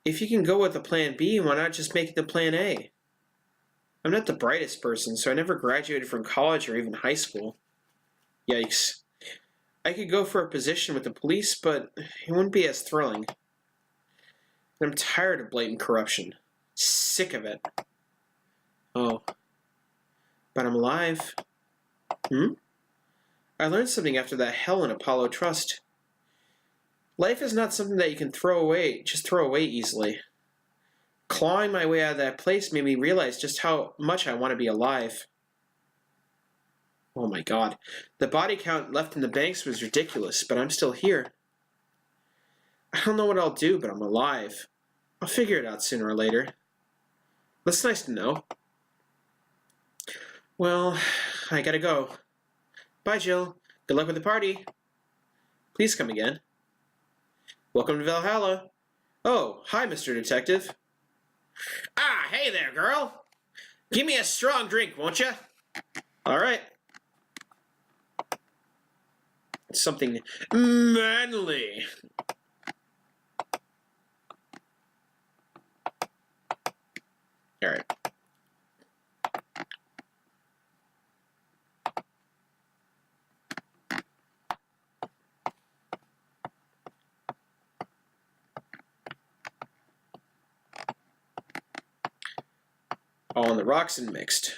if you can go with a plan B, why not just make it the plan A? I'm not the brightest person, so I never graduated from college or even high school. Yikes. I could go for a position with the police, but it wouldn't be as thrilling. And I'm tired of blatant corruption. Sick of it. Oh. But I'm alive. I learned something after that hell in Apollo Trust. Life is not something that you can just throw away easily. Clawing my way out of that place made me realize just how much I want to be alive. Oh my god. The body count left in the banks was ridiculous, but I'm still here. I don't know what I'll do, but I'm alive. I'll figure it out sooner or later. That's nice to know. Well, I gotta go. Bye, Jill. Good luck with the party. Please come again. Welcome to Valhalla. Oh, hi, Mr. Detective. Ah, hey there, girl. Give me a strong drink, won't you? All right. Something manly. All right. All on the rocks and mixed.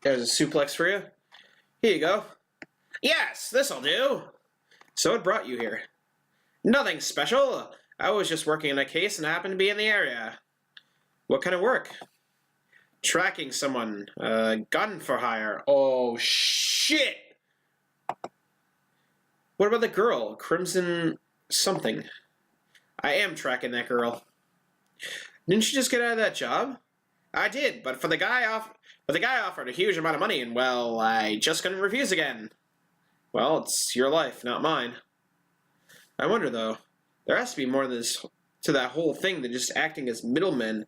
There's a suplex for you. Here you go. Yes, this'll do. So what brought you here? Nothing special. I was just working on a case and happened to be in the area. What kind of work? Tracking someone. Gun for hire. Oh, shit! What about the girl? Crimson something. I am tracking that girl. Didn't you just get out of that job? I did, but the guy offered a huge amount of money, and well, I just couldn't refuse again. Well, it's your life, not mine. I wonder though, there has to be more to that whole thing than just acting as middlemen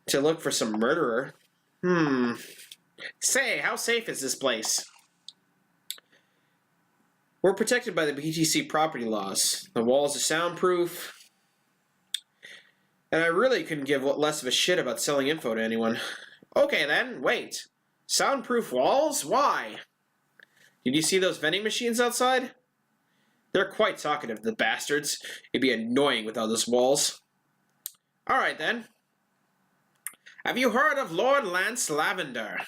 to look for some murderer. Say, how safe is this place? We're protected by the BTC property laws. The walls are soundproof. And I really couldn't give less of a shit about selling info to anyone. Okay then, wait. Soundproof walls? Why? Did you see those vending machines outside? They're quite talkative, the bastards. It'd be annoying without those walls. Alright then. Have you heard of Lord Lance Lavender?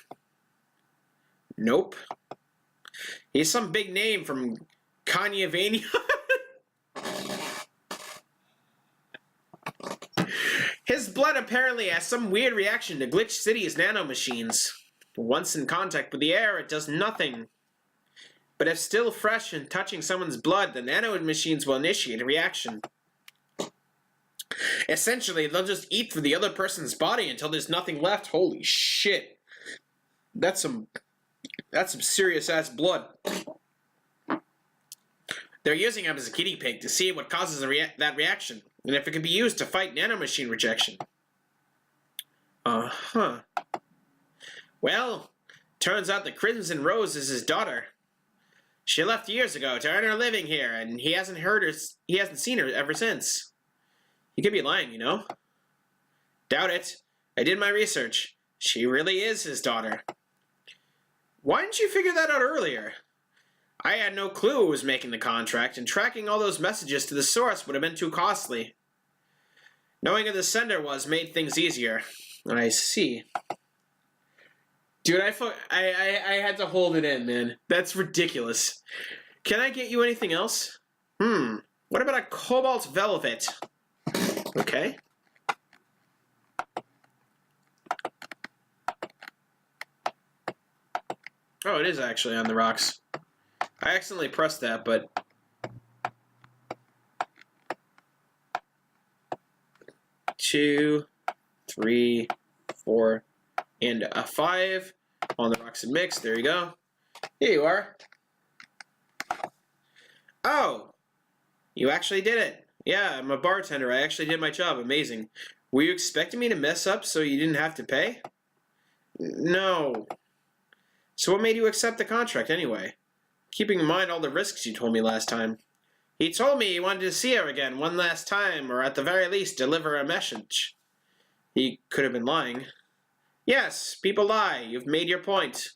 Nope. He's some big name from Kanye-vania. His blood apparently has some weird reaction to Glitch City's nanomachines. Once in contact with the air, it does nothing. But if still fresh and touching someone's blood, the nanomachines will initiate a reaction. Essentially, they'll just eat through the other person's body until there's nothing left. Holy shit. That's some serious-ass blood. They're using him as a guinea pig to see what causes that reaction, and if it can be used to fight nanomachine rejection. Uh-huh. Well, turns out the Crimson Rose is his daughter. She left years ago to earn her living here, and he hasn't seen her ever since. He could be lying, you know? Doubt it. I did my research. She really is his daughter. Why didn't you figure that out earlier? I had no clue who was making the contract, and tracking all those messages to the source would have been too costly. Knowing who the sender was made things easier. I see. Dude, I had to hold it in, man. That's ridiculous. Can I get you anything else? What about a cobalt velvet? Okay. Oh, it is actually on the rocks. I accidentally pressed that, but... 2, 3, 4, and a 5 on the rocks and mix. There you go. Here you are. Oh, you actually did it. Yeah, I'm a bartender. I actually did my job. Amazing. Were you expecting me to mess up so you didn't have to pay? No. So what made you accept the contract anyway? Keeping in mind all the risks you told me last time. He told me he wanted to see her again one last time, or at the very least deliver a message. He could have been lying. Yes, people lie. You've made your point.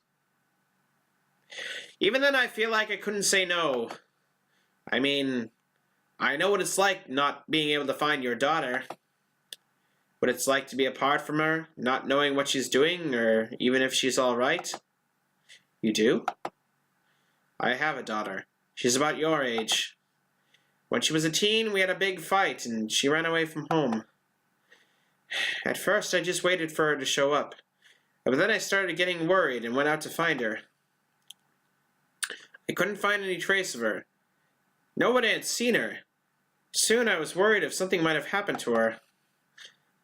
Even then I feel like I couldn't say no. I mean, I know what it's like not being able to find your daughter. What it's like to be apart from her, not knowing what she's doing, or even if she's alright. You do? I have a daughter. She's about your age. When she was a teen, we had a big fight, and she ran away from home. At first, I just waited for her to show up. But then I started getting worried and went out to find her. I couldn't find any trace of her. Nobody had seen her. Soon I was worried if something might have happened to her.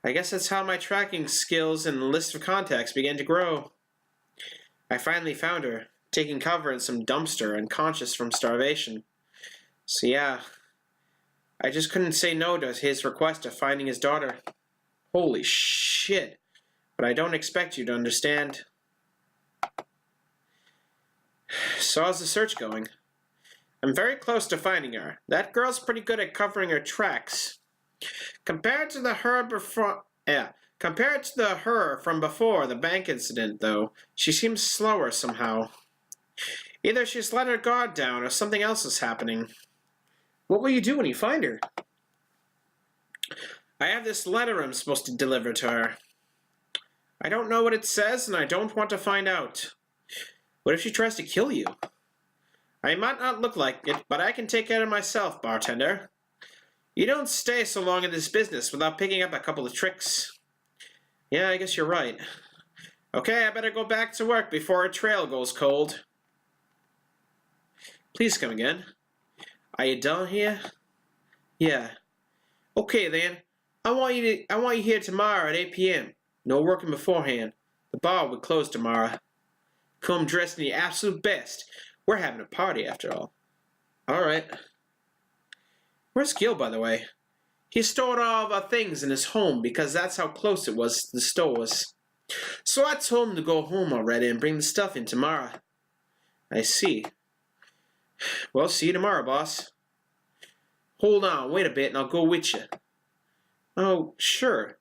I guess that's how my tracking skills and list of contacts began to grow. I finally found her, taking cover in some dumpster, unconscious from starvation. So yeah, I just couldn't say no to his request of finding his daughter. Holy shit. But I don't expect you to understand. So how's the search going? I'm very close to finding her. That girl's pretty good at covering her tracks. Compared to the her from before the bank incident, though, she seems slower somehow. Either she's let her guard down or something else is happening. What will you do when you find her? I have this letter I'm supposed to deliver to her. I don't know what it says, and I don't want to find out. What if she tries to kill you? I might not look like it, but I can take care of myself, bartender. You don't stay so long in this business without picking up a couple of tricks. Yeah, I guess you're right. Okay, I better go back to work before our trail goes cold. Please come again. Are you done here? Yeah. Okay then. I want you here tomorrow at 8 p.m. No working beforehand. The bar will close tomorrow. Come dressed in the absolute best. We're having a party after all. Alright. Where's Gil, by the way? He stored all of our things in his home because that's how close it was to the stores. So I told him to go home already and bring the stuff in tomorrow. I see. Well, see you tomorrow, boss. Hold on, wait a bit and I'll go with you. Oh, sure.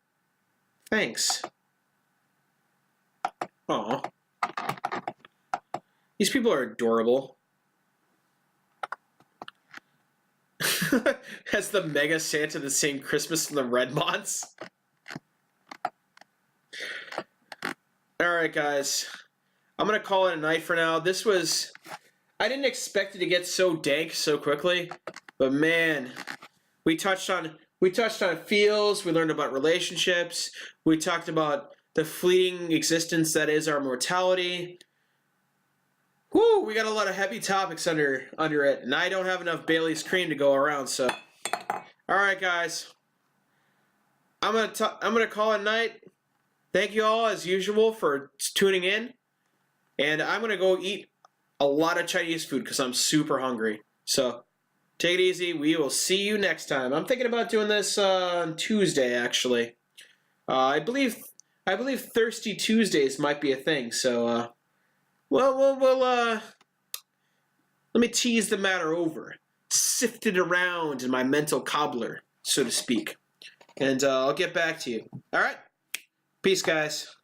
Thanks. Aw. These people are adorable. Has the Mega Santa the same Christmas from the Redmonts? Alright, guys. I'm going to call it a night for now. This was... I didn't expect it to get so dank so quickly. But man, we touched on feels, we learned about relationships, we talked about the fleeting existence that is our mortality. Whoo, we got a lot of heavy topics under it, and I don't have enough Bailey's cream to go around, so. Alright guys. I'm gonna call it a night. Thank you all as usual for tuning in. And I'm gonna go eat a lot of Chinese food because I'm super hungry. So take it easy. We will see you next time. I'm thinking about doing this on Tuesday, actually. I believe Thirsty Tuesdays might be a thing. So, let me tease the matter over, sift it around in my mental cobbler, so to speak, and I'll get back to you. All right, peace, guys.